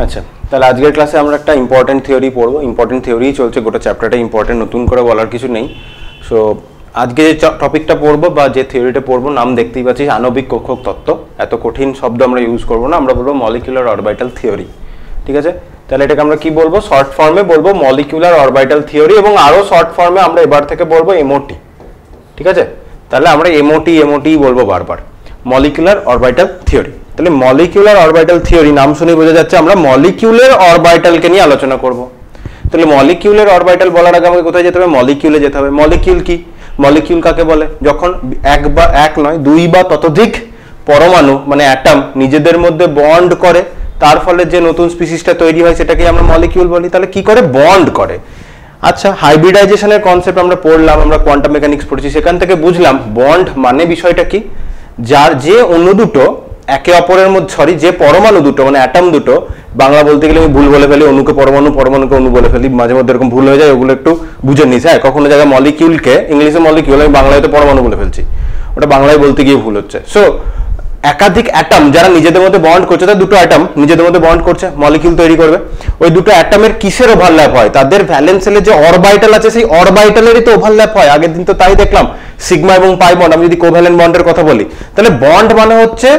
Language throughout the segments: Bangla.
আচ্ছা, তাহলে আজকের ক্লাসে আমরা একটা ইম্পর্টেন্ট থিওরি পড়বো। ইম্পর্টেন্ট থিওরি চলছে, গোটা চ্যাপ্টারটা ইম্পর্টেন্ট, নতুন করে বলার কিছু নেই। সো আজকে যে টপিকটা পড়বো বা যে থিওরিটা পড়বো, নাম দেখতেই পাচ্ছিস, আণবিক কক্ষক তত্ত্ব। এত কঠিন শব্দ আমরা ইউজ করবো না, আমরা বলবো মলিকুলার অরবিটাল থিওরি। ঠিক আছে, তাহলে এটাকে আমরা কি বলবো? শর্ট ফর্মে বলবো মলিকুলার অরবিটাল থিওরি, এবং আরো শর্ট ফর্মে আমরা এবার থেকে বলবো এমওটি। ঠিক আছে, তাহলে আমরা এমওটি বলবো বারবার, মলিকুলার অরবিটাল থিওরি। তাহলে মলিকুলার অরবিটাল থিওরি নাম শুনে বোঝা যাচ্ছে আমরা মলিকিউলার অরবিটালকে নিয়ে আলোচনা করব। তাহলে মলিকিউলার অরবিটাল বলার আগে আমাকে কোথায় যেতে হবে? মলিকিউলে যেতে হবে। মলিকিউল কি? মলিকিউল কাকে বলে? যখন এক নয় দুই বা ততোধিক পরমাণু মানে অ্যাটম নিজেদের মধ্যে বন্ড করে, তার ফলে যে নতুন স্পিসিসটা তৈরি হয় সেটাকে আমরা মলিকিউল বলি। তাহলে কি করে? বন্ড করে। আচ্ছা, হাইব্রিডাইজেশনের কনসেপ্ট আমরা পড়লাম, আমরা কোয়ান্টাম মেকানিক্স পড়েছি, সেখান থেকে বুঝলাম বন্ড মানে বিষয়টা কি, যার যে অণু দুটো একে অপরের মধ্যে, যে পরমাণু দুটো মানে অ্যাটম দুটো, বাংলা বলতে গেলে আমি ভুল বলে ফেলি, অণুকে পরমাণু, পরমাণুকে অণু বলে ফেলি, মাঝে মধ্যে এরকম ভুল হয়ে যায়, ওগুলো একটু বুঝে নিস। হ্যাঁ, কখনো জায়গায় মলিকিউলকে ইংলিশে মলিকিউল, আমি বাংলায় তো পরমাণু বলে ফেলছি, ওটা বাংলায় বলতে গিয়ে ভুল হচ্ছে। সো একাধিক অ্যাটম যারা নিজেদের মধ্যে বন্ড করছে, তার দুটো অ্যাটম নিজেদের মধ্যে বন্ড করছে, মলিকিউল তৈরি করবে। ওই দুটো অ্যাটমের কিসের ওভারল্যাপ হয়? তাদের ভ্যালেন্স শেলে যে অরবিটাল আছে সেই অরবিটালেরই তো ওভারল্যাপ হয়। আগের দিন তো তাই দেখলাম, সিগমা এবং পাই বন্ড। আমি যদি কোভ্যালেন্ট বন্ডের কথা বলি, তাহলে বন্ড মানে হচ্ছে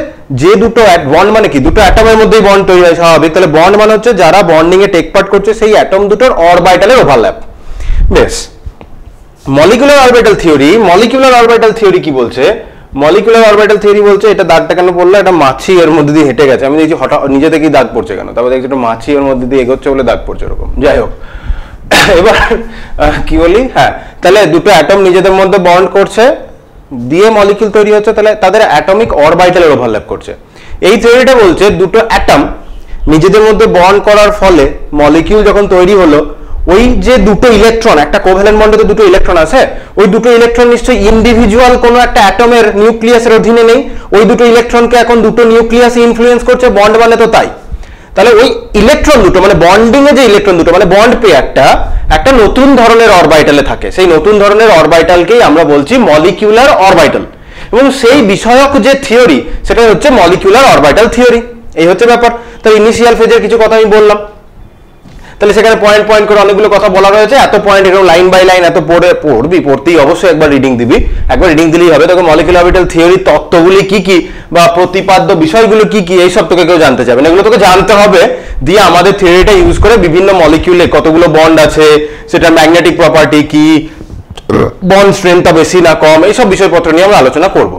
যে দুটো বন্ড মানে কি, দুটো অ্যাটমের মধ্যেই বন্ড তৈরি হয় স্বাভাবিক। তাহলে বন্ড মানে হচ্ছে যারা বন্ডিং এ টেক পার্ট করছে সেই অ্যাটম দুটোর অরবিটালের ওভারল্যাপ। বেশ, molecular orbital theory, molecular orbital theory কি বলছে? মলিকুলার অরবিটাল থিওরি বলছে, এটা দাগটা কেন পড়লো? এটা মাছি এর মধ্যে দিয়ে হেঁটে গেছে, আমি দেখছি হঠাৎ নিজে থেকেই দাগ পড়ছে কেন, তারপর দেখছি একটা মাছি এর মধ্যে দিয়ে এগোচ্ছে বলে দাগ পড়ছে এরকম। যাই হোক, এবার কি বলি, হ্যাঁ, তাহলে দুটো অ্যাটম নিজেদের মধ্যে বন্ড করছে, দিয়ে মলিকিউল তৈরি হচ্ছে, তাহলে তাদের অ্যাটমিক অরবিটালের ওভারল্যাপ করছে। এই থিওরিটা বলছে দুটো অ্যাটম নিজেদের মধ্যে বন্ড করার ফলে মলিকিউল যখন তৈরি হলো, ওই যে দুটো ইলেকট্রন, একটা কোভ্যালেন্ট বন্ডে তো দুটো ইলেকট্রন আছে, ওই দুটো ইলেকট্রন নিশ্চয়ই ইন্ডিভিজুয়াল কোনো একটা অ্যাটমের নিউক্লিয়াসের অধীনে নেই, ওই দুটো ইলেকট্রনকে এখন দুটো নিউক্লিয়াস ইনফ্লুয়েন্স করছে, বন্ড মানে তো তাই। তাহলে ওই ইলেকট্রন দুটো মানে বন্ডিং এ যে ইলেকট্রন দুটো মানে বন্ড পেয়ারটা একটা নতুন ধরনের অরবিটালে থাকে, সেই নতুন ধরনের অরবিটালকেই আমরা বলছি মলিকিউলার অরবিটাল, এবং সেই বিষয়ক যে থিওরি সেটা হচ্ছে মলিকুলার অরবিটাল থিওরি। এই হচ্ছে ব্যাপার। তাহলে ইনিশিয়াল ফেজের কিছু কথা আমি বললাম, তাহলে সেখানে পয়েন্ট পয়েন্ট করে অনেকগুলো কথা বলা রয়েছে, এত পয়েন্ট এরকম লাইন বাই লাইন এত পড়তেই অবশ্যই একবার রিডিং দিবি, একবার রিডিং দিলেই হবে। তোকে মলিকুলার অরবিটাল থিওরির তত্ত্বগুলি কি কি বা প্রতিপাদ্য বিষয়গুলো কি কি, এইসব তোকে কেউ জানতে চাবে না, এগুলো তোকে জানতে হবে। দিয়ে আমাদের থিওরিটা ইউজ করে বিভিন্ন মলিকিউলে কতগুলো বন্ড আছে, সেটা ম্যাগনেটিক প্রপার্টি কি, বন্ড স্ট্রেংথটা বেশি না কম, এইসব বিষয়পত্র নিয়ে আমরা আলোচনা করব।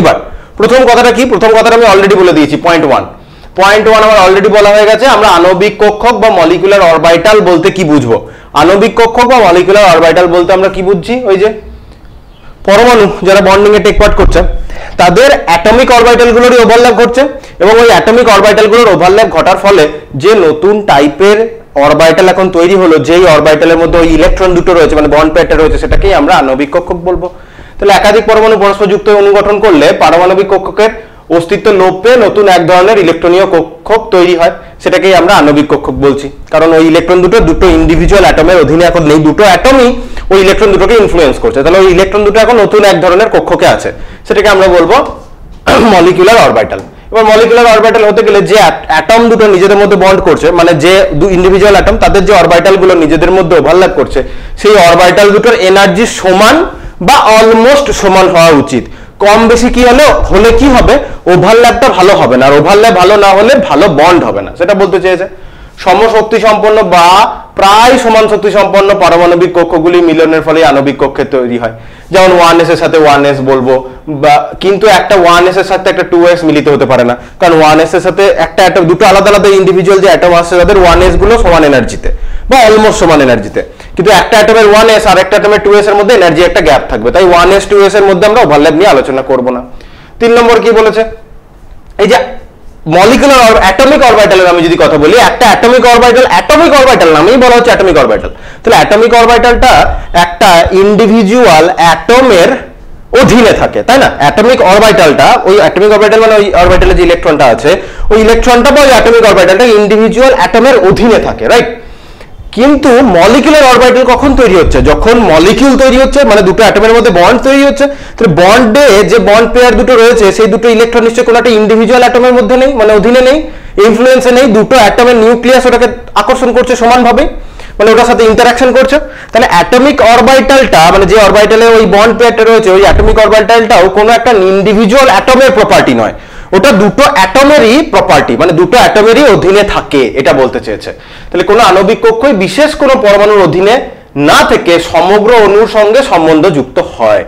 এবার প্রথম কথাটা কি? প্রথম কথাটা আমি অলরেডি বলে দিয়েছি, পয়েন্ট ওয়ান আমার অলরেডি বলা হয়ে গেছে। আমরা আণবিক কক্ষক বা মলিকুলার অরবিটাল বলতে কি বুঝবো? আণবিক কক্ষক বা মলিকুলার অরবিটাল বলতে আমরা কি বুঝছি? ওই যে পরমাণু যারা বন্ডিং এ টেক পার্ট করছে, তাদের অ্যাটমিক অরবিটাল গুলোরই ওভারল্যাপ ঘটছে, এবং ওই অ্যাটমিক অরবিটাল গুলোর ওভারল্যাপ ঘটার ফলে যে নতুন টাইপের অরবিটাল এখন তৈরি হলো, যেই অরবিটালের মধ্যে ওই ইলেকট্রন দুটো রয়েছে মানে বন্ড পেয়ারটা রয়েছে, সেটাকেই আমরা আণবিক কক্ষক বলবো। তাহলে একাধিক পরমাণু পরস্পর যুক্ত অনুগঠন করলে পারমাণবিক কক্ষকের অস্তিত্ব লোপ পেয়ে নতুন এক ধরনের ইলেকট্রনীয় কক্ষক তৈরি হয়, সেটাকেই আমরা আণবিক কক্ষক বলছি। কারণ ওই ইলেকট্রন দুটো ইন্ডিভিজুয়াল অ্যাটমের অধীনে এখন নেই, দুটো অ্যাটমই ওই ইলেকট্রন দুটোকে ইনফ্লুয়েন্স করছে, তাহলে ওই ইলেকট্রন দুটো এখন নতুন এক ধরনের কক্ষকে আছে, সেটাকে আমরা বলবো মলিকুলার অরবিটাল। এবার মলিকুলার অরবিটাল হতে গেলে যে অ্যাটম দুটো নিজেদের মধ্যে বন্ড করছে, মানে যে ইন্ডিভিজুয়াল অ্যাটম তাদের যে অরবিটাল গুলো নিজেদের মধ্যে ওভারল্যাপ করছে, সেই অরবিটাল দুটোর এনার্জি সমান বা অলমোস্ট সমান হওয়া উচিত। কম বেশি কি হলে কি হবে? ওভারল্যাপটা ভালো হবে না, আর ওভারল্যাপ ভালো না হলে ভালো বন্ড হবে না, সেটা বলতে চেয়েছে। সমশক্তি সম্পন্ন বা প্রায় সমান শক্তি সম্পন্ন পারমাণবিক কক্ষগুলি মিলনের ফলে আণবিক কক্ষের তৈরি হয়। যেমন 1s এর সাথে 1s বলবো, বা কিন্তু একটা 1s এর সাথে একটা 2s মিলিত হতে পারে না, কারণ 1s এর সাথে একটা অ্যাটম, দুটো আলাদা আলাদা ইন্ডিভিজুয়াল যে অ্যাটম আসছে তাদের 1s গুলো সমান এনার্জিতে বা অলমোস্ট সমান এনার্জিতে, কিন্তু একটা অ্যাটমের 1s আর একটা অ্যাটমের 2s এর মধ্যে এনার্জি একটা গ্যাপ থাকবে, তাই 1s 2s এর মধ্যে আমরা ওভারল্যাপ নিয়ে আলোচনা করব না। 3 নম্বর কি বলেছে? এই যে মলিকুলার অ্যাটমিক অরবিটালের আমি যদি কথা বলি, একটা অ্যাটমিক অরবিটাল নামেই বলা হচ্ছে অ্যাটমিক অরবিটাল। তাহলে অ্যাটমিক অরবিটালটা একটা ইন্ডিভিজুয়াল অ্যাটমের অধীনে থাকে, তাই না? অ্যাটমিক অরবিটালটা, ওই অ্যাটমিক অরবিটাল মানে ওই অরবিটালে যে ইলেকট্রনটা আছে, ওই ইলেকট্রনটা বা ওই অ্যাটমিক অরবিটালটা ইন্ডিভিজুয়াল অ্যাটমের অধীনে থাকে, রাইট? কিন্তু মলিকুলার অরবিটাল কখন তৈরি হচ্ছে? যখন মলিকিউল তৈরি হচ্ছে, মানে দুটো অ্যাটমের মধ্যে বন্ড তৈরি হচ্ছে। তাহলে বন্ডে যে বন্ড পেয়ার দুটো রয়েছে, সেই দুটো ইলেকট্রন নিশ্চয়ই কোনো একটা ইন্ডিভিজুয়াল অ্যাটমের মধ্যে নেই, মানে অধীনে নেই, ইনফ্লুয়েন্সে নেই, দুটো অ্যাটমের নিউক্লিয়াস ওটাকে আকর্ষণ করছে সমানভাবে, মানে ওটার সাথে ইন্টারাকশন করছে। তাহলে অ্যাটমিক অরবিটালটা মানে যে অরবিটালে ওই বন্ড পেয়ারটা রয়েছে ওই অ্যাটমিক অরবিটালটাও কোনো একটা ইন্ডিভিজুয়াল অ্যাটমের প্রপার্টি নয়, ওটা দুটো অ্যাটমেরই প্রপার্টি, মানে দুটো অ্যাটমেরই অধীনে থাকে, এটা বলতে চেয়েছে। তাহলে কোনো আণবিক কক্ষই বিশেষ কোনো পরমাণুর অধীনে না থেকে সমগ্র অণুর সঙ্গে সম্বন্ধ যুক্ত হয়।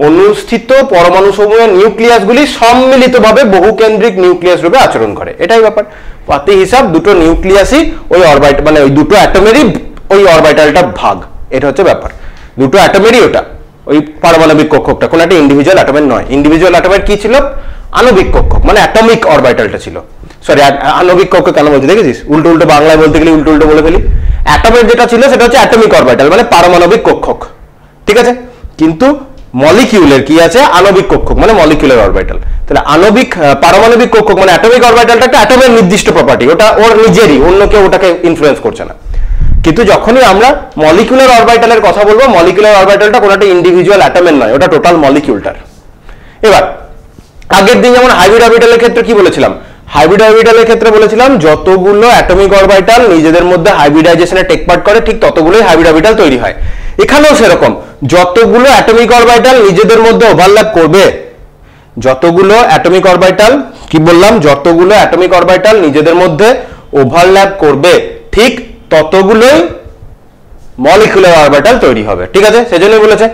অনুস্থিত পরমাণু সমূহের নিউক্লিয়াসগুলি সম্মিলিতভাবে বহুকেন্দ্রিক নিউক্লিয়াস রূপে আচরণ করে, এটাই ব্যাপার। পাতি হিসাব দুটো নিউক্লিয়াসই ওই অরবিটাল মানে ওই দুটো অ্যাটমেরই ওই অরবিটালটা ভাগ, এটা হচ্ছে ব্যাপার। দুটো অ্যাটমেরই ওটা ওই পারমাণবিক কক্ষকটা, কোনো একটা ইন্ডিভিজুয়াল অ্যাটমের নয়। ইন্ডিভিজুয়াল অ্যাটমের কি ছিল? আণবিক কক্ষক, মানে অ্যাটমিক অরবিটালটা ছিল। সরি, আণবিক কক্ষক কেন বলছি দেখেছিস? উল্টো উল্টো বাংলায় বলতে গেলে উল্টো উল্টো বলে ফেলি। অ্যাটমের যেটা ছিল সেটা হচ্ছে অ্যাটমিক অরবিটাল, মানে পারমাণবিক কক্ষক, ঠিক আছে? কিন্তু মলিকিউলের কি আছে? আণবিক কক্ষক, মানে মলিকিউলার অরবিটাল। তাহলে আণবিক পারমাণবিক কক্ষক মানে অ্যাটমিক অরবিটালটা একটা অ্যাটমের নির্দিষ্ট প্রপার্টি, ওটা ওর নিজেরই, অন্য কেউ ওটাকে ইনফ্লুয়েন্স করছে না। কিন্তু যখনই আমরা মলিকিউলার অরবিটালের কথা বলবো, মলিকিউলার অরবিটালটা কোনো একটা ইন্ডিভিজুয়াল অ্যাটমের নয়, ওটা টোটাল মলিকিউলটার। এবার আগের দিন যেমন হাইব্রিড অরবিটালের ক্ষেত্রে কি বলেছিলাম? হাইব্রিড অরবিটালের ক্ষেত্রে বলেছিলাম যতগুলো অ্যাটমিক অরবিটাল নিজেদের মধ্যে হাইব্রিডাইজেশনে টেক পার্ট করে ঠিক ততগুলোই হাইব্রিড অরবিটাল তৈরি হয়। এখানেও সেরকম, যতগুলো অ্যাটমিক অরবিটাল নিজেদের মধ্যে ওভারল্যাপ করবে, যতগুলো অ্যাটমিক অরবিটাল কি বললাম, যতগুলো অ্যাটমিক অরবিটাল নিজেদের মধ্যে ওভারল্যাপ করবে ঠিক ততগুলোই মলিকিউলার অরবিটাল তৈরি হবে, ঠিক আছে? সেজন্য বলেছে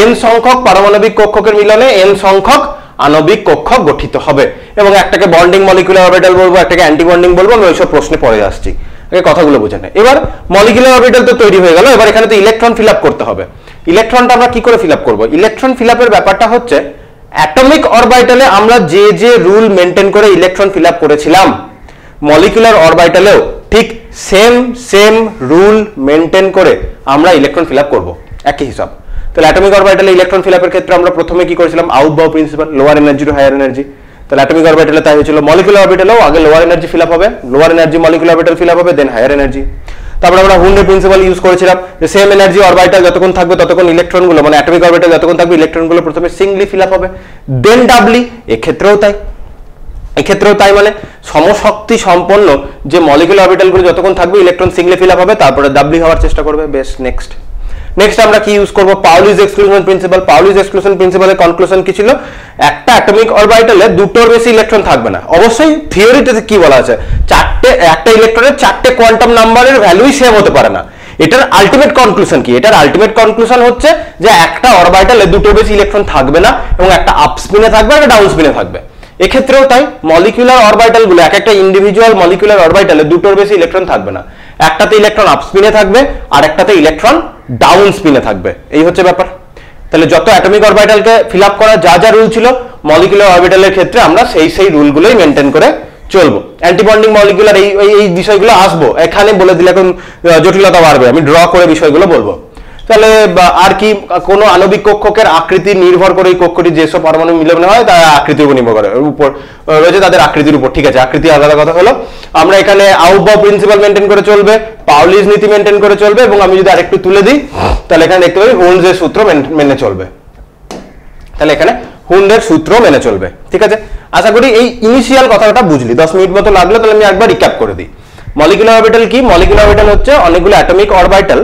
n সংখ্যক পারমাণবিক কক্ষকের মিলনে n সংখ্যক আণবিক কক্ষক গঠিত হবে, এবং একটাকে বন্ডিং মলিকিউলার অরবিটাল বলবো, একটাকে অ্যান্টি বন্ডিং বলবো। আমি ওইসব প্রশ্নে পরে আসছি, আগে কথাগুলো বুঝে নেই। এবার মলিকিউলার অরবিটাল তো তৈরি হয়ে গেল, এবার এখানে তো ইলেকট্রন ফিল আপ করতে হবে। ইলেকট্রনটা আমরা কি করে ফিল আপ করবো? ইলেকট্রন ফিল আপের ব্যাপারটা হচ্ছে অ্যাটমিক অরবিটালে আমরা যে যে রুল মেনটেন করে ইলেকট্রন ফিল আপ করেছিলাম, মলিকিউলার অরবিটালেও ঠিক সেম রুল মেনটেন করে আমরা ইলেকট্রন ফিল আপ করবো, একই হিসাব। তাহলে অ্যাটমিক অরবিটালে ইলেকট্রন ফিল আপের ক্ষেত্রে আমরা প্রথমে কি করেছিলাম? Aufbau principle, lower energy to higher energy. তাহলে অ্যাটমিক অরবিটালে তাই হয়েছিল। মলিকিউলার অরবিটালেও আগে লোয়ার এনার্জি ফিল আপ হবে, lower energy molecular orbital fill up হবে, দেন হায়ার এনার্জি। তারপরে আমরা হুন্ডের প্রিন্সিপাল ইউজ করেছিলাম যে সেম এনার্জি অরবিটাল যতক্ষণ থাকবে ততক্ষণ ইলেকট্রনগুলো মানে অ্যাটমিক অরবিটাল যতক্ষণ থাকবে ইলেকট্রনগুলো প্রথমে সিঙ্গলি ফিল আপ হবে, দেন ডাবলি। এক্ষেত্রেও তাই মানে সমশক্তি সম্পন্ন যে মলিকিউলার অরবিটালগুলো যতক্ষণ থাকবে ইলেকট্রন সিঙ্গলি ফিল আপ হবে, তারপরে ডাবলি হওয়ার চেষ্টা করবে। বেশ, নেক্সট আমরা কি ইউজ করব? পাউলিস এক্সক্লুশন প্রিন্সিপাল। পাউলিস এক্সক্লুশন প্রিন্সিপালের কনক্লুশন কি ছিল? একটা অ্যাটমিক অরবিটালে দুটোর বেশি ইলেকট্রন থাকবে না। অবশ্যই থিওরিতে কি বলা আছে, একটা ইলেকট্রনের চারটে কোয়ান্টাম নাম্বারের ভ্যালুই সেম হতে পারে না। এটার আলটিমেট কনক্লুশন কি? এটার আলটিমেট কনক্লুশন হচ্ছে যে একটা অরবিটালে দুটোর বেশি ইলেকট্রন থাকবে না, এবং একটা আপ স্পিনে থাকবে, একটা ডাউন স্পিনে থাকবে। এক্ষেত্রেও তাই, মলিকিউলার অরবিটালগুলো এক একটা ইন্ডিভিজুয়াল মলিকিউলার অরবিটালে দুটোর বেশি ইলেকট্রন থাকবে না। একটাতে ইলেকট্রন আপ স্পিনে থাকবে আর একটাতে ইলেকট্রন ডাউন স্পিনে থাকবে, এই হচ্ছে ব্যাপার। তাহলে যত অ্যাটমিক অরবিটালকে ফিল আপ করা যা রুল ছিল মলিকিউলার অরবিটালের ক্ষেত্রে আমরা সেই রুলগুলোই মেনটেন করে চলবো। অ্যান্টিবন্ডিং মলিকিউলার এই বিষয়গুলো আসবো, এখানে বলে দিলে এখন জটিলতা বাড়বে, আমি ড্র করে বিষয়গুলো বলবো। তাহলে আর কি, কোনো আণবিক কক্ষকের আকৃতি নির্ভর করে এই কক্ষটি যেসব পরমাণু মিলন হয় তার আকৃতির উপর নির্ভর করে, উপর রয়েছে তাদের আকৃতির উপর, ঠিক আছে? আকৃতি আলাদা কথা হলো। আমরা এখানে আউটবাউ প্রিন্সিপাল মেনটেন করে চলবে, পাউলিস নীতি মেনটেন করে চলবে, এবং আমি যদি আরেকটু তুলে দিই তাহলে এখানে দেখতে পাবি হুন্ডের সূত্র মেনে চলবে। তাহলে এখানে হুন্ডের সূত্র মেনে চলবে, ঠিক আছে? আশা করি এই ইনিশিয়াল কথাটা বুঝলি। 10 মিনিট মতো লাগলো, তাহলে আমি একবার রিক্যাপ করে দিই। মলিকিউলার অরবিটাল কি? মলিকিউলার অরবিটাল হচ্ছে অনেকগুলো অ্যাটমিক অরবিটাল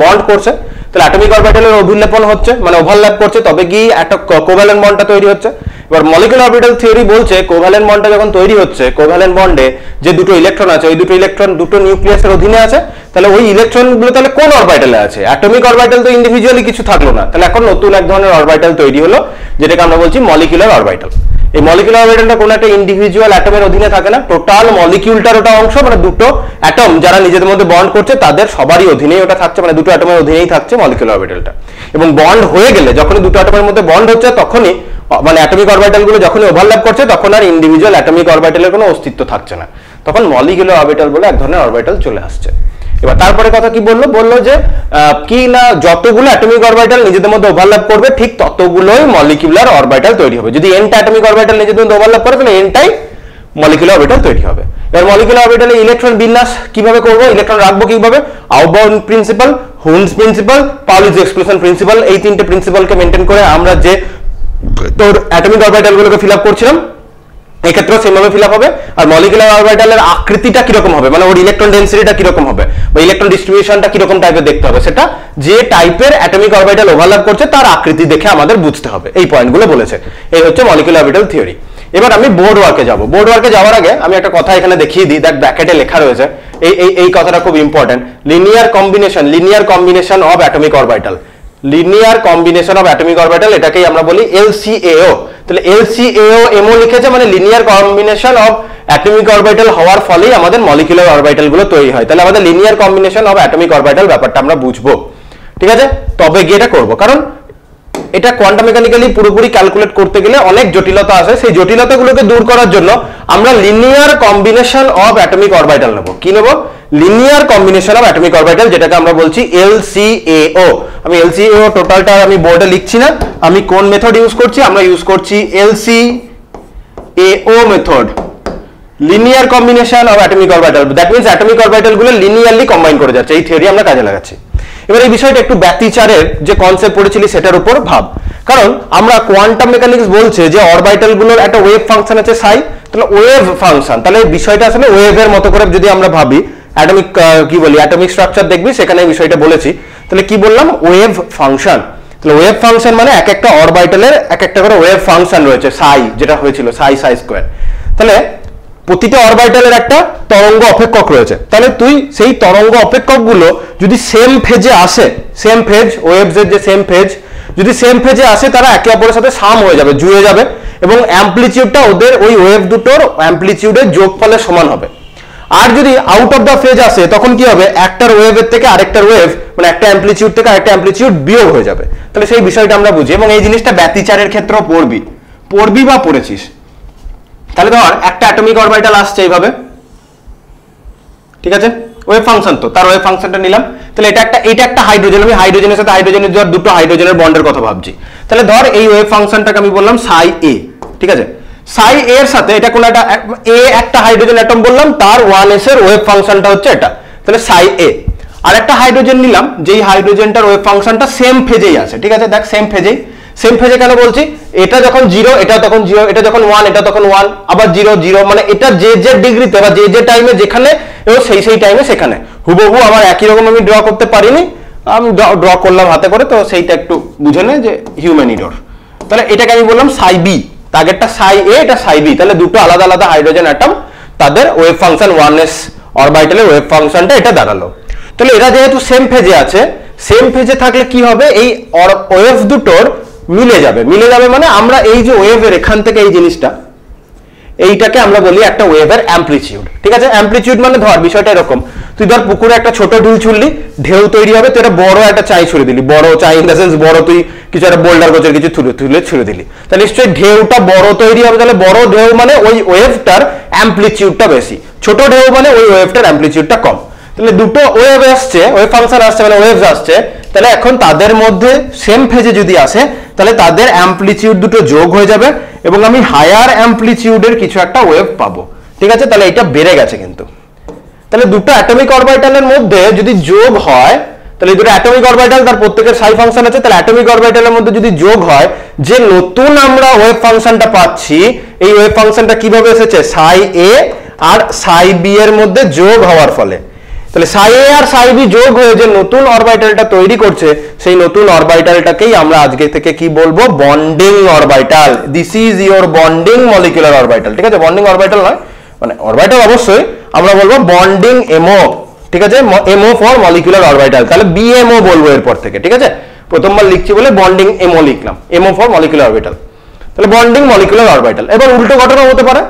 বন্ড করছে, তাহলে অ্যাটমিক অরবিটালের অভিলেপন হচ্ছে মানে ওভারল্যাপ করছে, তবে কি একটা কোভ্যালেন্ট বন্ডটা তৈরি হচ্ছে। এবার মলিকিউলার অরবিটাল থিওরি বলছে কোভ্যালেন্ট বন্ডটা যখন তৈরি হচ্ছে, কোভ্যালেন্ট বন্ডে যে দুটো ইলেকট্রন আছে ওই দুটো ইলেকট্রন দুটো নিউক্লিয়াসের অধীনে আছে, তাহলে ওই ইলেকট্রনগুলো তাহলে কোন অরবিটালে আছে? অ্যাটমিক অরবিটাল তো ইন্ডিভিজুয়ালি কিছু থাকলো না, তাহলে এখন নতুন এক ধরনের অরবিটাল তৈরি হলো যেটাকে আমরা বলছি মলিকিউলার অরবিটাল। এই মলিকিউলার অরবিটালটা কোনো একটা ইন্ডিভিজুয়াল অ্যাটমের অধীনে থাকে না, টোটাল মলিকিউলটার ওটা অংশ, মানে দুটো অ্যাটম যারা নিজেদের মধ্যে বন্ড করছে তাদের সবারই অধীনেই ওটা থাকছে, মানে দুটো অ্যাটমের অধীনেই থাকছে মলিকিউলার অরবিটালটা। এবং বন্ড হয়ে গেলে যখনই দুটো অ্যাটমের মধ্যে বন্ড হচ্ছে তখনই মানে অ্যাটমিক অরবিটালগুলো যখনই ওভারল্যাপ করছে তখন আর ইন্ডিভিজুয়াল অ্যাটমিক অরবিটালের কোনো অস্তিত্ব থাকছে না, তখন মলিকিউলার অরবিটাল বলে এক ধরনের অরবিটাল চলে আসছে। এবার তারপরে কথা কি বললো যে কি না যতগুলো অ্যাটমিক অরবিটাল নিজেদের মধ্যে ওভারল্যাপ করবে ঠিক ততগুলোই মলিকিউলার অরবিটাল তৈরি হবে। যদি এনটা অ্যাটমিক অরবিটাল নিজেদের মধ্যে ওভারল্যাপ করে তাহলে এনটাই মলিকিউলার অরবিটাল তৈরি হবে। এবার মলিকিউলার অরবিটালে ইলেকট্রন বিন্যাস কিভাবে করব, ইলেকট্রন রাখবো কিভাবে? আউটবাউ প্রিন্সিপাল, হুন্ডস প্রিন্সিপাল, পাউলিস এক্সক্লুশন প্রিন্সিপাল, এই তিনটে প্রিন্সিপালকে মেনটেন করে আমরা যে তোর অ্যাটমিক অরবিটালগুলোকে ফিল আপ করছিলাম এক্ষেত্রেও সেমভাবে ফিল আপ হবে। আর মলিকুলার অরবিটালের আকৃতিটা কিরকম হবে, মানে ওর ইলেকট্রন ডেন্সিটিটা কিরকম হবে বা ইলেকট্রন ডিস্ট্রিবিউশনটা কিরকম টাইপের দেখতে হবে, সেটা যে টাইপের অ্যাটমিক অরবিটাল ওভারল্যাপ করছে তার আকৃতি দেখে আমাদের বুঝতে হবে। এই পয়েন্টগুলো বলেছে। এই হচ্ছে মলিকুলার অরবিটাল থিওরি। এবার আমি বোর্ড ওয়ার্কে যাব। বোর্ড ওয়ার্কে যাওয়ার আগে আমি একটা কথা এখানে দেখিয়ে দিই, দেখ ব্র্যাকেটে লেখা রয়েছে, এই কথাটা খুব important. Linear combination of atomic orbital, linear combination of atomic orbital, এটাকেই আমরা বলি LCAO। তাহলে LCAO এমও লিখেছে, মানে linear combination of atomic orbital হওয়ার ফলেই আমাদের মলিকুলার অরবিটাল গুলো তৈরি হয়। তাহলে আমাদের linear combination of atomic orbital ব্যাপারটা আমরা বুঝবো, ঠিক আছে? তবে গিয়ে এটা করবো, কারণ এটা কোয়ান্টাম মেকানিক্যালি পুরোপুরি ক্যালকুলেট করতে গেলে অনেক জটিলতা আছে। সেই জটিলতাগুলোকে দূর করার জন্য আমরা linear combination of atomic orbital নেব। কি নেব? Linear combination of atomic orbital, যেটাকে আমরা বলছি LCAO। আমি LCAO টোটালটা আমি বোর্ডে লিখছি না, আমি কোন মেথড ইউজ করছি, আমরা ইউজ করছি LCAO method, linear combination of atomic orbital. That means atomic orbital গুলো লিনিয়ারলি কম্বাইন করে যাচ্ছে। এই থিওরি আমরা কাজে লাগাচ্ছি। এবার এই বিষয়টা একটু ব্যতিচারের যে কনসেপ্ট পড়েছিলি সেটার উপর ভাব, কারণ আমরা কোয়ান্টাম মেকানিক্স বলছে যে অরবিটাল গুলোর একটা ওয়েভ ফাংশন আছে সাই, তাহলে ওয়েভ ফাংশন, তাহলে বিষয়টা আসলে ওয়েভের মতো করে যদি আমরা ভাবি, অ্যাটমিক কি বলি অ্যাটমিক স্ট্রাকচার দেখবি সেখানে এই বিষয়টা বলেছি। তাহলে কি বললাম? Wave function. তাহলে ওয়েভ ফাংশন মানে এক একটা অরবিটালের এক একটা করে ওয়েভ ফাংশন রয়েছে, সাই যেটা হয়েছিল সাই স্কয়ার। তাহলে প্রতিটা অরবিটালের একটা তরঙ্গ অপেক্ষক রয়েছে। তাহলে তুই সেই তরঙ্গ অপেক্ষকগুলো যদি সেম ফেজে আসে, সেম ফেজ ওয়েভসের যে সেম ফেজ, যদি সেম ফেজে আসে তারা একে অপরের সাথে সাম হয়ে যাবে, জুড়ে যাবে, এবং অ্যাম্পলিটিউডটা ওদের ওই ওয়েভ দুটোর অ্যাম্পলিটিউডের যোগফলের সমান হবে। আর যদি আউট অফ দ্য ফেজ আসে তখন কি হবে? একটার ওয়েভের থেকে আরেকটার ওয়েভ, মানে একটা অ্যাম্পলিটিউড থেকে আরেকটা অ্যাম্পলিটিউড বিয়োগ হয়ে যাবে। তাহলে সেই বিষয়টা আমরা বুঝি, এবং এই জিনিসটা ব্যতিচারের ক্ষেত্রেও পড়বি বা পড়েছিস। তাহলে ধর একটা অ্যাটমিক অরবিটাল আসছে এইভাবে, ঠিক আছে? ওয়েভ ফাংশন, তো তার ওয়েভ ফাংশনটা নিলাম। তাহলে এটা একটা হাইড্রোজেন, আমি হাইড্রোজেনের সাথে হাইড্রোজেনের ধর দুটো হাইড্রোজেনের বন্ডের কথা ভাবছি। তাহলে ধর এই ওয়েভ ফাংশনটাকে আমি বললাম সাই এ, ঠিক আছে? সাই এ এর সাথে এটা কোন একটা হাইড্রোজেন অ্যাটম বললাম, তার 1s এর ওয়েভ ফাংশনটা হচ্ছে এটা, তাহলে সাই এ। আর একটা হাইড্রোজেন নিলাম, যেই হাইড্রোজেনটার ওয়েভ ফাংশনটা সেম ফেজেই আছে, ঠিক আছে? দেখ সেম ফেজে কেন বলছি? এটা যখন 0 এটা তখন 0, এটা যখন 1 এটা তখন 1, আবার 0 0, মানে এটা যে ডিগ্রিতে বা যে টাইমে যেখানে, এবং সেই টাইমে সেখানে হুবহু আমার একই রকম আমি ড্র করতে পারিনি, আমি ড্র করলাম হাতে করে, তো সেইটা একটু বুঝে নে যে হিউম্যান ইডর। তাহলে এটাকে আমি বললাম সাই বি, আগেরটা সাই এ, এটা সাই বি। তাহলে দুটো আলাদা আলাদা হাইড্রোজেন অ্যাটম, তাদের ওয়েভ ফাংশন 1s অরবিটালের ওয়েভ ফাংশনটা এটা দাঁড়ালো। তাহলে এরা যেহেতু সেম ফেজে আছে, সেম ফেজে থাকলে কি হবে? এই ওয়েভ দুটোর মিলে যাবে মানে আমরা এই যে ওয়েভের এখান থেকে এই জিনিসটা, এইটাকে আমরা বলি একটা ওয়েভের অ্যাম্পলিটিউড, ঠিক আছে? অ্যাম্পলিটিউড মানে ধর বিষয়টা এরকম, তুই ধর পুকুরে একটা ছোট ঢিল ছুড়লি, ঢেউ তৈরি হবে, তুই একটা বড় একটা চাই ছুড়ে দিলি, বড় চাই ইন দ্য সেন্স বড়, তুই কিছু একটা বোল্ডার গোছের কিছু ছুড়ে দিলি, তাহলে নিশ্চয়ই ঢেউটা বড় তৈরি হবে। তাহলে বড় ঢেউ মানে ওই ওয়েভটার অ্যাম্পলিটিউডটা বেশি, ছোট ঢেউ মানে ওই ওয়েভটার অ্যাম্পলিটিউডটা কম। তাহলে দুটো ওয়েভ আসছে, ওয়েভ ফাংশন আসছে, মানে ওয়েভস আসছে, তাহলে এখন তাদের মধ্যে সেম ফেজে যদি আসে তাহলে তাদের অ্যাম্পলিটিউড দুটো যোগ হয়ে যাবে, এবং আমি হায়ার অ্যাম্পলিটিউডের কিছু একটা ওয়েভ পাবো, ঠিক আছে? তাহলে এটা বেড়ে গেছে কিন্তু। তাহলে দুটো অ্যাটমিক অরবিটালের মধ্যে যদি যোগ হয়, তাহলে দুটো অ্যাটমিক অরবিটাল তার প্রত্যেকের সাই ফাংশন আছে, তাহলে অ্যাটমিক অরবিটালের মধ্যে যদি যোগ হয়, যে নতুন আমরা ওয়েভ ফাংশনটা পাচ্ছি, এই ওয়েভ ফাংশনটা কিভাবে এসেছে? সাই এ আর সাই বি এর মধ্যে যোগ হওয়ার ফলে। তাহলে সাই এ আর সাই বি যোগ হয়ে যে নতুন অরবিটালটা তৈরি করছে, সেই নতুন অরবিটালটাকেই আমরা আজকে থেকে কি বলবো? Bonding orbital. This is your bonding molecular orbital, ঠিক আছে? বন্ডিং অরবিটাল নয়, মানে অরবিটাল অবশ্যই, আমরা বলবো বন্ডিং এমও, ঠিক আছে? এমও ফর মলিকুলার অরবিটাল, তাহলে বিএমও বলবো এরপর থেকে, ঠিক আছে? প্রথমবার লিখছি বলে বন্ডিং এমও লিখলাম, এমও ফর মলিকুলার অরবিটাল। তাহলে বন্ডিং মলিকুলার অরবিটাল। এবার উল্টো ঘটনা হতে পারে,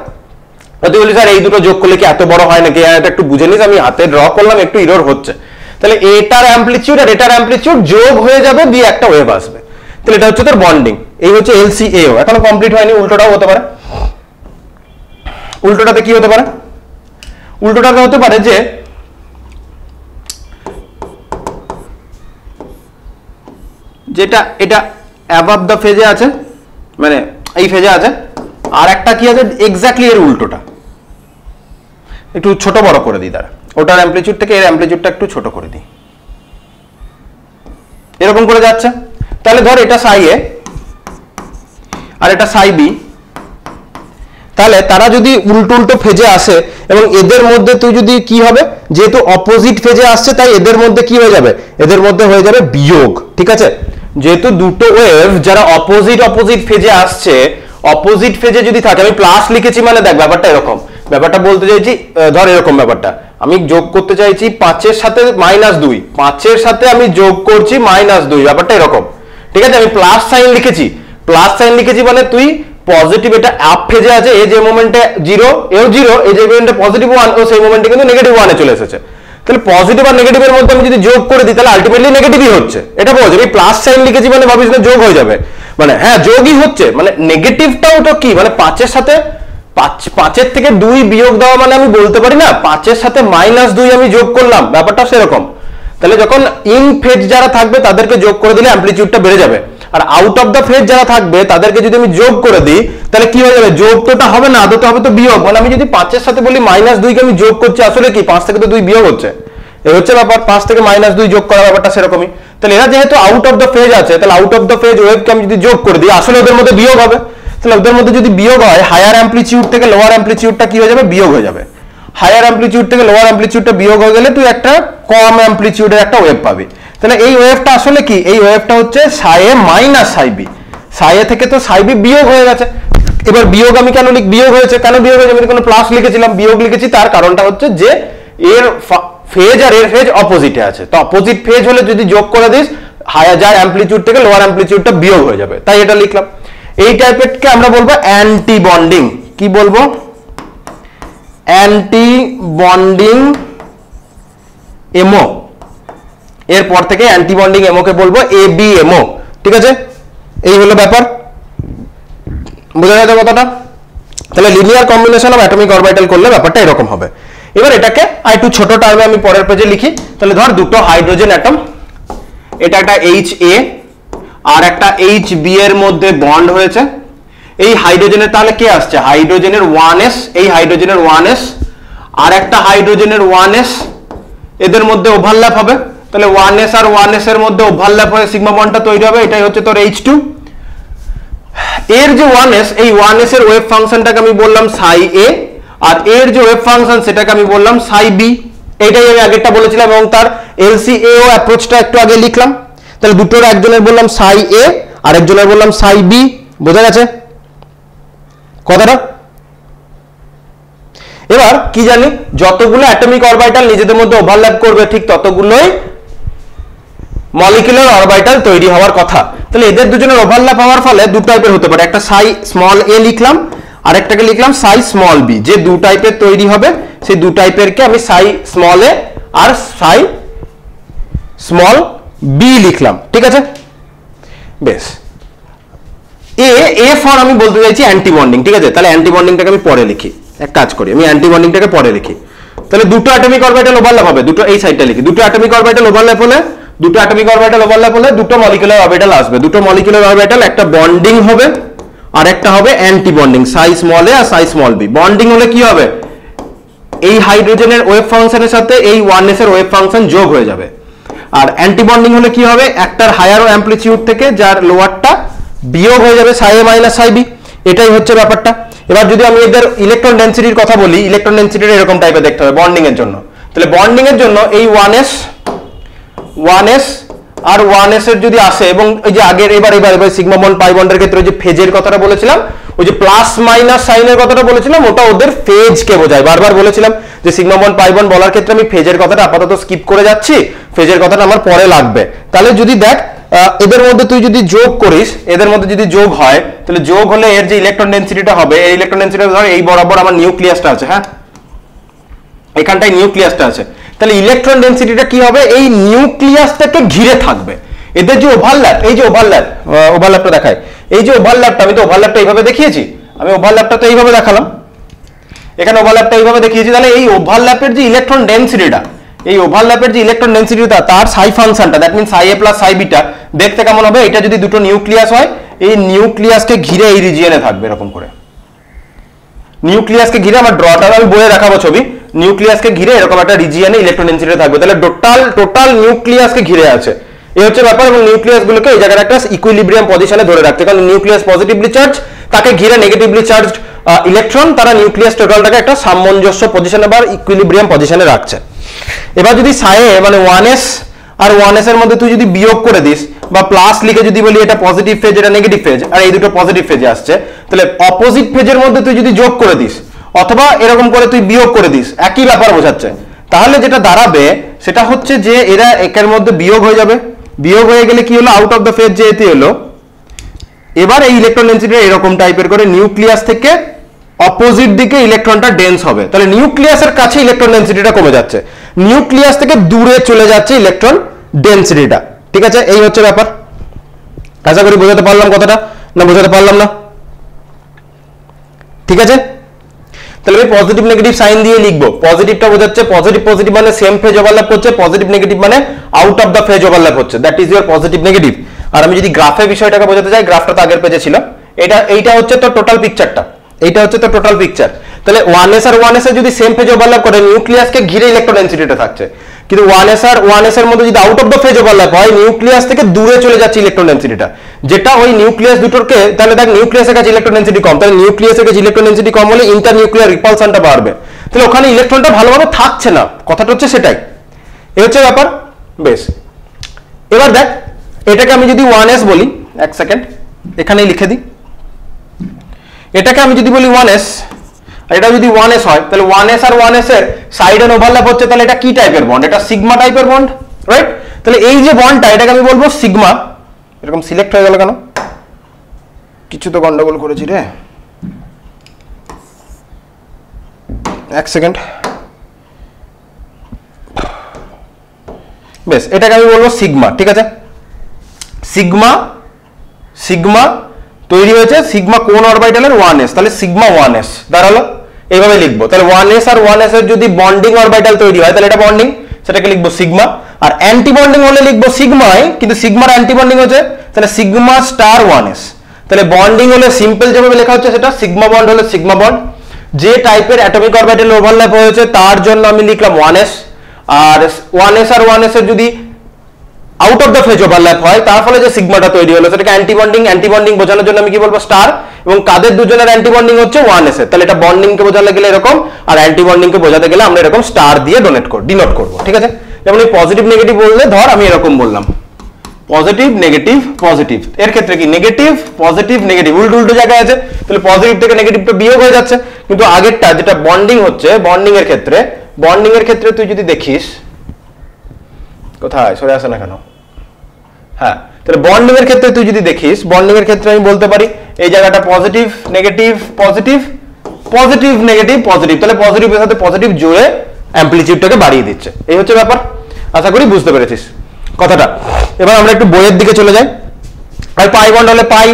তুই বলি স্যার এই দুটো যোগ করলে কি এত বড় হয় নাকি? এটা একটু বুঝে নিস, আমি হাতে ড্র করলাম, একটু ইরর হচ্ছে। তাহলে এটার অ্যাম্পলিটিউড আর এটার অ্যাম্পলিটিউড যোগ হয়ে যাবে, দিয়ে একটা ওয়েভ আসবে, তাহলে এটা হচ্ছে তোর বন্ডিং। এই হচ্ছে LCAO। এখনো কমপ্লিট হয়নি, উল্টোটাও হতে পারে। উল্টোটাতে কি হতে পারে? উল্টোটাতে হতে পারে যে যেটা এটা অ্যাবাভ দ্য ফেজে আছে, মানে এই ফেজে আছে, আর একটা কি আছে এক্স্যাক্টলি এর উল্টোটা। একটু ছোট বড় করে দিই, দাঁড়া, ওটার অ্যাম্পলিটিউড থেকে এর অ্যাম্পলিটিউডটা একটু ছোট করে দিই, এরকম করে যাচ্ছে। তাহলে ধর এটা সাই এ আর এটা সাই বি, তাহলে তারা যদি উল্টো উল্টো ফেজে আসে এবং এদের মধ্যে তুই যদি কি হবে, যেহেতু অপোজিট ফেজে আসছে তাই এদের মধ্যে কি হয়ে যাবে, এদের মধ্যে হয়ে যাবে বিয়োগ। ঠিক আছে, যেহেতু দুটো ওয়েভ যারা অপোজিট ফেজে আসছে, অপোজিট ফেজে যদি থাকে, আমি প্লাস লিখেছি মানে দেখ ব্যাপারটা এরকম, ব্যাপারটা বলতে চাইছি ধর এরকম ব্যাপারটা, আমি যোগ করতে চাইছি 5 সাথে -2, 5 সাথে আমি যোগ করছি -2, ব্যাপারটা এরকম। ঠিক আছে, আমি প্লাস সাইন লিখেছি মানে তুই পজিটিভ, এটা আপ ফেজে আছে, এই যে মোমেন্টে 0 এও 0, এই যে মোমেন্টে পজিটিভ 1 ও সেই মোমেন্টে কিন্তু নেগেটিভ 1 এ চলে এসেছে। তাহলে পজিটিভ আর নেগেটিভের মধ্যে আমি যদি যোগ করে দিই তাহলে আলটিমেটলি নেগেটিভই হচ্ছে, এটা বোঝ। আমি প্লাস সাইন লিখেছি মানে ভাবিস না যোগ হয়ে যাবে, মানে হ্যাঁ যোগই হচ্ছে, মানে নেগেটিভটাও তো কি, মানে 5 সাথে 5 থেকে 2 বিয়োগ দেওয়া মানে আমি বলতে পারি না 5 সাথে -2 আমি যোগ করলাম, ব্যাপারটা সেরকম। তাহলে যখন ইন ফেজ যারা থাকবে তাদেরকে যোগ করে দিলে অ্যামপ্লিটিউডটা বেড়ে যাবে, আর আউট অফ দ্য ফেজ যারা থাকবে তাদেরকে যদি আমি যোগ করে দিই তাহলে কি হয়ে যাবে, যোগ তোটা হবে না, আদতে হবে তো বিয়োগ। মানে আমি যদি 5 সাথে বলি -2 কে আমি যোগ করছি, আসলে কি 5 থেকে তো 2 বিয়োগ হচ্ছে, এই হচ্ছে ব্যাপার। 5 থেকে -2 যোগ করার ব্যাপারটা সেরকমই। তাহলে এরা যেহেতু আউট অফ দ্য ফেজ আছে, তাহলে আউট অফ দ্য ফেজ ওয়েভকে আমি যদি যোগ করে দিই আসলে ওদের মধ্যে বিয়োগ হবে। তাহলে ওদের মধ্যে যদি বিয়োগ হয়, হায়ার অ্যামপ্লিটিউড থেকে লোয়ার অ্যামপ্লিটিউডটা কি হয়ে যাবে, বিয়োগ হয়ে যাবে। হায়ার অ্যামপ্লিটিউড থেকে লোয়ার অ্যামপ্লিটিউডটা বিয়োগ হয়ে গেলে তুই একটা কম অ্যামপ্লিটিউডের একটা ওয়েভ পাবি। তাহলে এই ওয়েভটা আসলে কি, এই ওয়েভটা হচ্ছে সাই এ মাইনাস সাই বি, সাই এ থেকে তো সাই বি বিয়োগ হয়ে গেছে। এবার বিয়োগ আমি কেন বিয়োগ হয়েছে, কেন বিয়োগ হয়েছে, আমি কোনো প্লাস লিখেছিলাম, বিয়োগ লিখেছি, তার কারণটা হচ্ছে যে এর ফেজ আর এর ফেজ অপোজিটে আছে, তো অপোজিট ফেজ হলে যদি যোগ করে দিস হায়ার যার অ্যামপ্লিটিউড থেকে লোয়ার অ্যামপ্লিটিউডটা বিয়োগ হয়ে যাবে, তাই এটা লিখলাম। এই টাইপেরকে আমরা বলবো অ্যান্টি বন্ডিং, কি বলবো, অ্যান্টি বন্ডিং এমও। এরপর থেকে অ্যান্টি বন্ডিং এমও কে বলবো এবিএমও। ঠিক আছে, এই হলো ব্যাপার, বোঝা গেছে কথাটা। তাহলে linear combination of atomic orbital করলে ব্যাপারটা এরকম হবে। এবার এটাকে একটু ছোট টার্মে আমি পরের পেজে লিখি। তাহলে ধর দুটো হাইড্রোজেন অ্যাটম, এটা একটা HA আর একটা HB এর মধ্যে বন্ড হয়েছে। এই হাইড্রোজেনের তাহলে কে আসছে, হাইড্রোজেনের 1s, এই হাইড্রোজেনের 1s আর একটা হাইড্রোজেনের 1s, এদের মধ্যে ওভারল্যাপ হবে। তাহলে 1s আর 1s এর মধ্যে ওভারল্যাপ হয়ে সিগমা বন্ডটা তৈরি হবে, এটাই হচ্ছে তোর H2। এর যে 1s, এই 1s এর ওয়েভ ফাংশনটাকে আমি বললাম সাই এ, আর এর যে ওয়েভ ফাংশন সেটাকে আমি বললাম সাই বি। এইটাই আমি আগেরটা বলেছিলাম এবং তার LCAO অ্যাপ্রোচটা একটু আগে লিখলাম। তাহলে দুটোর একজনের বললাম সাই এ আর একজনের বললাম সাই বি, বোঝা গেছে কথাটা। এবার কি জানি, যতগুলো অ্যাটমিক অরবিটাল নিজেদের মধ্যে ওভারল্যাপ করবে ঠিক ততগুলোই মলিকুলার অরবিটাল তৈরি হওয়ার কথা। তাহলে এদের দুজনের ওভারল্যাপ হওয়ার ফলে দু টাইপের হতে পারে, একটা সাই স্মল এ লিখলাম আর একটাকে লিখলাম সাই স্মল বি। যে দু টাইপের তৈরি হবে সেই দু টাইপেরকে আমি সাই স্মল এ আর সাই স্মল বি লিখলাম। ঠিক আছে, বেশ। এ ফর আমি বলতে চাইছি অ্যান্টি বন্ডিং। ঠিক আছে, তাহলে অ্যান্টি বন্ডিংটাকে আমি পরে লিখি, এক কাজ করি আমি অ্যান্টি বন্ডিংটাকে পরে লিখি। তাহলে দুটো অ্যাটমিক অরবিটাল ওভারল্যাপ হবে, দুটো এই সাইডটা লিখি, দুটো অ্যাটমিক অরবিটাল ওভারল্যাপ হলে দুটো মলিকুলার অরবিটাল আসবে, দুটো মলিকুলার অরবিটাল একটা বন্ডিং হবে আর একটা হবে অ্যান্টি বন্ডিং, সাই স্মল এ আর সাই স্মল বি। বন্ডিং হলে কি হবে, এই হাইড্রোজেনের ওয়েভ ফাংশনের সাথে এই 1s এর ওয়েভ ফাংশন যোগ হয়ে যাবে। আর অ্যান্টি বন্ডিং হলে কি হবে, একটার হায়ার অ্যামপ্লিটিউড থেকে যার লোয়ারটা বিয়োগ হয়ে যাবে সাই এ মাইনাস সাই বি, এটাই হচ্ছে ব্যাপারটা। এবার যদি আমি এদের ইলেকট্রন ডেনসিটির কথা বলি, ইলেকট্রন ডেনসিটি এরকম টাইপের দেখতে হবে বন্ডিং এর জন্য। তাহলে বন্ডিং এর জন্য এই 1s আর 1s এর যদি আসে এবং এই যে আগের এবার সিগমা বন্ড পাই বন্ডের ক্ষেত্রে যে ফেজের কথাটা বলেছিলাম, ওই যে প্লাস মাইনাস সাইনের কথাটা বলেছিলাম, ওটা ওদের ফেজকে বোঝায়। বারবার বলেছিলাম যে সিগমা বন্ড পাই বন্ড বলার ক্ষেত্রে আমি ফেজের কথাটা আপাতত স্কিপ করে যাচ্ছি, ফেজের কথাটা আমার পরে লাগবে। তাহলে যদি দেখ এদের মধ্যে তুই যদি যোগ করিস, এদের মধ্যে যদি যোগ হয় তাহলে যোগ হলে এর যে ইলেকট্রন ডেনসিটিটা হবে, এই ইলেকট্রন ডেনসিটিটা ধর এই বরাবর আমার নিউক্লিয়াসটা আছে, হ্যাঁ এখানটায় নিউক্লিয়াসটা আছে, তাহলে ইলেকট্রন ডেনসিটিটা কি হবে, এই নিউক্লিয়াসটাকে ঘিরে থাকবে। এদের যে ওভারল্যাপ, এই যে ওভারল্যাপটা দেখায়, এই যে ওভারল্যাপটা, আমি তো ওভারল্যাপটা এইভাবে দেখিয়েছি, আমি ওভারল্যাপটা তো এইভাবে দেখালাম, এখানে ওভারল্যাপটা এইভাবে দেখিয়েছি। তাহলে এই ওভারল্যাপের যে ইলেকট্রন ডেনসিটিটা, এই ওভারল্যাপের যে ইলেকট্রন ডেনসিটিটা তার সাই ফাংশনটা, that means Sai A plus Sai beta দেখতে কেমন হবে, এটা যদি দুটো নিউক্লিয়াস হয় এই নিউক্লিয়াসকে ঘিরে এই রিজিয়নে থাকবে এরকম করে, নিউক্লিয়াসকে ঘিরে, আমার ড্রটা আমি বইয়ে দেখাবো ছবি, নিউক্লিয়াসকে ঘিরে এরকম একটা রিজিয়নে ইলেকট্রন ডেনসিটি থাকবে। তাহলে টোটাল নিউক্লিয়াসকে ঘিরে আছে, এই হচ্ছে ব্যাপার। এবং নিউক্লিয়াস গুলোকে এই জায়গায় একটা ইকুইলিব্রিয়াম পজিশনে ধরে রাখতে, কারণ নিউক্লিয়াস পজিটিভলি চার্জ, তাকে ঘিরে নেগেটিভলি চার্জড ইলেকট্রন তারা নিউক্লিয়াস টোটালটাকে একটা সামঞ্জস্য পজিশনে বা ইকুইলিব্রিয়াম পজিশনে রাখছে। এবার যদি সায়ে মানে 1s আর 1s এর মধ্যে তুই যদি বিয়োগ করে দিস বা প্লাস লিখে যদি বলি এটা পজিটিভ ফেজ এটা নেগেটিভ ফেজ আর এই দুটো পজিটিভ ফেজে আসছে, তাহলে অপোজিট ফেজের মধ্যে তুই যদি যোগ করে দিস অথবা এরকম করে তুই বিয়োগ করে দিস, একই ব্যাপার বোঝাচ্ছে। তাহলে যেটা দাঁড়াবে সেটা হচ্ছে যে এরা একের মধ্যে বিয়োগ হয়ে যাবে, বিয়োগ হয়ে গেলে কি হলো, আউট অফ দ্য ফেজ যেহেতু এলো, এবার এই ইলেকট্রন ডেন্সিটি এরকম টাইপের করে নিউক্লিয়াস থেকে অপোজিট দিকে ইলেকট্রনটা ডেন্স হবে। তাহলে নিউক্লিয়াসের কাছে ইলেকট্রন ডেন্সিটিটা কমে যাচ্ছে, নিউক্লিয়াস থেকে দূরে চলে যাচ্ছে ইলেকট্রন ডেন্সিটিটা। ঠিক আছে, এই হচ্ছে ব্যাপার। আশা করি বোঝাতে পারলাম কথাটা, না বোঝাতে পারলাম না? ঠিক আছে, তাহলে আমি পজিটিভ নেগেটিভ সাইন দিয়ে লিখবো। পজিটিভটা বোঝাচ্ছে পজিটিভ পজিটিভ মানে সেম ফেজ ওভারল্যাপ করছে, পজিটিভ নেগেটিভ মানে out of the phase overlap হচ্ছে, that is your positive negative. আর আমি যদি গ্রাফে বিষয়টাকে বোঝাতে চাই, গ্রাফটা তো আগের পেজে ছিল, এইটা হচ্ছে তো টোটাল পিকচারটা, এইটা হচ্ছে তো টোটাল পিকচার। তাহলে 1s আর 1s এর যদি সেম ফেজ ওভারল্যাপ করে নিউক্লিয়াসকে ঘিরে ইলেকট্রন ডেন্সিটিটা থাকছে, কিন্তু 1s আর 1s এর মধ্যে যদি out of the phase overlap হয় নিউক্লিয়াস থেকে দূরে চলে যাচ্ছে ইলেকট্রন ডেন্সিটিটা, যেটা ওই নিউক্লিয়াস দুটোকে, তাহলে দেখ নিউক্লিয়াসের কাছে ইলেকট্রন ডেন্সিটি কম, তাহলে নিউক্লিয়াসের কাছে ইলেকট্রন ডেন্সিটি কম হলে ইন্টার নিউক্লিয়ার রিপালশনটা বাড়বে, তাহলে ওখানে ইলেকট্রনটা ভালোভাবে থাকছে না, কথাটা হচ্ছে সেটাই। এই হচ্ছে ব্যাপার। বেশ, এবার দেখ এটাকে আমি যদি 1s বলি, এক সেকেন্ড এখানেই লিখে দিই, এটাকে আমি যদি বলি 1s আর এটা যদি 1s হয়, তাহলে 1s আর 1s এর সাইড এন্ড ওভারল্যাপ হচ্ছে, তাহলে এটা কি টাইপের বন্ড, এটা সিগমা টাইপের বন্ড, রাইট? তাহলে এই যে বন্ডটা এটাকে আমি বলবো সিগমা। এরকম সিলেক্ট হয়ে গেল কেন? কিছু তো গন্ডগোল করেছি রে, এক সেকেন্ড। বেশ, এটাকে আমি বলবো সিগমা। ঠিক আছে, সিগমা সিগমা তৈরি হয়েছে সিগমা কোন অরবিটালের 1s, তাহলে সিগমা 1s দাঁড়ালো, এইভাবে লিখবো। তাহলে 1s আর 1s এর যদি বন্ডিং অরবিটাল তৈরি হয় তাহলে এটা বন্ডিং, সেটাকে লিখবো সিগমা। আর অ্যান্টি বন্ডিং হলে লিখবো সিগমাই, কিন্তু সিগমার অ্যান্টি বন্ডিং হচ্ছে, তাহলে সিগমা স্টার 1s। তাহলে বন্ডিং হলে সিম্পল যেভাবে লেখা হচ্ছে সেটা, সিগমা বন্ড হলে সিগমা বন্ড। যে টাইপের অ্যাটমিক অরবিটাল ওভারল্যাপ হয়েছে তার জন্য আমি লিখলাম 1s, আর 1s আর 1s এর যদি out of the phase overlap হয় তার ফলে যে সিগমাটা তৈরি হলো সেটাকে অ্যান্টি বন্ডিং বোঝানোর জন্য আমি কি বলবো, স্টার। এবং কাদের দুজনের অ্যান্টি বন্ডিং হচ্ছে 1s এর, তাহলে এটা বন্ডিং কে বোঝাতে গেলে এরকম, আর অ্যান্টি বন্ডিং কে বোঝাতে গেলে আমরা এরকম স্টার দিয়ে ডিনোট করব। ঠিক আছে, যেমন এই পজিটিভ নেগেটিভ বললে ধর আমি এরকম বললাম পজিটিভ নেগেটিভ পজিটিভ, এর ক্ষেত্রে কি নেগেটিভ পজিটিভ নেগেটিভ উল্টো উল্টো জায়গায় আছে, তাহলে পজিটিভ থেকে নেগেটিভটা বিয়োগ হয়ে যাচ্ছে। কিন্তু আগেরটা যেটা বন্ডিং হচ্ছে, বন্ডিং এর ক্ষেত্রে তুই যদি দেখিস, কোথায় সরে আসে না কেন, হ্যাঁ, তাহলে বন্ডিং এর ক্ষেত্রে তুই যদি দেখিস, বন্ডিং এর ক্ষেত্রে আমি বলতে পারি এই জায়গাটা positive negative positive positive negative positive, তাহলে পজিটিভের সাথে পজিটিভ জুড়ে অ্যাম্পলিটিউডটাকে বাড়িয়ে দিচ্ছে। এই হচ্ছে ব্যাপার, আশা করি বুঝতে পেরেছিস কথাটা। এবার আমরা একটু বইয়ের দিকে চলে যাই। আর পাই বন্ড হলে পাই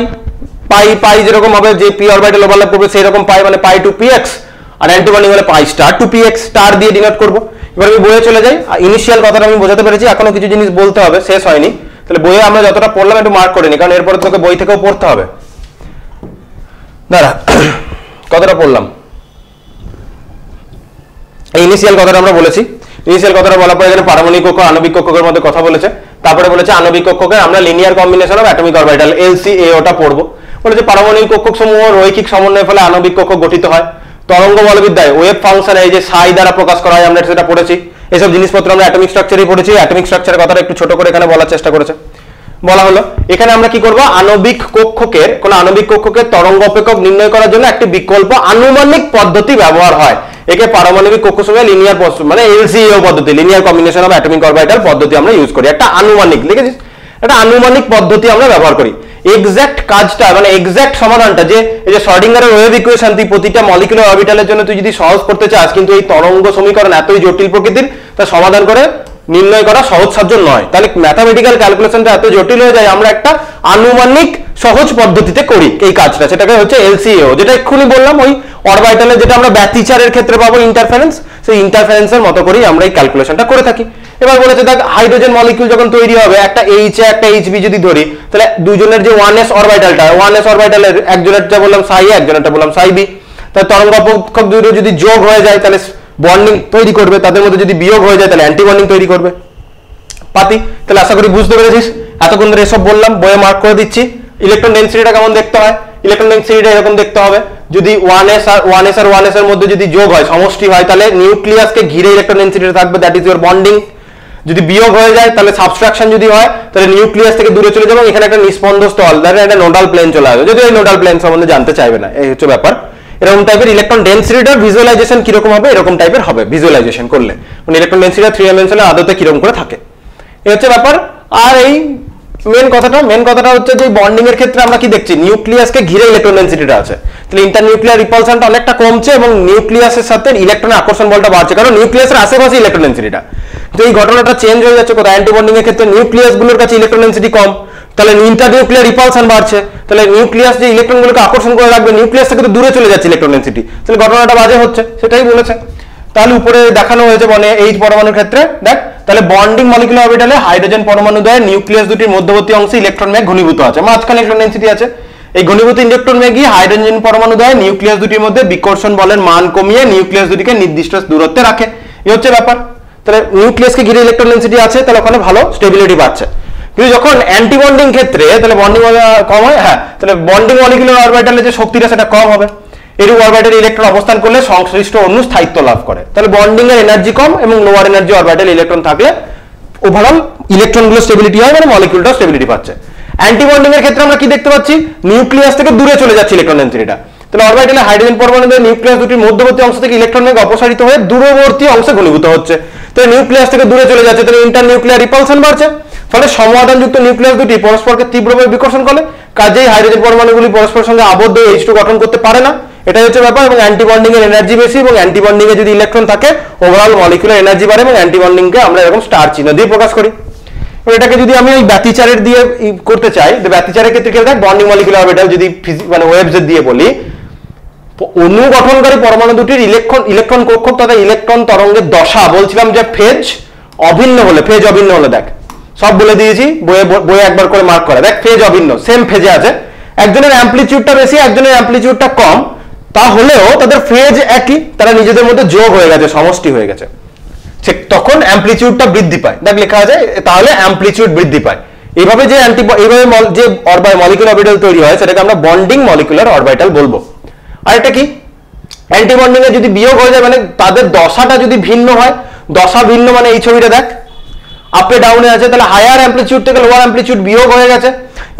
পাই পাই যেরকম হবে, যে পি অরবিটাল ওভারল্যাপ করবে সেই রকম পাই মানে পাই টু px, আর অ্যান্টি বন্ডিং হলে পাই স্টার টু px, স্টার দিয়ে ডিনোট করব। এবার আমি বইয়ে চলে যাই, ইনিশিয়াল কথাটা আমি বোঝাতে পেরেছি, এখনো কিছু জিনিস বলতে হবে, শেষ হয়নি। তাহলে বইয়ে আমরা যতটা পড়লাম একটু মার্ক করে নি, কারণ এরপরে তোকে বই থেকেও পড়তে হবে। দাঁড়া, কতটা পড়লাম, এই ইনিশিয়াল কথাটা আমরা বলেছি। ইনিশিয়াল কথাটা বলার পরে এখানে পারমাণবিক কক্ষ আণবিক কক্ষকের মধ্যে কথা বলেছে, তারপরে বলেছে আণবিক কক্ষকে আমরা linear combination of atomic orbital LCAO টা পড়বো। বলেছে পারমাণবিক কক্ষক সমূহ রৈখিক সমন্বয়ের ফলে আণবিক কক্ষ গঠিত হয়। তরঙ্গ বলবিদ্যায় ওয়েভ ফাংশন এই যে সাই দ্বারা প্রকাশ করা হয়, আমরা সেটা পড়েছি। এইসব জিনিসপত্র আমরা অ্যাটমিক স্ট্রাকচারই পড়েছি। অ্যাটমিক স্ট্রাকচারের কথাটা একটু ছোট করে এখানে বলার চেষ্টা করেছে, বলা হলো এখানে আমরা কি করব, কোন আণবিক কক্ষকের তরঙ্গ অপেক্ষক নির্ণয় করার জন্য একটি বিকল্প আনুমানিক পদ্ধতি ব্যবহার হয়। একে পারমাণবিক কক্ষ সমূহে লিনিয়ার মানে LCAO পদ্ধতি, linear combination of atomic orbital পদ্ধতি আমরা ইউজ করি। একটা আনুমানিক লিখেছিস, একটা আনুমানিক পদ্ধতি আমরা ব্যবহার করি। এক্সাক্ট কাজটা মানে এক্সাক্ট সমাধানটা, যে এই যে শ্রোডিঙ্গারের ওয়েভ ইকুয়েশন তুই প্রতিটা মলিকুলার অরবিটালের জন্য তুই যদি সহজ করতে চাস, কিন্তু এই তরঙ্গ সমীকরণ এতই জটিল প্রকৃতির, তা সমাধান করে নির্ণয় করা সহজসাধ্য নয়। তাহলে ম্যাথামেটিক্যাল ক্যালকুলেশনটা এত জটিল হয়ে যায়, আমরা একটা আনুমানিক সহজ পদ্ধতিতে করি এই কাজটা, সেটাকে হচ্ছে LCAO, যেটা এক্ষুনি বললাম ওই অরবিটালে যেটা আমরা ব্যতিচারের ক্ষেত্রে পাবো ইন্টারফারেন্স, সেই ইন্টারফারেন্সের মতো করেই আমরা এই ক্যালকুলেশনটা করে থাকি। এবার বলেছে দেখ হাইড্রোজেন মলিকিউল যখন তৈরি হবে, একটা H একটা Hb যদি ধরি, তাহলে দুজনের যে 1s অরবিটালের একজনেরটা বললাম সাই এ, একজনেরটা বললাম সাই বি, তাহলে তরঙ্গ অপেক্ষক দুটো যদি যোগ হয়ে যায় তাহলে বন্ডিং তৈরি করবে, তাদের মধ্যে যদি বিয়োগ হয়ে যায় তাহলে অ্যান্টি বন্ডিং তৈরি করবে। পাতি, তাহলে আশা করি বুঝতে পেরেছিস। এতক্ষণ ধরে এসব বললাম, বইয়ে মার্ক করে দিচ্ছি। ইলেকট্রন ডেনসিটিটা কেমন দেখতে হয়, ইলেকট্রন ডেনসিটিটা এরকম দেখতে হবে। যদি 1s আর 1s এর মধ্যে যদি যোগ হয়, সমষ্টি হয়, তাহলে নিউক্লিয়াসকে ঘিরে ইলেকট্রন ডেনসিটিটা থাকবে, দ্যাট ইজ ইওর বন্ডিং। যদি বিয়োগ হয়ে যায় তাহলে সাবস্ট্রাকশন যদি হয় তাহলে নিউক্লিয়াস থেকে দূরে চলে যাবে, এখানে একটা নিস্পন্দ স্থল, দ্যাট একটা নোডাল প্লেন চলে আসবে। যদি এই নোডাল প্লেন সম্বন্ধে জানতে চাইবে না, এই হচ্ছে ব্যাপার। এরকম টাইপের ইলেকট্রন ডেনসিটিটার ভিজুয়ালাইজেশন কিরকম হবে, এরকম টাইপের হবে ভিজুয়ালাইজেশন করলে, মানে ইলেকট্রন ডেনসিটিটা 3 ডাইমেনশনে আদতে কিরকম করে থাকে, এই হচ্ছে ব্যাপার। আর এই মেন কথাটা হচ্ছে যে বন্ডিং এর ক্ষেত্রে আমরা কি দেখছি, নিউক্লিয়াসকে ঘিরে ইলেকট্রন ডেনসিটিটা আছে, তাহলে ইন্টারনিউক্লিয়ার রিপালশনটা অনেকটা কমছে এবং নিউক্লিয়াসের সাথে ইলেকট্রন আকর্ষণ বলটা বাড়ছে, কারণ নিউক্লিয়াসের আশেপাশে ইলেকট্রন ডেনসিটিটা। তো এই ঘটনাটা চেঞ্জ হয়ে যাচ্ছে কোথায়, অ্যান্টিবন্ডিং এর ক্ষেত্রে নিউক্লিয়াস গুলোর কাছে ইলেকট্রন ডেনসিটি কম, তাহলে ইন্টারনিউক্লিয়ার রিপালশন বাড়ছে, তাহলে নিউক্লিয়াস যে ইলেকট্রনগুলোকে আকর্ষণ করে রাখবে, নিউক্লিয়াস থেকে তো দূরে চলে যাচ্ছে ইলেকট্রন ডেনসিটি, তাহলে ঘটনাটা বাজে হচ্ছে, সেটাই বলেছে। তাহলে উপরে দেখানো হয়েছে মানে এইচ পরমাণুর ক্ষেত্রে দেখ, তাহলে বন্ডিং মলিকুলার অরবিটালে হাইড্রোজেন পরমাণু দ্বয়ে নিউক্লিয়াস দুটির মধ্যবর্তী অংশে ইলেকট্রন মেঘ ঘনীভূত আছে, মাঝখানে ইলেকট্রন ডেনসিটি আছে। এই ঘনীভূত ইলেকট্রন মেঘই হাইড্রোজেন পরমাণু দ্বয়ে নিউক্লিয়াস দুটির মধ্যে বিকর্ষণ বলের মান কমিয়ে নিউক্লিয়াস দুটিকে নির্দিষ্ট দূরত্বে রাখে, এই হচ্ছে ব্যাপার। তাহলে নিউক্লিয়াসকে ঘিরে ইলেকট্রন ডেনসিটি আছে, তাহলে ওখানে ভালো স্টেবিলিটি পাচ্ছে। কিন্তু যখন অ্যান্টি বন্ডিং ক্ষেত্রে তাহলে বন্ডিং কম হয়, হ্যাঁ, তাহলে বন্ডিং মলিকুলার অরবিটালে যে শক্তিটা সেটা কম হবে, এরূপ অরবিটালে ইলেকট্রন অবস্থান করলে সংশ্লিষ্ট অণু স্থায়িত্ব লাভ করে, তাহলে বন্ডিং এর এনার্জি কম এবং লোয়ার এনার্জি অরবিটালে ইলেকট্রন থাকলে ওভারঅল ইলেকট্রনগুলো স্টেবিলিটি হয়, মানে মলিকুলটাও স্টেবিলিটি পাচ্ছে। অ্যান্টি বন্ডিং এর ক্ষেত্রে আমরা কি দেখতে পাচ্ছি, নিউক্লিয়াস থেকে দূরে চলে যাচ্ছে ইলেকট্রন ডেনসিটিটা, তাহলে অরবিটালে হাইড্রোজেন পরমাণু দ্বয়ে নিউক্লিয়াস দুটির মধ্যবর্তী অংশ থেকে ইলেকট্রন মেঘ অপসারিত হয়ে দূরবর্তী অংশে ঘনীভূত হচ্ছে, তাহলে নিউক্লিয়াস থেকে দূরে চলে যাচ্ছে, তাহলে ইন্টারনিউক্লিয়ার রিপালশন বাড়ছে, ফলে সমআধানযুক্ত নিউক্লিয়াস দুটি পরস্পরকে তীব্রভাবে বিকর্ষণ করে, কাজেই হাইড্রোজেন পরমাণুগুলি পরস্পরের সঙ্গে আবদ্ধ হয়ে H2 গঠন করতে পারে না, এটাই হচ্ছে ব্যাপার। এবং অ্যান্টি বন্ডিং এর এনার্জি বেশি, এবং অ্যান্টি বন্ডিং এ যদি ইলেকট্রন থাকে ওভারঅল মলিকুলার এনার্জি বাড়ে, এবং অ্যান্টি বন্ডিং কে আমরা এরকম স্টার চিহ্ন দিয়ে প্রকাশ করি। এটাকে যদি আমি ওই ব্যতিচারের দিয়ে করতে চাই, ব্যতিচারের ক্ষেত্রে কি দেখ, বন্ডিং মলিকুলার অরবিটাল যদি মানে ওয়েভস দিয়ে বলি, অণু গঠনকারী পরমাণু দুটির ইলেকট্রন কক্ষক তথা ইলেকট্রন তরঙ্গের দশা, বলছিলাম যে ফেজ অভিন্ন হলে দেখ সব বলে দিয়েছি, বইয়ে একবার করে মার্ক করে দেখ, ফেজ অভিন্ন, সেম ফেজে আছে, একজনের অ্যাম্পলিটিউডটা বেশি একজনের অ্যাম্পলিটিউডটা কম, তাহলেও তাদের ফেজ একই, তারা নিজেদের মধ্যে যোগ হয়ে গেছে, সমষ্টি হয়ে গেছে, তখন অ্যাম্পলিটিউডটা বৃদ্ধি পায়, দেখ লেখা আছে, তাহলে অ্যাম্পলিটিউড বৃদ্ধি পায়। এইভাবে যে মলিকুলার অরবিটাল তৈরি হয় সেটাকে আমরা বন্ডিং মলিকুলার অরবিটাল বলবো। আর এটা কি, অ্যান্টি বন্ডিং এ যদি বিয়োগ হয়ে যায়, মানে তাদের দশাটা যদি ভিন্ন হয়, দশা ভিন্ন মানে এই ছবিটা দেখ, আপে ডাউনে আছে, তাহলে হায়ার অ্যাম্পলিটিউড থেকে লোয়ার অ্যাম্পলিটিউড বিয়োগ হয়ে গেছে,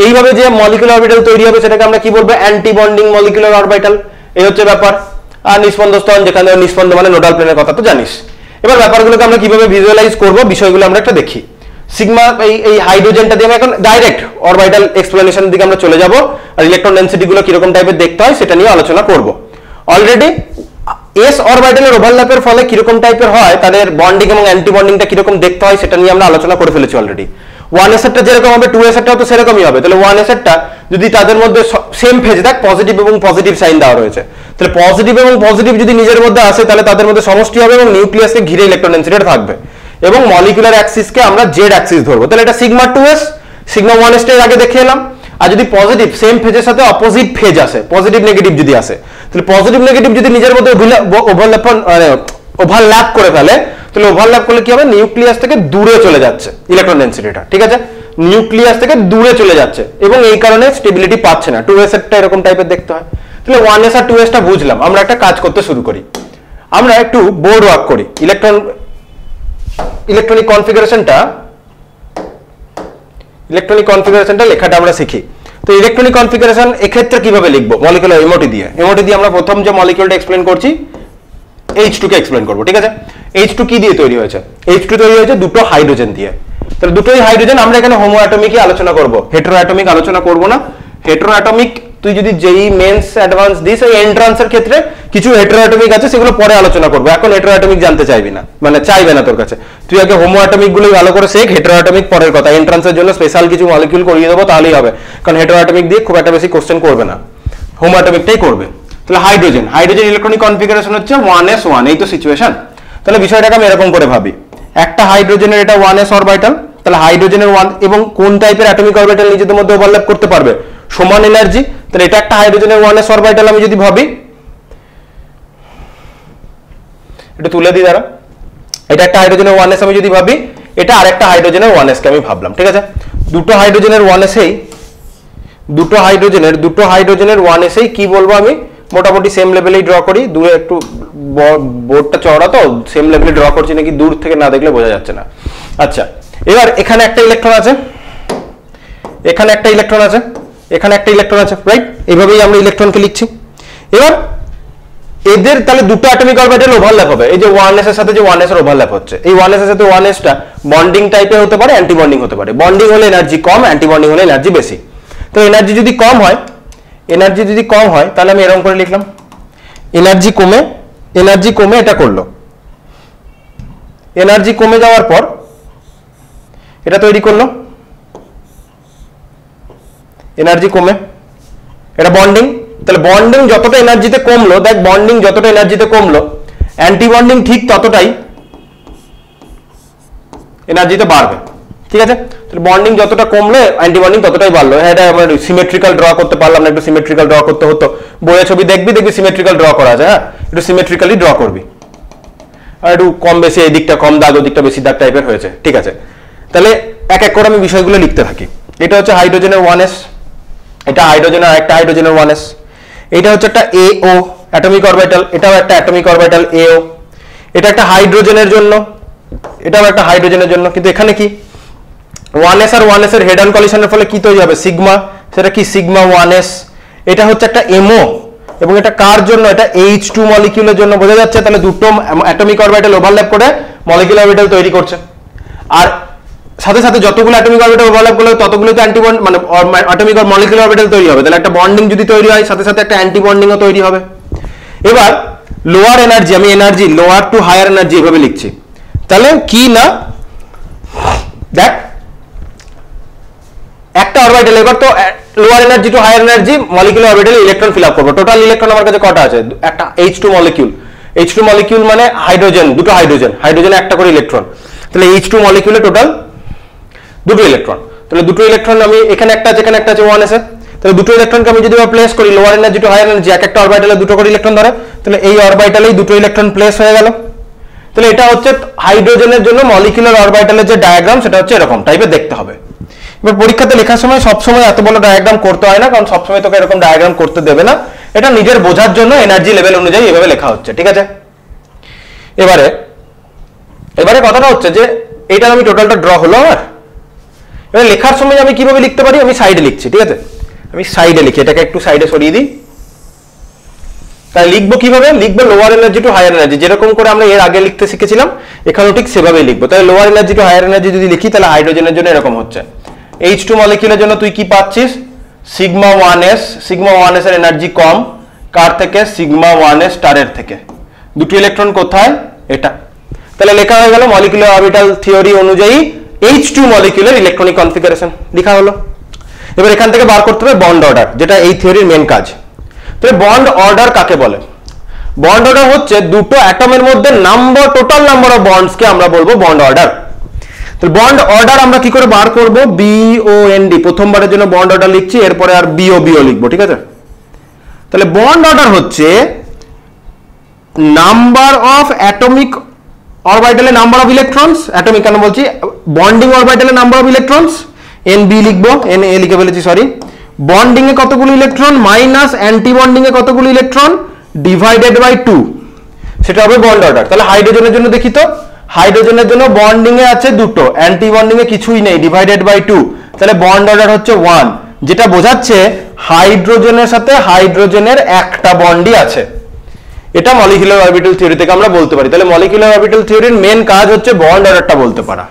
এইভাবে যে মলিকুলার অরবিটাল তৈরি হবে সেটাকে আমরা কি বলবো, অ্যান্টি বন্ডিং মলিকুলার অরবিটাল, এই হচ্ছে ব্যাপার। আর নিস্পন্দ স্তন, যেখানে নিস্পন্দ মানে নোডাল প্লেনের কথা তো জানিস। এবার ব্যাপারগুলোকে আমরা কিভাবে ভিজুয়ালাইজ করব, বিষয়গুলো আমরা একটা দেখি। সিগমা এই হাইড্রোজেনটা দিয়ে আমি এখন ডাইরেক্ট অরবিটাল এক্সপ্লেনেশনের দিকে আমরা চলে যাব, আর ইলেকট্রন ডেনসিটি গুলো কিরকম টাইপের দেখতে হয় সেটা নিয়ে আলোচনা করব। অলরেডি এস অরবিটালের ওভারল্যাপের ফলে কিরকম টাইপের হয়, তাদের বন্ডিং এবং অ্যান্টি বন্ডিংটা কিরকম দেখতে হয় সেটা নিয়ে আমরা আলোচনা করে ফেলেছি অলরেডি। 1s এরটা যেরকম হবে 2s এরটাও তো সেরকমই হবে, তাহলে 1s এরটা যদি তাদের মধ্যে সেম ফেজ দেখ, পজিটিভ এবং পজিটিভ সাইন দেওয়া রয়েছে, তাহলে পজিটিভ এবং পজিটিভ যদি নিজের মধ্যে আসে তাহলে তাদের মধ্যে সমষ্টি হবে এবং নিউক্লিয়াসকে ঘিরে ইলেকট্রন ডেনসিটি থাকবে, এবং মলিকুলার অ্যাক্সিসকে আমরা জেড অ্যাক্সিস ধরবো, তাহলে এটা সিগমা 2s, সিগমা 1s এর আগে দেখে এলাম। আর যদি পজিটিভ সেম ফেজের সাথে অপোজিট ফেজ আসে, পজিটিভ নেগেটিভ যদি আসে, তাহলে পজিটিভ নেগেটিভ যদি নিজের মধ্যে ওভারল্যাপ করে ফেলে, তাহলে ওভারল্যাপ করলে কি হবে, নিউক্লিয়াস থেকে দূরে চলে যাচ্ছে ইলেকট্রন ডেনসিটিটা, ঠিক আছে, নিউক্লিয়াস থেকে দূরে চলে যাচ্ছে এবং এই কারণে স্টেবিলিটি পাচ্ছে না। 2s এরটা এরকম টাইপের দেখতে হয়। তাহলে 1s আর 2s টা বুঝলাম, আমরা একটা কাজ করতে শুরু করি, আমরা একটু বোর্ড ওয়ার্ক করি, ইলেকট্রনিক কনফিগারেশনটা লেখাটা আমরা শিখি। তো ইলেকট্রনিক কনফিগারেশন এক্ষেত্রে কিভাবে লিখবো, মলিকুলার এমওটি দিয়ে আমরা প্রথম যে মলিকিউলটা এক্সপ্লেন করছি H2 কে এক্সপ্লেন করবো, ঠিক আছে। H2 কি দিয়ে তৈরি হয়েছে, H2 তৈরি হয়েছে দুটো হাইড্রোজেন দিয়ে, তাহলে দুটোই হাইড্রোজেন। আমরা এখানে হোমো অ্যাটমিকই আলোচনা করব, হেটেরো অ্যাটমিক আলোচনা করব না। হেটেরো অ্যাটমিক তুই যদি যেই মেন্স অ্যাডভান্স দিস, এই এন্ট্রান্সের ক্ষেত্রে কিছু হেটেরো অ্যাটমিক আছে, সেগুলো পরে আলোচনা করবো, এখন হেটেরো অ্যাটমিক জানতে চাইবি না, মানে চাইবে না তোর কাছে, তুই আগে হোমো অ্যাটমিক গুলোই ভালো করে শেখ, হেটেরো অ্যাটমিক পরের কথা, এন্ট্রান্সের জন্য স্পেশাল কিছু মলিকিউল করিয়ে দেবো তাহলেই হবে, কারণ হেটেরো অ্যাটমিক দিয়ে খুব একটা বেশি কোশ্চেন করবে না, হোমো অ্যাটমিকটাই করবে। তাহলে হাইড্রোজেন ইলেকট্রনিক কনফিগারেশন হচ্ছে 1s1, এই তো সিচুয়েশন। তাহলে বিষয়টাকে আমি এরকম করে ভাবি, একটা হাইড্রোজেনের এটা 1s অরবিটাল, তাহলে হাইড্রোজেনের 1 এবং কোন টাইপের অ্যাটমিক অরবিটাল নিজেদের মধ্যে ওভারল্যাপ করতে পারবে, সমান এনার্জি, তাহলে এটা একটা হাইড্রোজেনের 1s অরবিটাল। আমি যদি ভাবি, এটা তুলে দিই দাঁড়া, এটা একটা হাইড্রোজেনের 1s আমি যদি ভাবি, এটা আরেকটা হাইড্রোজেনের 1s কে আমি ভাবলাম, ঠিক আছে। দুটো হাইড্রোজেনের 1s এই দুটো হাইড্রোজেনের 1s এই কি বলবো আমি মোটামুটি সেম লেভেলেই ড্র করি, দূরে একটু বোর্ডটা চওড়া তো সেম লেভেলে ড্র করছি নাকি দূর থেকে না দেখলে বোঝা যাচ্ছে না। আচ্ছা, এবার এখানে একটা ইলেকট্রন আছে, এখানে একটা ইলেকট্রন আছে, এখানে একটা ইলেকট্রন আছে, রাইট? এইভাবেই আমরা ইলেকট্রনকে লিখছি। এবার এদের তাহলে দুটো অ্যাটমিক অরবিটাল ওভারল্যাপ হবে, এই যে 1s এর সাথে যে 1s এর ওভারল্যাপ হচ্ছে, এই 1s এর সাথে 1s টা বন্ডিং টাইপের হতে পারে, অ্যান্টি বন্ডিং হতে পারে। বন্ডিং হলে এনার্জি কম, অ্যান্টি বন্ডিং হলে এনার্জি বেশি। তো এনার্জি যদি কম হয় তাহলে আমি এরকম করে লিখলাম, এনার্জি কমে এটা করলো, এনার্জি কমে যাওয়ার পর এটা তৈরি করলো, এনার্জি কমে এটা বন্ডিং। তাহলে বন্ডিং যতটা এনার্জিতে কমলো, দেখ বন্ডিং যতটা এনার্জিতে কমলো অ্যান্টি বন্ডিং ঠিক ততটাই এনার্জিতে বাড়বে, ঠিক আছে? তাহলে বন্ডিং যতটা কমলে অ্যান্টি বন্ডিং ততটাই বাড়লো। হ্যাঁ, এটা আমরা সিমেট্রিক্যাল ড্র করতে পারলাম না, একটু সিমেট্রিক্যাল ড্র করতে হতো। বইয়ের ছবি দেখবি সিমেট্রিক্যাল ড্র করা যায়, হ্যাঁ একটু সিমেট্রিক্যালি ড্র করবি, আর একটু কম বেশি এই দিকটা কম দাগ ওই দিকটা বেশি দাগ টাইপের হয়েছে, ঠিক আছে? তাহলে এক এক করে আমি বিষয়গুলো লিখতে থাকি। এটা হচ্ছে হাইড্রোজেনের 1s, এটা হাইড্রোজেনের আরেকটা হাইড্রোজেনের 1s, এটা হচ্ছে একটা AO অ্যাটমিক অরবিটাল, এটাও একটা অ্যাটমিক অরবিটাল AO, এটা একটা হাইড্রোজেনের জন্য, এটাও একটা হাইড্রোজেনের জন্য। কিন্তু এখানে কি 1s আর 1s এর হেড অন কলিশনের ফলে কি তৈরি হবে? সিগমা, সেটা কি সিগমা 1s। এটা হচ্ছে একটা MO, এবং এটা কার জন্য? এটা H2 মলিকিউলের জন্য, বোঝা যাচ্ছে? তাহলে দুটো অ্যাটমিক অরবিটাল ওভারল্যাপ করে মলিকিউলার অরবিটাল তৈরি করছে। আর সাথে সাথে যতগুলো অ্যাটমিক অরবিটাল ওভারল্যাপ করলে ততগুলো তো অ্যান্টি বন্ড মানে অ্যাটমিক আর মলিকিউলার অরবিটাল তৈরি হবে। তাহলে একটা বন্ডিং যদি তৈরি হয় সাথে সাথে একটা অ্যান্টি বন্ডিংও তৈরি হবে। এবার লোয়ার এনার্জি, আমি energy lower to higher energy এভাবে লিখছি। তাহলে কি না, দেখ একটা অরবিটাল, এবার তো lower energy to higher energy molecular অরবিটালে ইলেকট্রন ফিল আপ করবো। টোটাল ইলেকট্রন আমার কাছে কটা আছে? একটা H2 মলিকিউল, H2 মলিকিউল মানে হাইড্রোজেন, দুটো হাইড্রোজেনে একটা করে ইলেকট্রন। তাহলে H2 মলিকিউলে টোটাল দুটো ইলেকট্রন। তাহলে দুটো ইলেকট্রন আমি এখানে একটা আছে, এখানে একটা আছে 1s এ। তাহলে দুটো ইলেকট্রনকে আমি যদি প্লেস করি lower energy to higher energy, এক একটা অরবিটালে দুটো করে ইলেকট্রন ধরে, তাহলে এই অরবিটালেই দুটো ইলেকট্রন প্লেস হয়ে গেল। তাহলে এটা হচ্ছে হাইড্রোজেনের জন্য মলিকিউলার অরবিটালের যে ডায়াগ্রাম সেটা হচ্ছে এরকম টাইপের দেখতে হবে। এবার পরীক্ষাতে লেখার সময় সবসময় এত বড় ডায়াগ্রাম করতে হয় না, কারণ সবসময় তোকে এরকম ডায়াগ্রাম করতে দেবে না। এটা নিজের বোঝার জন্য এনার্জি লেভেল অনুযায়ী এভাবে লেখা হচ্ছে, ঠিক আছে? এবারে কথাটা হচ্ছে যে এইটা আমি টোটালটা ড্র হলো আমার। এবার লেখার সময় আমি কিভাবে লিখতে পারি? আমি সাইডে লিখছি, ঠিক আছে? আমি সাইডে লিখি, এটাকে একটু সাইডে সরিয়ে দিই। তাই লিখবো কিভাবে? লিখবো lower energy to higher energy, যেরকম করে আমরা এর আগে লিখতে শিখেছিলাম এখানেও ঠিক সেভাবেই লিখবো। তাহলে lower energy to higher energy যদি লিখি, তাহলে হাইড্রোজেনের জন্য এরকম হচ্ছে। H2 মলিকিউলের জন্য তুই কি পাচ্ছিস? Sigma 1s। সিগমা 1s এর এনার্জি কম, কার থেকে? সিগমা 1s স্টারের থেকে। দুটো ইলেকট্রন কোথায়? এটা। তাহলে লেখা হয়ে গেল মলিকিউলার অরবিটাল থিওরি অনুযায়ী H2 মলিকিউলের ইলেকট্রনিক কনফিগারেশন লেখা হলো। এবার এখান থেকে বার করতে হবে বন্ড অর্ডার, যেটা এই থিওরির মেন কাজ। তাহলে বন্ড অর্ডার কাকে বলে? বন্ড অর্ডার হচ্ছে দুটো অ্যাটমের মধ্যে টোটাল নাম্বার অফ বন্ডস কে আমরা বলবো বন্ড অর্ডার। তাহলে বন্ড অর্ডার আমরা কি করে বার করব? BOND, প্রথমবারের জন্য বন্ড অর্ডার লিখছি, এরপরে আর BO লিখবো, ঠিক আছে? তাহলে বন্ড অর্ডার হচ্ছে নাম্বার অফ অ্যাটমিক অরবিটালে নাম্বার অফ ইলেকট্রনস, অ্যাটমিক কেন বলছি, বন্ডিং অরবিটালে নাম্বার অফ ইলেকট্রনস, NB লিখবো, NA লিখে ফেলেছি সরি। বন্ডিং এ কতগুলো ইলেকট্রন মাইনাস অ্যান্টি বন্ডিং এ কতগুলো ইলেকট্রন ডিভাইডেড বাই 2, সেটা হবে বন্ড অর্ডার। তাহলে হাইড্রোজেনের জন্য দেখি তো, হাইড্রোজেনের জন্য বন্ডিং এ আছে দুটো, অ্যান্টি বন্ডিং এ কিছুই নেই, ডিভাইডেড বাই 2, তাহলে বন্ড অর্ডার হচ্ছে 1, যেটা বোঝাচ্ছে হাইড্রোজেনের সাথে হাইড্রোজেনের একটা বন্ডই আছে। এটা মলিকিউলার অরবিটাল থিওরি থেকে আমরা বলতে পারি। তাহলে মলিকিউলার অরবিটাল থিওরির মেন কাজ হচ্ছে বন্ড অর্ডারটা বলতে পারা,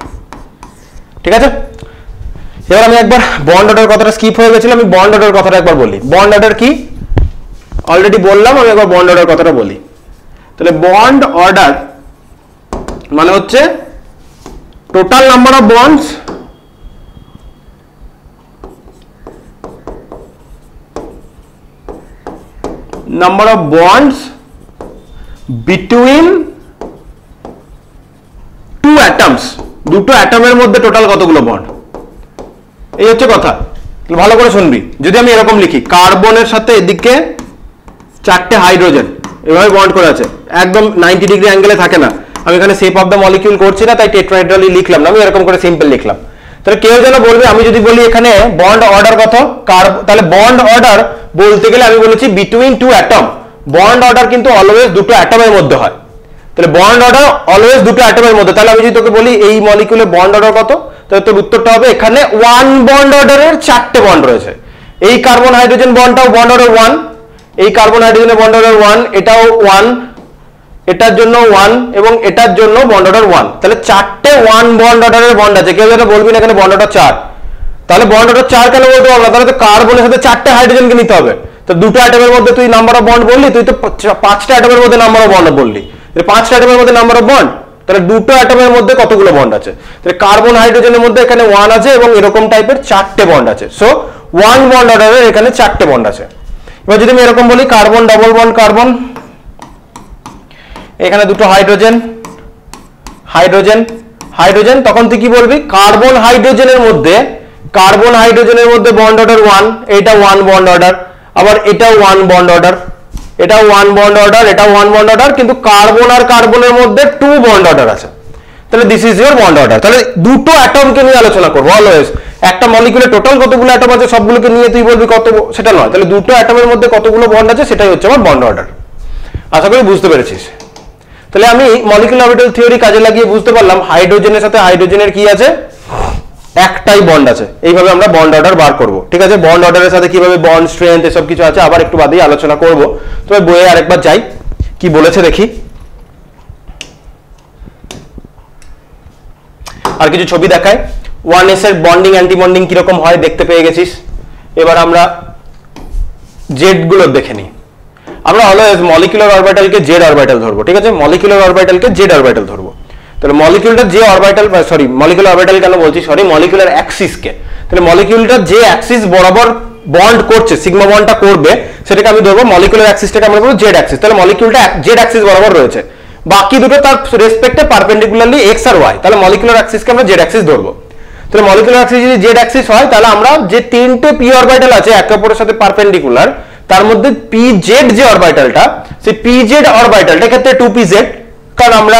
ঠিক আছে? এবার আমি একবার বন্ড অর্ডার কথাটা স্কিপ হয়ে গেছিল, আমি বন্ড অর্ডার কথাটা একবার বলি। বন্ড অর্ডার কি অলরেডি বললাম, আমি একবার বন্ড অর্ডার কথাটা বলি। তাহলে বন্ড অর্ডার মানে হচ্ছে total number of bonds between two atoms, দুটো অ্যাটমের মধ্যে টোটাল কতগুলো বন্ড, এই হচ্ছে কথা। ভালো করে শুনবি। যদি আমি এরকম লিখি, কার্বনের সাথে এদিকে 4টে হাইড্রোজেন এভাবে বন্ড করে আছে, একদম 90 ডিগ্রি অ্যাঙ্গেলে থাকে না। আমি এখানে শেপ অফ দ্য মলিকিউল করছি না, তাই টেট্রাহেড্রালি লিখলাম না, আমি এরকম করে সিম্পল লিখলাম। তাহলে কেউ যেন বলবে, আমি যদি বলি এখানে বন্ড অর্ডার কত, তাহলে বন্ড অর্ডার বলতে গেলে আমি বলেছি between two atom. Bond order কিন্তু অলওয়েজ দুটো অ্যাটমের মধ্যে হয়। তাহলে বন্ড অর্ডার অলওয়েজ দুটো অ্যাটমের মধ্যে। তাহলে আমি যদি তোকে বলি এই মলিকিউলে বন্ড অর্ডার কত, তাহলে তোর উত্তরটা হবে এখানে 1 বন্ড অর্ডারের 4টে বন্ড রয়েছে। এই কার্বন হাইড্রোজেন বন্ডটাও বন্ড অর্ডার 1, এই কার্বন হাইড্রোজেনের বন্ড অর্ডার 1, এটাও 1, এটার জন্য 1 এবং এটার জন্য বন্ড অর্ডার 1। তাহলে 4টে 1 বন্ড অর্ডারের বন্ড আছে। কেউ যেন বলবি না এখানে বন্ড অর্ডার 4, তাহলে বন্ড অর্ডার 4 কেন বলতে পারবো না? তাহলে তো কার্বনের সাথে 4টে হাইড্রোজেনকে নিতে হবে। তো দুটো অ্যাটমের মধ্যে তুই নাম্বার অফ বন্ড বললি, তুই তো 5টা অ্যাটমের মধ্যে নাম্বার অফ বন্ড বললি। 5টা অ্যাটমের মধ্যে নাম্বার অফ বন্ড, তাহলে দুটো অ্যাটমের মধ্যে কতগুলো বন্ড আছে? তাহলে কার্বন হাইড্রোজেনের মধ্যে এখানে 1 আছে এবং এরকম টাইপের 4টে বন্ড আছে। সো 1 বন্ড অর্ডারের এখানে 4টে বন্ড আছে। এবার যদি আমি এরকম বলি কার্বন ডাবল বন্ড কার্বন, এখানে দুটো হাইড্রোজেন হাইড্রোজেন হাইড্রোজেন, তখন তুই কি বলবি? কার্বন হাইড্রোজেনের মধ্যে বন্ড অর্ডার 1, এটা 1 বন্ড অর্ডার, আবার এটাও 1 বন্ড অর্ডার, এটাও 1 বন্ড অর্ডার, এটাও 1 বন্ড অর্ডার, কিন্তু কার্বন আর কার্বনের মধ্যে 2 বন্ড অর্ডার আছে। তাহলে this is your bond order. তাহলে দুটো অ্যাটমকে নিয়ে আলোচনা করবো অলওয়েজ। একটা মলিকিউলে টোটাল কতগুলো অ্যাটম আছে সবগুলোকে নিয়ে তুই বলবি কত, সেটা নয়। তাহলে দুটো অ্যাটমের মধ্যে কতগুলো বন্ড আছে সেটাই হচ্ছে আমার বন্ড অর্ডার। আশা করি বুঝতে পেরেছিস। তাহলে আমি মলিকিউলার অরবিটাল থিওরি কাজে লাগিয়ে বুঝতে পারলাম হাইড্রোজেনের সাথে হাইড্রোজেনের কি আছে, একটাই বন্ড আছে। এইভাবে আমরা বন্ড অর্ডার বার করব। ঠিক আছে, বন্ড অর্ডারের সাথে কিভাবে বন্ড স্ট্রেংথ এসব কিছু আছে আবার একটু বাদেই আলোচনা করব। তবে বইয়ে আরেকবার যাই, কি বলেছে দেখি। আর কিছু ছবি দেখায়। 1s এর বন্ডিং অ্যান্টি বন্ডিং কিরকম হয় দেখতে পেয়ে গেছিস। এবার আমরা জেড গুলো দেখে নিই। আমরা অলওয়েজ মলিকিউলার অরবিটালকে জেড অরবিটাল ধরবো। ঠিক আছে, মলিকিউলার অরবিটালকে জেড অরবিটাল ধরবো। তাহলে মলিকিউলটা যে অরবিটাল, সরি মলিকিউলার অরবিটাল কেন বলছি, সরি মলিকিউলার অ্যাক্সিসকে। তাহলে মলিকিউলটা যে অ্যাক্সিস বরাবর বন্ড করছে, সিগমা বন্ডটা করবে, সেটাকে আমি ধরবো মলিকিউলার অ্যাক্সিসটাকে আমরা বলবো জেড অ্যাক্সিস। তাহলে মলিকিউলটা জেড অ্যাক্সিস বরাবর রয়েছে, বাকি দুটো তার রেসপেক্টে পারপেন্ডিকুলারলি এক্স আর ওয়াই। তাহলে মলিকিউলার অ্যাক্সিসকে আমরা জেড অ্যাক্সিস ধরবো। তাহলে মলিকিউলার অ্যাক্সিস যদি জেড অ্যাক্সিস হয়, তাহলে আমরা যে 3টে পি অরবিটাল আছে একে অপরের সাথে পারপেন্ডিকুলার, তার মধ্যে পি জেড যে অরবিটালটা, সেই পি জেড অরবিটালটা ক্ষেত্রে 2pz, কারণ আমরা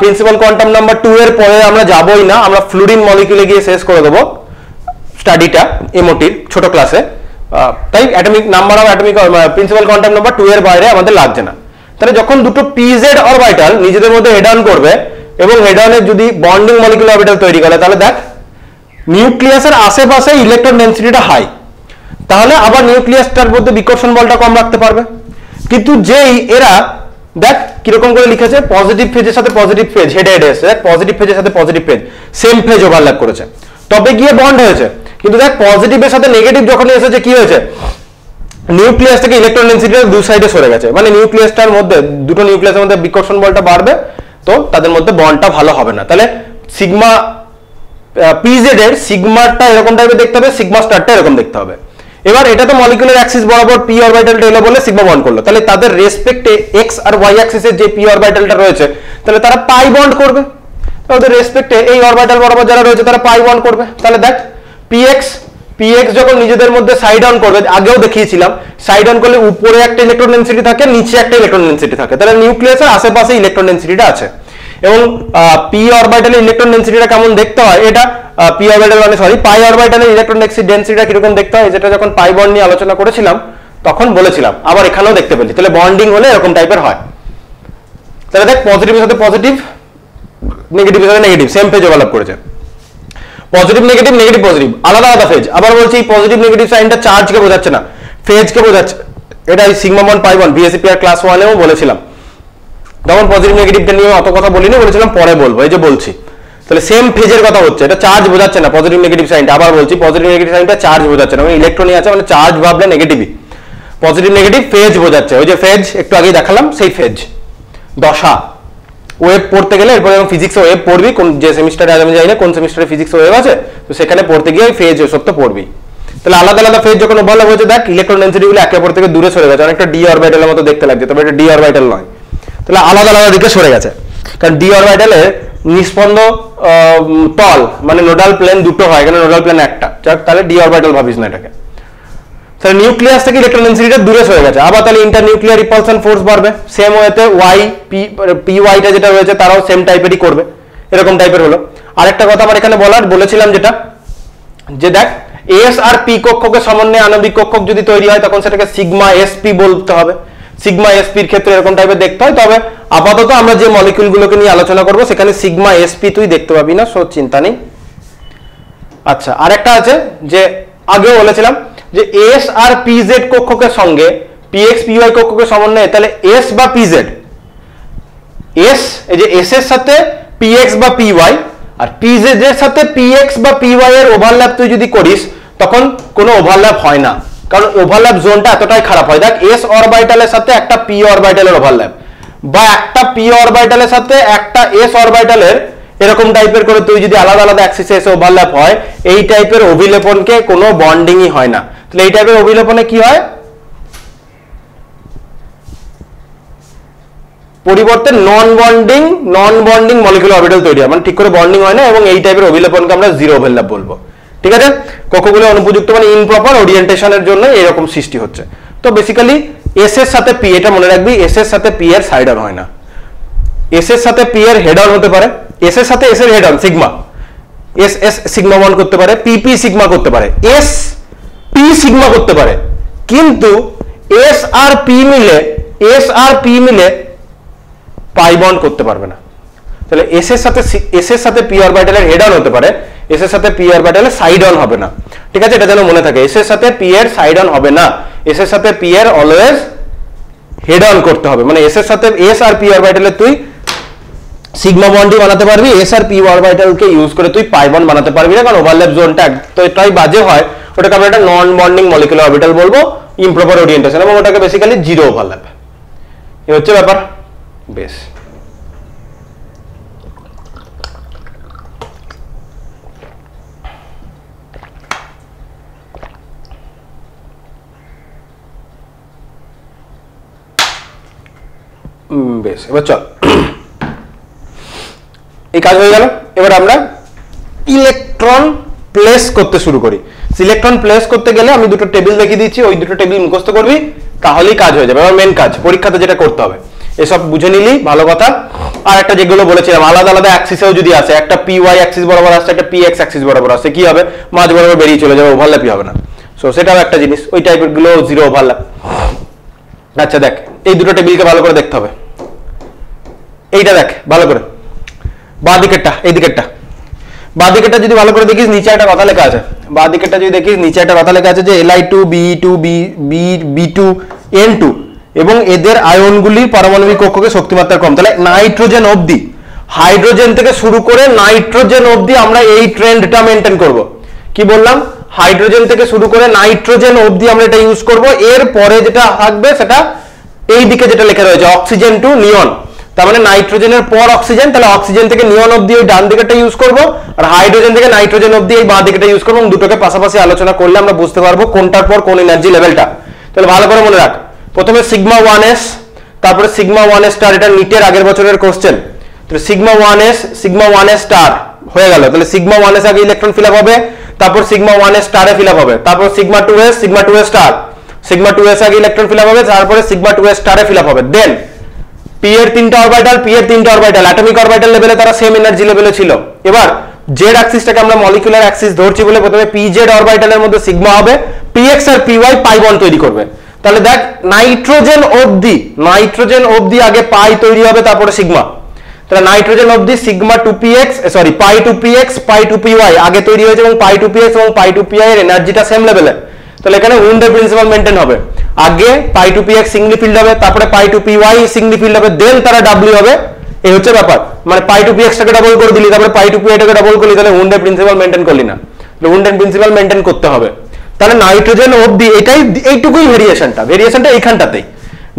প্রিন্সিপাল কোয়ান্টাম নাম্বার 2 এর পরে আমরা যাবই না, আমরা ফ্লুরিন মলিকিউলে গিয়ে শেষ করে দেবো স্টাডিটা এমওটির ছোট ক্লাসে। তাই atomic number of atomic principal quantum number 2 এর বাইরে আমাদের লাগছে না। তাহলে যখন দুটো পিজেড অরবিটাল নিজেদের মধ্যে হেড অন করবে এবং হেড অনের যদি বন্ডিং মলিকিউলার অরবিটাল তৈরি করে, তাহলে দেখ নিউক্লিয়াসের আশেপাশে ইলেকট্রন ডেনসিটিটা হাই, তাহলে আবার নিউক্লিয়াসটার মধ্যে বিকর্ষণ বলটা কম রাখতে পারবে। কিন্তু যেই এরা দেখ কিরকম করে লিখেছে, পজিটিভ ফেজের সাথে পজিটিভ ফেজ হেডে হেডে এসে, দেখ পজিটিভ ফেজের সাথে positive phase same phase overlap করেছে, তবে গিয়ে বন্ড হয়েছে। কিন্তু দেখ পজিটিভের সাথে নেগেটিভ যখন এসেছে কি হয়েছে, নিউক্লিয়াস থেকে ইলেকট্রন ডেনসিটিটা দুই সাইডে সরে গেছে, মানে নিউক্লিয়াসটার মধ্যে দুটো নিউক্লিয়াসের মধ্যে বিকর্ষণ বলটা বাড়বে, তো তাদের মধ্যে বন্ডটা ভালো হবে না। তাহলে সিগমা পিজেড এর সিগমাটা এরকম টাইপের দেখতে হবে, সিগমা স্টারটা এরকম দেখতে হবে। এবার এটা তো মলিকিউলার অ্যাক্সিস বরাবর পি অরবিটালটা এলো বলে সিগমা বন্ড করলো, তাহলে তাদের রেসপেক্টে এক্স আর ওয়াই অ্যাক্সিসের যে পি অরবিটালটা রয়েছে, তাহলে তারা পাই বন্ড করবে। তাদের রেসপেক্টে এই অরবিটাল বরাবর যারা রয়েছে তারা পাই বন্ড করবে। তাহলে দেখ পিএক্স যখন নিজেদের মধ্যে সাইড অন করবে, আগেও দেখিয়েছিলাম সাইড অন করলে উপরে একটা ইলেকট্রন ডেনসিটি থাকে, নিচে একটা ইলেকট্রন ডেনসিটি থাকে, তাহলে নিউক্লিয়াসের আশেপাশে ইলেকট্রন ডেনসিটিটা আছে। এবং পি অরবিটালের ইলেকট্রন ডেনসিটিটা কেমন দেখতে হয়, এটা পি অরবিটাল মানে সরি পাই অরবিটালের ইলেকট্রন ডেনসিটিটা কিরকম দেখতে হয়, যেটা যখন পাই বন্ড নিয়ে আলোচনা করেছিলাম তখন বলেছিলাম, আবার এখানেও দেখতে পেলি। তাহলে বন্ডিং হলে এরকম টাইপের হয়। তাহলে দেখ পজিটিভের সাথে পজিটিভ, নেগেটিভের সাথে নেগেটিভ সেম ফেজ ওভারল্যাপ করেছে। পজিটিভ নেগেটিভ নেগেটিভ পজিটিভ আলাদা আলাদা ফেজ। আবার বলছি পজিটিভ নেগেটিভ সাইনটা চার্জকে বোঝাচ্ছে না, ফেজকে বোঝাচ্ছে। এটা sigma bond pi bond BSCPR class 1 এও বলেছিলাম, তখন পজিটিভ নেগেটিভটা নিয়ে অত কথা বলিনি, বলেছিলাম পরে বলবো, এই যে বলছি। তাহলে সেম ফেজের কথা হচ্ছে, এটা চার্জ বোঝাচ্ছে না পজিটিভ নেগেটিভ সাইনটা। আবার বলছি পজিটিভ নেগেটিভ সাইনটা চার্জ বোঝাচ্ছে না, মানে ইলেকট্রনই আছে, মানে চার্জ ভাবলে নেগেটিভই। পজিটিভ নেগেটিভ ফেজ বোঝাচ্ছে, ওই যে ফেজ একটু আগেই দেখালাম সেই ফেজ। দশা ওয়েভ পড়তে গেলে এরপরে যখন ফিজিক্সে ওয়েভ পড়বি, কোন যে সেমিস্টারে আমি জানি না কোন সেমিস্টারে ফিজিক্স ওয়েভ আছে, তো সেখানে পড়তে গিয়ে ফেজ ওসব তো পড়বি। তাহলে আলাদা আলাদা ফেজ যখন ওভারল্যাপ হয়েছে, দেখ ইলেকট্রন ডেনসিটি গুলো একে অপর থেকে দূরে সরে গেছে, অনেকটা ডি অরবিটালের মতো দেখতে লাগছে, তবে এটা ডি অরবিটাল নয়। তাহলে আলাদা আলাদা দিকে সরে গেছে, কারণ ডি অরবিটালে নিষ্পন্দ তল মানে নোডাল প্লেন দুটো হয়, এখানে নোডাল প্লেন একটা, তাহলে ডি অরবিটাল ভাবিস না এটাকে। তাহলে নিউক্লিয়াস থেকে ইলেকট্রন ডেনসিটিটা দূরে সরে গেছে, আবার তাহলে ইন্টারনিউক্লিয়ার রিপালশন ফোর্স বাড়বে। সেম ওয়েতে ওয়াই পি ওয়াইটা যেটা রয়েছে তারাও সেম টাইপেরই করবে, এরকম টাইপের হলো। আরেকটা কথা আমার এখানে বলেছিলাম যেটা, যে দেখ এস আর পি কক্ষকের সমন্বয়ে আণবিক কক্ষক যদি তৈরি হয় তখন সেটাকে সিগমা এসপি বলতে হবে। সিগমা এসপির ক্ষেত্রে এরকম টাইপের দেখতে হয়, তবে আপাতত আমরা যে মলিকিউলগুলোকে নিয়ে আলোচনা করব সেখানে সিগমা এসপি তুই দেখতে পাবি না, সো চিন্তা নেই। আচ্ছা, আরেকটা আছে যে আগেও বলেছিলাম যে এস আর পিজেড কক্ষকের সঙ্গে পিএক্স পিওয়াই কক্ষকের সমন্বয়ে, তাহলে এস বা পিজেড, এস এই যে এস এর সাথে পিএক্স বা পিওয়াই আর পিজেড এর সাথে পিএক্স বা পিওয়াই এর ওভারল্যাপ তুই যদি করিস তখন কোনো ওভারল্যাপ হয় না, কারণ ওভারল্যাপ জোনটা এতটাই খারাপ হয়। দেখ এস অরবিটালের সাথে একটা পি অরবিটালের ওভারল্যাপ বা একটা পি অরবিটালের সাথে একটা এস অরবিটালের এরকম টাইপের করে তুই যদি আলাদা আলাদা অ্যাক্সিসে এসে ওভারল্যাপ হয়, এই টাইপের অভিলেপনকে কোনো বন্ডিংই হয় না। তাহলে এই টাইপের অভিলেপনে কি হয়, পরিবর্তে নন বন্ডিং মলিকুলার অরবিটাল তৈরি হয়, মানে ঠিক করে বন্ডিং হয় না, এবং এই টাইপের অভিলেপনকে আমরা জিরো ওভারল্যাপ বলবো। ঠিক আছে, কক্ষগুলো অনুপযুক্ত মানে ইনপ্রপার ওরিয়েন্টেশনের জন্য এরকম সৃষ্টি হচ্ছে। তো বেসিক্যালি এস এর সাথে পি, এটা মনে রাখবি, এস এর সাথে পি এর সাইড অন হয় না, এস এর সাথে পি এর হেড অন হতে পারে, এস এর সাথে এস এর head on sigma, S S sigma 1 করতে পারে, পি পি সিগমা করতে পারে, এস পি সিগমা করতে পারে, কিন্তু এস আর পি মিলে পাই বন্ড করতে পারবে না। তাহলে এস এর সাথে পি অরবিটালের হেড অন হতে পারে, এস এর সাথে পি অরবিটালের সাইড অন হবে না। ঠিক আছে, এটা যেন মনে থাকে, এস এর সাথে পি এর সাইড অন হবে না, এস এর সাথে পি এর অলওয়েজ হেড অন করতে হবে। মানে এস এর সাথে এস আর পি অরবিটালে তুই সিগমা বন্ডই বানাতে পারবি, এস আর পি অরবিটালকে ইউজ করে তুই পাই বন্ড বানাতে পারবি না, কারণ ওভারল্যাপ জোনটা এতটাই বাজে হয়, ওটাকে আমরা একটা নন বন্ডিং মলিকুলার অরবিটাল বলবো, ইমপ্রপার ওরিয়েন্টেশন, এবং ওটাকে বেসিক্যালি জিরো ওভারল্যাপ। এই হচ্ছে ব্যাপার। বেশ, বেশ, এবার চল, এই কাজ হয়ে গেল। এবার আমরা ইলেকট্রন প্লেস করতে শুরু করি। ইলেকট্রন প্লেস করতে গেলে আমি দুটো টেবিল দেখিয়ে দিচ্ছি, ওই দুটো টেবিল মুখস্থ করবি, তাহলেই কাজ হয়ে যাবে। এবার মেন কাজ, পরীক্ষাতে যেটা করতে হবে, এসব বুঝে নিলি ভালো কথা। আর একটা যেগুলো বলেছিলাম আলাদা আলাদা অ্যাক্সিসেও যদি আসে, একটা পি ওয়াই অ্যাক্সিস বরাবর আসছে, একটা পি এক্স অ্যাক্সিস বরাবর আসছে, কি হবে, মাঝ বরাবর বেরিয়ে চলে যাবে, ওভারল্যাপই হবে না। সো সেটাও একটা জিনিস, ওই টাইপের গুলো জিরো ওভারল্যাপ। আচ্ছা দেখ, এই দুটো টেবিলকে ভালো করে দেখতে হবে। এইটা দেখ ভালো করে, বাঁ দিকেরটা, এই দিকেরটা, বাঁ দিকেরটা যদি ভালো করে দেখিস নিচে একটা কথা লেখা আছে, বাঁ দিকেরটা যদি দেখিস নিচে একটা কথা লেখা আছে যে Li2 Be2 B2 N2, এবং এদের আয়নগুলির পারমাণবিক কক্ষকে শক্তিমাত্রা কম। তাহলে নাইট্রোজেন অবধি, হাইড্রোজেন থেকে শুরু করে নাইট্রোজেন অবধি আমরা এই ট্রেন্ডটা মেনটেন করব। কি বললাম, হাইড্রোজেন থেকে শুরু করে নাইট্রোজেন অবধি আমরা এটা ইউজ করব। এর পরে যেটা থাকবে সেটা এই দিকে যেটা লেখা রয়েছে অক্সিজেন টু নিয়ন, তার মানে নাইট্রোজেনের পর অক্সিজেন, তাহলে অক্সিজেন থেকে নিয়ন অবধি ওই ডান দিকেটা ইউজ করব, আর হাইড্রোজেন থেকে নাইট্রোজেন অবধি এই বাঁ দিকেটা ইউজ করব। দুটোকে পাশাপাশি আলোচনা করলে আমরা বুঝতে পারবো কোনটার পর কোন এনার্জি লেভেলটা। তাহলে ভালো করে মনে রাখ, প্রথমে সিগমা 1s, তারপরে সিগমা 1s স্টার, এটা নিটের আগের বছরের কোশ্চেন। তাহলে সিগমা 1s স্টার হয়ে গেল, তাহলে সিগমা 1s আগে ইলেকট্রন ফিল আপ হবে, তারপর সিগমা 1s স্টারে ফিল আপ হবে, তারপর sigma 2s star, sigma 2s আগে ইলেকট্রন ফিল আপ হবে, তারপরে সিগমা 2s স্টারে ফিল আপ হবে। দেন পি এর তিনটা অরবিটাল অ্যাটমিক অরবিটাল লেভেলে তারা সেম এনার্জি লেভেলে ছিল। এবার জেড অ্যাক্সিসটাকে আমরা মলিকুলার অ্যাক্সিস ধরছি বলে প্রথমে পি জেড অরবিটালের মধ্যে সিগমা হবে, পিএক্স আর পিওয়াই পাই বন্ড তৈরি করবে। তাহলে দেখ নাইট্রোজেন অবধি আগে পাই তৈরি হবে, তারপরে সিগমা। তাহলে নাইট্রোজেন অবধি সিগমা 2px পাই 2px পাই 2py আগে তৈরি হয়েছে, এবং পাই 2px এবং পাই 2py এর এনার্জিটা সেম লেভেলে। তাহলে এখানে উইন্ডের প্রিন্সিপাল মেইনটেইন হবে, আগে পাই 2px সিঙ্গলি ফিল্ড হবে, তারপরে পাই 2py সিঙ্গলি ফিল্ড হবে, দেন তারা ডাব্লিউ হবে। এই হচ্ছে ব্যাপার, মানে পাই 2px টাকে ডাবল করে দিলি, তারপরে পাই 2py টাকে ডাবল করলি, তাহলে উইন্ডের প্রিন্সিপাল মেইনটেইন করলি না। উইন্ডের প্রিন্সিপাল মেইনটেইন করতে হবে। তাহলে নাইট্রোজেন অবধি এইটুকুই ভেরিয়েশনটা এইখানটাতেই।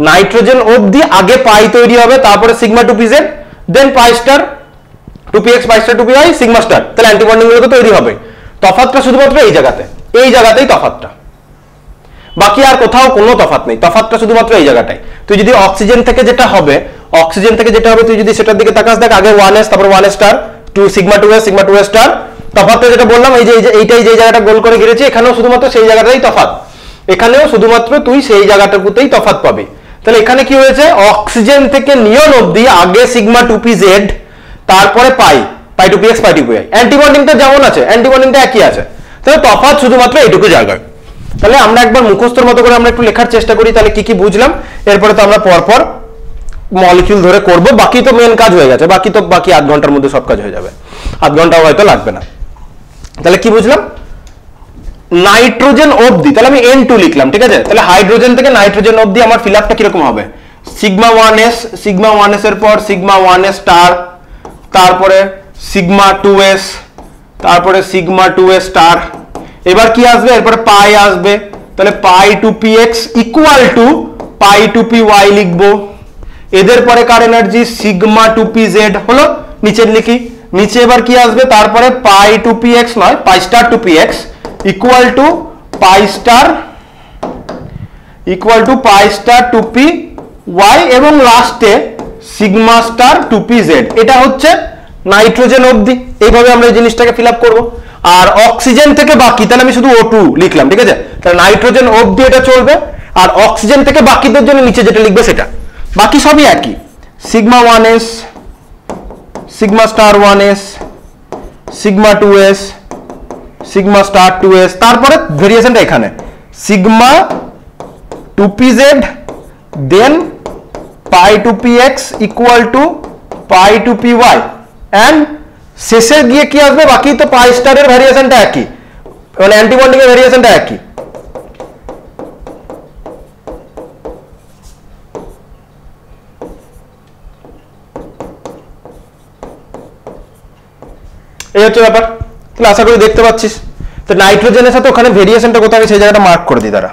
নাইট্রোজেন অবধি আগে পাই তৈরি হবে, তারপরে সিগমা 2pz, দেন পাই স্টার 2px পাই স্টার 2py সিগমা স্টার, তাহলে অ্যান্টিবন্ডিং গুলো তো তৈরি হবে। তফাৎটা শুধুমাত্র এই জায়গাতেই তফাৎটা, বাকি আর কোথাও কোনো তফাৎ নেই, তফাৎটা শুধুমাত্র এই জায়গাটাই। তুই যদি অক্সিজেন থেকে যেটা হবে তুই যদি সেটার দিকে তাকাস, দেখ আগে 1s তারপর 1s star, 2 sigma 2s star. তফাৎটা যেটা বললাম এই যে এইটাই যে জায়গাটা গোল করে ঘিরেছি, এখানেও শুধুমাত্র সেই জায়গাটাই তফাৎ, এখানেও শুধুমাত্র তুই সেই জায়গাটাতেই তফাৎ পাবি। তাহলে এখানে কি হয়েছে, অক্সিজেন থেকে নিয়ন অবধি আগে সিগমা 2pz তারপরে পাই, পাই টু পি এক্স পাই টু পি ওয়াই। অ্যান্টিবন্ডিংটা যেমন আছে, অ্যান্টিবন্ডিংটা একই আছে, তাহলে তফাৎ শুধুমাত্র এইটুকু জায়গায়। তাহলে আমরা একবার মুখস্থর মতো করে আমরা একটু লেখার চেষ্টা করি, তাহলে কি কি বুঝলাম, এরপরে তো আমরা পরপর মলিকিউল ধরে করব, বাকি তো মেন কাজ হয়ে গেছে, বাকি আধ ঘন্টার মধ্যে সব কাজ হয়ে যাবে, আধ ঘন্টাও হয়তো লাগবে না। তাহলে কি বুঝলাম, নাইট্রোজেন অবধি, তাহলে আমি N2 লিখলাম, ঠিক আছে। তাহলে হাইড্রোজেন থেকে নাইট্রোজেন অবধি আমার ফিল আপটা কিরকম হবে, সিগমা 1s এর পর সিগমা 1s স্টার, তারপরে সিগমা 2s, তারপরে সিগমা 2s স্টার, এবার কি আসবে, এরপরে পাই আসবে, তাহলে pi two p x equal to pi two p y লিখবো। এদের পরে কার energy, sigma two p z হলো, নিচের লিখি, নিচে এবার কি আসবে, তারপরে পাই টু পি এক্স নয়, pi star two p x equal to pi star two p y, এবং লাস্টে sigma star two p z. এটা হচ্ছে নাইট্রোজেন অবধি, এইভাবে আমরা এই জিনিসটাকে ফিল আপ করবো। আর অক্সিজেন থেকে বাকি, তাহলে আমি শুধু O2 লিখলাম, ঠিক আছে। তাহলে নাইট্রোজেন অবধি এটা চলবে, আর অক্সিজেন থেকে বাকিদের জন্য নিচে যেটা লিখবে সেটা, বাকি সবই একই, sigma 1s, sigma star 1s, sigma 2s, sigma star 2s, তারপরে ভেরিয়েশনটা এখানে sigma 2pz, then pi two p x equal to pi two p y, and শেষে গিয়ে কি আসবে, বাকি তো পাই স্টারের ভেরিয়েশনটা একই, মানে অ্যান্টিবন্ডিং এর ভেরিয়েশনটা একই। এই হচ্ছে ব্যাপার। তাহলে আশা করি দেখতে পাচ্ছিস, তো নাইট্রোজেনের সাথে ওখানে ভেরিয়েশনটা কোথায় সেই জায়গাটা মার্ক করে দিই তারা।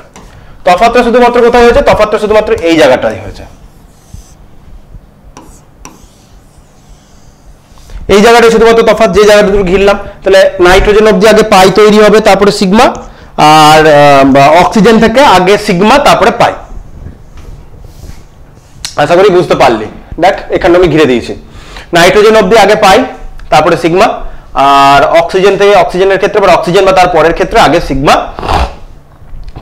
তফাৎটা শুধুমাত্র কোথায় হয়েছে, তফাৎটা শুধুমাত্র এই জায়গাটাই হয়েছে, এই জায়গাটাই শুধুমাত্র তফাৎ, যে জায়গাটা ঘিরলাম। তাহলে নাইট্রোজেন অবধি আগে পাই তৈরি হবে, তারপরে সিগমা, আর অক্সিজেন থেকে আগে সিগমা তারপরে পাই। আশা করি বুঝতে পারলি। দেখ এখানে আমি ঘিরে দিয়েছি, নাইট্রোজেন অবধি আগে পাই তারপরে সিগমা, আর অক্সিজেন থেকে, অক্সিজেনের ক্ষেত্রে বা অক্সিজেন বা তার পরের ক্ষেত্রে আগে সিগমা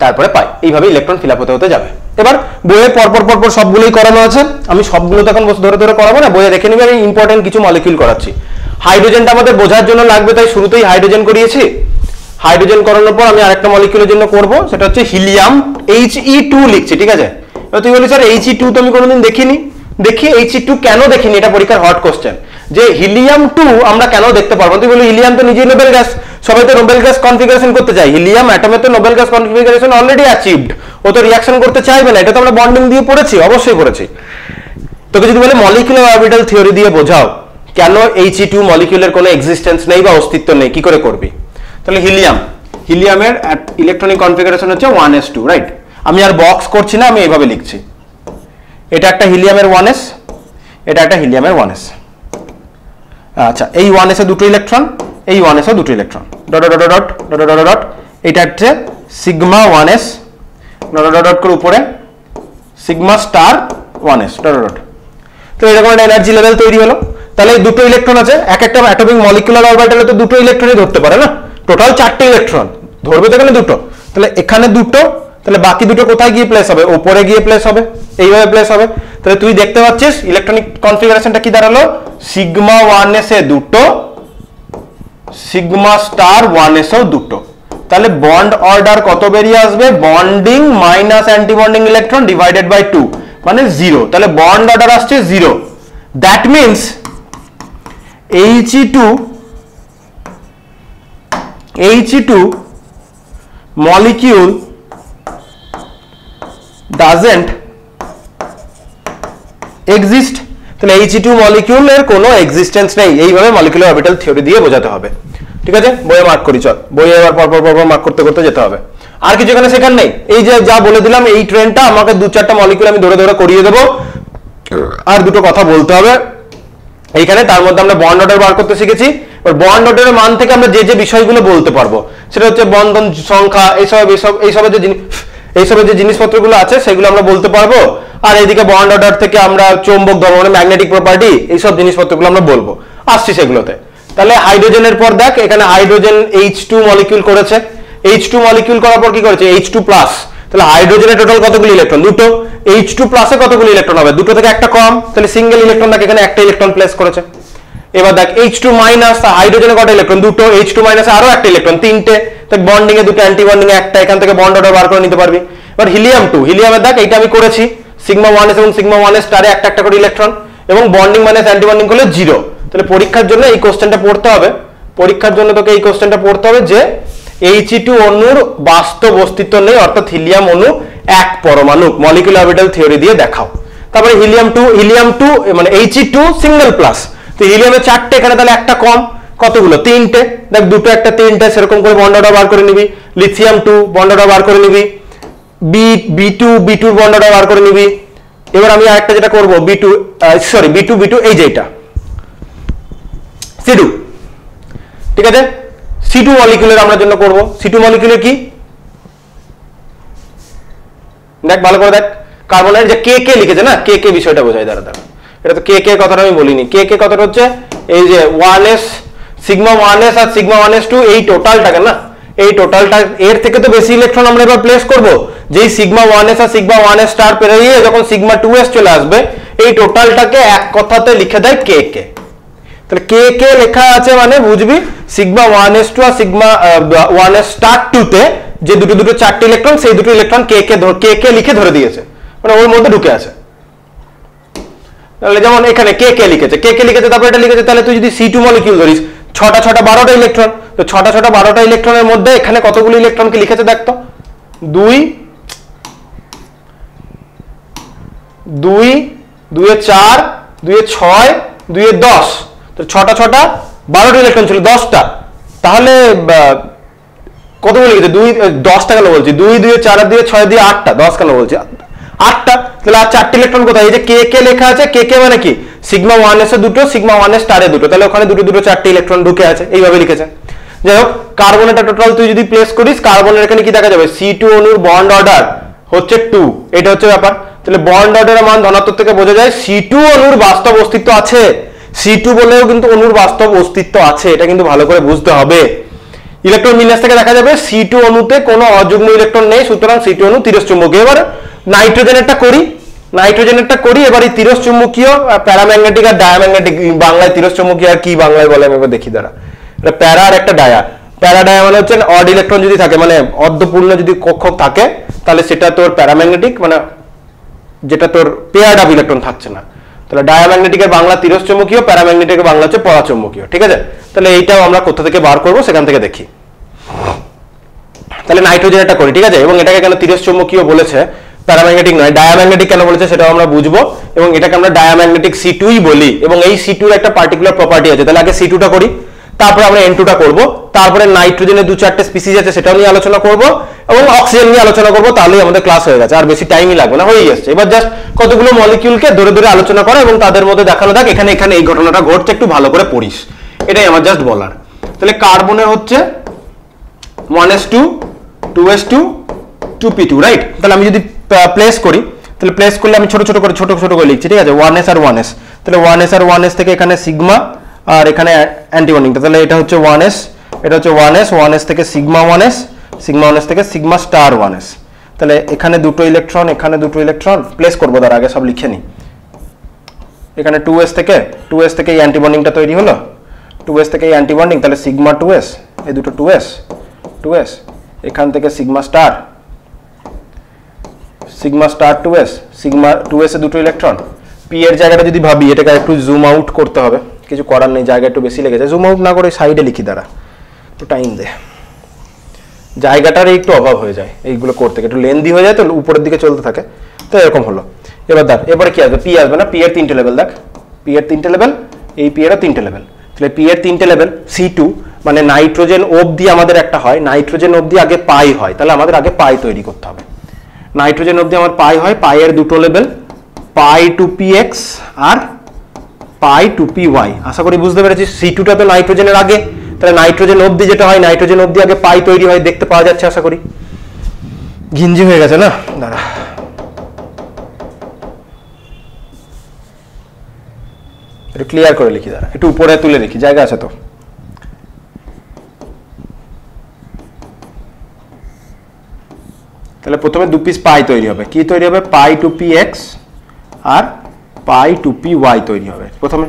তারপরে পাই, এইভাবে ইলেকট্রন ফিল আপ হতে হতে যাবে। এবার বইয়ে পরপর সবগুলোই করানো আছে, আমি সবগুলো তো এখন ধরে করাবো না, বইয়ে দেখে নিবি। আমি ইম্পর্টেন্ট কিছু মলিকিউল করাচ্ছি। হাইড্রোজেনটা আমাদের বোঝার জন্য লাগবে, তাই শুরুতেই হাইড্রোজেন করিয়েছি। হাইড্রোজেন করানোর পর আমি আরেকটা মলিকিউলের জন্য করব, সেটা হচ্ছে হিলিয়াম, He2 লিখছি, ঠিক আছে। তুই বলি স্যার He2 তো আমি কোনোদিন দেখিনি, দেখি He2 কেন দেখিনি, এটা পরীক্ষার হট কোশ্চেন, যে হিলিয়াম 2 আমরা কেন দেখতে পারবো। তুই বলি হিলিয়াম তো নিজেই নোবেল গ্যাস, সবাই তো নোবেল গ্যাস কনফিগারেশন করতে চায়, হিলিয়াম অ্যাটমে তো noble gas configuration already achieved, ও তো রিঅ্যাকশন করতে চাইবে না, এটা তো আমরা বন্ডিং দিয়ে পড়েছি, অবশ্যই পড়েছি। তোকে যদি বলে মলিকুলার অরবিটাল থিওরি দিয়ে বোঝাও কেন He2 মলিকিউলের কোনো এক্সিস্টেন্স নেই বা অস্তিত্ব নেই, কি করে করবি। তাহলে হিলিয়ামের ইলেকট্রনিক কনফিগারেশন হচ্ছে 1s2, রাইট। আমি আর বক্স করছি না, আমি এইভাবে লিখছি, এটা একটা হিলিয়ামের 1s, এটা একটা হিলিয়ামের 1s। আচ্ছা, এই 1s এ দুটো ইলেকট্রন, এই 1s এ দুটো electron, dot dot dot dot dot dot, এটা হচ্ছে sigma 1s, dot dot dot করে উপরে sigma star 1s, dot dot. তো এরকম একটা এনার্জি লেভেল তৈরি হলো। তাহলে দুটো ইলেকট্রন আছে, এক একটা অ্যাটমিক মলিকুলার অরবিটালে তো দুটো ইলেকট্রনই ধরতে পারে না, টোটাল 4টে ইলেকট্রন ধরবে, তো এখানে দুটো, তাহলে এখানে দুটো, তাহলে বাকি দুটো কোথায় গিয়ে প্লেস হবে, উপরে গিয়ে প্লেস হবে, এইভাবে প্লেস হবে। তাহলে তুই দেখতে পাচ্ছিস ইলেকট্রনিক কনফিগারেশনটা কি দাঁড়ালো, সিগমা 1s এ দুটো, সিগমা স্টার 1s এও দুটো। তাহলে বন্ড অর্ডার কত বেরিয়ে আসবে, bonding minus antibonding electron divided by 2 মানে 0। তাহলে বন্ড অর্ডার আসছে 0, that means He2 molecule doesn't exist। তাহলে He2 মলিকিউলের কোনো এক্সিস্টেন্স নেই, এইভাবে মলিকুলার অরবিটাল থিওরি দিয়ে বোঝাতে হবে, ঠিক আছে। বইয়ে মার্ক করি, চল বইয়ে এবার পরপর মার্ক করতে করতে যেতে হবে, আর কিছু এখানে শেখার নেই। এই যে যা বলে দিলাম, এই ট্রেনটা আমাকে 2-4টা মলিকিউল আমি ধরে করিয়ে দেবো, আর দুটো কথা বলতে হবে এইখানে। তার মধ্যে আমরা বন্ড অর্ডার বার করতে শিখেছি, এবার বন্ড অর্ডারের মান থেকে আমরা যে বিষয়গুলো বলতে পারবো, সেটা হচ্ছে বন্ধন সংখ্যা, এইসবের যে জিনিসপত্রগুলো আছে সেগুলো আমরা বলতে পারবো। আর এইদিকে বন্ড অর্ডার থেকে আমরা চৌম্বক ধর্ম মানে ম্যাগনেটিক প্রপার্টি, এইসব জিনিসপত্রগুলো আমরা বলবো, আসছি সেগুলোতে। তাহলে হাইড্রোজেনের পর দেখ, এখানে হাইড্রোজেন H2 মলিকিউল করেছে, H2 মলিকিউল করার পর কি করেছে, H2 প্লাস। তাহলে হাইড্রোজেনের টোটাল কতগুলি ইলেকট্রন, দুটো, H2 প্লাসে কতগুলি ইলেকট্রন হবে, দুটো থেকে একটা কম, তাহলে সিঙ্গেল ইলেকট্রন থাকে, এখানে একটা ইলেকট্রন প্লেস করেছে। এবার দেখ H2 মাইনাস, হাইড্রোজেনে কটা ইলেকট্রন? দুটো, H2 মাইনাসে আরো একটা ইলেকট্রন, তিনটে। দেখ বন্ডিং এ দুটো, অ্যান্টি বন্ডিং এ একটা, এখান থেকে বন্ড অর্ডার বার করে নিতে পারবি। এবার হিলিয়াম 2, হিলিয়ামের দেখ এইটা আমি করেছি, সিগমা 1s এবং সিগমা 1s স্টারে একটা একটা করে ইলেকট্রন, এবং বন্ডিং মাইনাস অ্যান্টি বন্ডিং করলে 0। তাহলে পরীক্ষার জন্য এই কোশ্চেনটা পড়তে হবে, পরীক্ষার জন্য তোকে এই কোশ্চেনটা পড়তে হবে যে He2 অণুর বাস্তব অস্তিত্ব নেই, অর্থাৎ হিলিয়াম অণু এক পরমাণু, মলিকুলার অরবিটাল থিওরি দিয়ে দেখাও। তারপরে হিলিয়াম 2 মানে He2 সিঙ্গেল প্লাস, তো হিলিয়ামের 4টে, এখানে তাহলে একটা কম, কতগুলো? 3টে। দেখ দুটো একটা 3টে, সেরকম করে বন্ড অর্ডার বার করে নিবি। লিথিয়াম 2 বন্ড অর্ডার বার করে নিবি, B2 বন্ড অর্ডার বার করে নিবি। এবার আমি আরেকটা যেটা করব, B2 এই যে এটা C2, ঠিক আছে? C2 মলিকিউলের আমরা জন্য করব। C2 মলিকিউলের কি দেখ ভালো করে দেখ, কার্বনের যে কে কে লিখেছে না, কে কে বিষয়টা বোঝায়, দাঁড়া এটা তো কে কে কথাটা আমি বলিনি। কে কে কথাটা হচ্ছে এই যে 1s, সিগমা 1s আর সিগমা 1s2, এই টোটালটাকে না, এই টোটালটা, এর থেকে তো বেশি ইলেকট্রন আমরা এবার প্লেস করব। যেই সিগমা 1s আর সিগমা 1s স্টার পেরিয়ে যখন সিগমা 2s চলে আসবে, এই টোটালটাকে এক কথাতে লিখে দেয় কে কে। তাহলে কে কে লেখা আছে মানে বুঝবি সিগমা 1s2 আর সিগমা 1s স্টার 2 তে যে দুটো দুটো 4টে ইলেকট্রন, সেই দুটো ইলেকট্রন কে কে লিখে ধরে দিয়েছে, মানে ওর মধ্যে ঢুকে আছে। তাহলে যেমন এখানে কে কে লিখেছে, তারপর এটা লিখেছে, তাহলে তুই যদি C2 মলিকিউল ধরিস, 6টা 12টা ইলেকট্রন, তো 6টা 12টা ইলেকট্রনের মধ্যে এখানে কতগুলো ইলেকট্রনকে লিখেছে দেখ তো, 2 2 2 এ 4 2 এ 6 2 এ 10, তো 6টা 12টা ইলেকট্রন ছিল, 10টা, তাহলে কতগুলো লিখেছে? 10টা কেন বলছি? 2 2 এ 4 2 এ 6 2 8টা, 10 কেন বলছি? 8টা। তাহলে আর 4টে ইলেকট্রন কোথায়? এই যে কে কে লেখা আছে, কে কে মানে কি সিগমা 1s এ দুটো, সিগমা 1s স্টারে দুটো, তাহলে ওখানে দুটো 4টে ইলেকট্রন ঢুকে আছে, এইভাবে লিখেছে। যাই হোক, কার্বনেরটা টোটাল তুই যদি প্লেস করিস, কার্বনের এখানে কি দেখা যাবে? C2 অণুর বন্ড অর্ডার হচ্ছে 2, এটা হচ্ছে ব্যাপার। তাহলে বন্ড অর্ডারের মান ধনাত্মক থেকে বোঝা যায় C2 অণুর বাস্তব অস্তিত্ব আছে। C2 বলেও কিন্তু অণুর বাস্তব অস্তিত্ব আছে, এটা কিন্তু ভালো করে বুঝতে হবে। ইলেকট্রন বিন্যাস থেকে দেখা যাবে C2 অণুতে কোনো অযুগ্ম ইলেকট্রন নেই, সুতরাং C2 অণু তিরস্চুম্বকীয়। এবার নাইট্রোজেনেরটা করি, এবার এই তিরস্চুম্বকীয়, প্যারাম্যাগনেটিক আর ডায়াম্যাগনেটিক, বাংলায় তিরস্চুম্বকীয় আর কি বাংলায় বলে আমি এবার দেখি, দাঁড়া। এটা প্যারা আর একটা ডায়া। প্যারা ডায়া মানে হচ্ছে অড ইলেকট্রন যদি থাকে, মানে অর্ধপূর্ণ যদি কক্ষক থাকে, তাহলে সেটা তোর প্যারাম্যাগনেটিক, মানে যেটা তোর পেয়ার্ড অফ ইলেকট্রন থাকছে না। তাহলে ডায়াম্যাগনেটিকের বাংলা তিরস্চুম্বকীয়, প্যারাম্যাগনেটিকের বাংলা হচ্ছে পরাচুম্বকীয়, ঠিক আছে? তাহলে এইটাও আমরা কোথা থেকে বার করবো সেখান থেকে দেখি। তাহলে নাইট্রোজেনটা করি, ঠিক আছে? এবং এটাকে কেন তিরস্চুম্বকীয় বলেছে, প্যারাম্যাগনেটিক নয়, ডায়াম্যাগনেটিক কেন বলেছে সেটাও আমরা বুঝবো, এবং এটাকে আমরা ডায়াম্যাগনেটিক C2ই বলি, এবং এই C2 এর একটা পার্টিকুলার প্রপার্টি আছে। তাহলে আগে C2টা করি, তারপরে আমরা N2টা করব, তারপরে নাইট্রোজেনের 2-4টে স্পিসিস আছে সেটাও নিয়ে আলোচনা করব, এবং অক্সিজেন নিয়ে আলোচনা করব, তাহলেই আমাদের ক্লাস হয়ে গেছে, আর বেশি টাইমই লাগবে না, হয়ে যাচ্ছে। এবার জাস্ট কতগুলো মলিকিউলকে ধরে ধরে আলোচনা করা এবং তাদের মধ্যে দেখানো থাক এখানে এই ঘটনাটা ঘটছে, একটু ভালো করে পড়িস, এটাই আমার জাস্ট বলার। তাহলে কার্বনের হচ্ছে 1s2 2s2 2p2, রাইট? তাহলে আমি যদি প্লেস করি, তাহলে প্লেস করলে আমি ছোট ছোট করে লিখছি, ঠিক আছে? 1s আর 1s, তাহলে 1s আর 1s থেকে এখানে সিগমা আর এখানে অ্যান্টিবন্ডিংটা, তাহলে এটা হচ্ছে 1s, এটা হচ্ছে 1s থেকে সিগমা 1s থেকে সিগমা স্টার 1s। তাহলে এখানে দুটো ইলেকট্রন, এখানে দুটো ইলেকট্রন প্লেস করবো, তার আগে সব লিখে নিই। এখানে 2s থেকে এই অ্যান্টিবন্ডিংটা তৈরি হলো, 2s থেকে এই অ্যান্টিবন্ডিং, তাহলে সিগমা 2s, এই দুটো 2s, এখান থেকে sigma star 2s, sigma 2s এ দুটো ইলেকট্রন। পি এর জায়গাটা যদি ভাবি, এটাকে একটু জুম আউট করতে হবে, কিছু করার নেই, জায়গা একটু বেশি লেগেছে, জুম আউট না করে সাইডে লিখি, দাঁড়া একটু টাইম দে, জায়গাটার একটু অভাব হয়ে যায় এইগুলো করতে, একটু লেন্দি হয়ে যায়, তো উপরের দিকে চলতে থাকে, তো এরকম হলো। এবার দেখ, এবারে কি আসবে? পি আসবে না, পি এর 3টে লেভেল, দেখ পি এর 3টে লেভেল, এই পি এরও 3টে লেভেল। তাহলে পি এর 3টে লেভেল, C2 মানে নাইট্রোজেন অবধি আমাদের একটা হয়, নাইট্রোজেন অবধি আগে পাই হয়, তাহলে আমাদের আগে পাই তৈরি করতে হবে। নাইট্রোজেন অবধি আমার পাই হয়, পাই এর দুটো লেভেল, পাই টু পি এক্স আর পাই টু পি ওয়াই। আশা করি বুঝতে পেরেছি। C2টা তো নাইট্রোজেনের আগে, তাহলে নাইট্রোজেন অবধি যেটা হয়, নাইট্রোজেন অবধি আগে পাই তৈরি হয়, দেখতে পাওয়া যাচ্ছে আশা করি। ঘিঞ্জি হয়ে গেছে না, দাঁড়া একটু ক্লিয়ার করে লিখি, দাঁড়া একটু উপরে তুলে লিখি, জায়গা আছে তো। তাহলে প্রথমে 2 পিস পাই তৈরি হবে, কি তৈরি হবে? পাই টু পি এক্স আর পাই টু পি ওয়াই তৈরি হবে প্রথমে।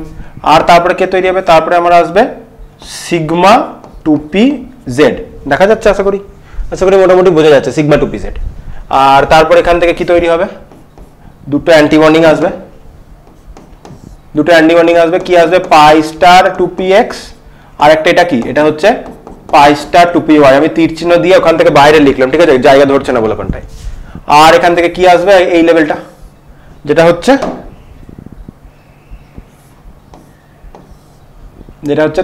আর তারপরে কে তৈরি হবে, তারপরে আমার আসবে সিগমা 2pz। দেখা যাচ্ছে আশা করি মোটামুটি বোঝা যাচ্ছে সিগমা 2pz। আর তারপর এখান থেকে কি তৈরি হবে, দুটো অ্যান্টি বন্ডিং আসবে, কি আসবে পাই স্টার 2px, আর একটা এটা কি, এটা হচ্ছে পাই স্টার 2py। আমি তীর চিহ্ন দিয়ে ওখান থেকে বাইরে লিখলাম, ঠিক আছে, জায়গা ধরছে না বলে কোনটাই। আর এখান থেকে কি আসবে এই লেভেলটা, যেটা হচ্ছে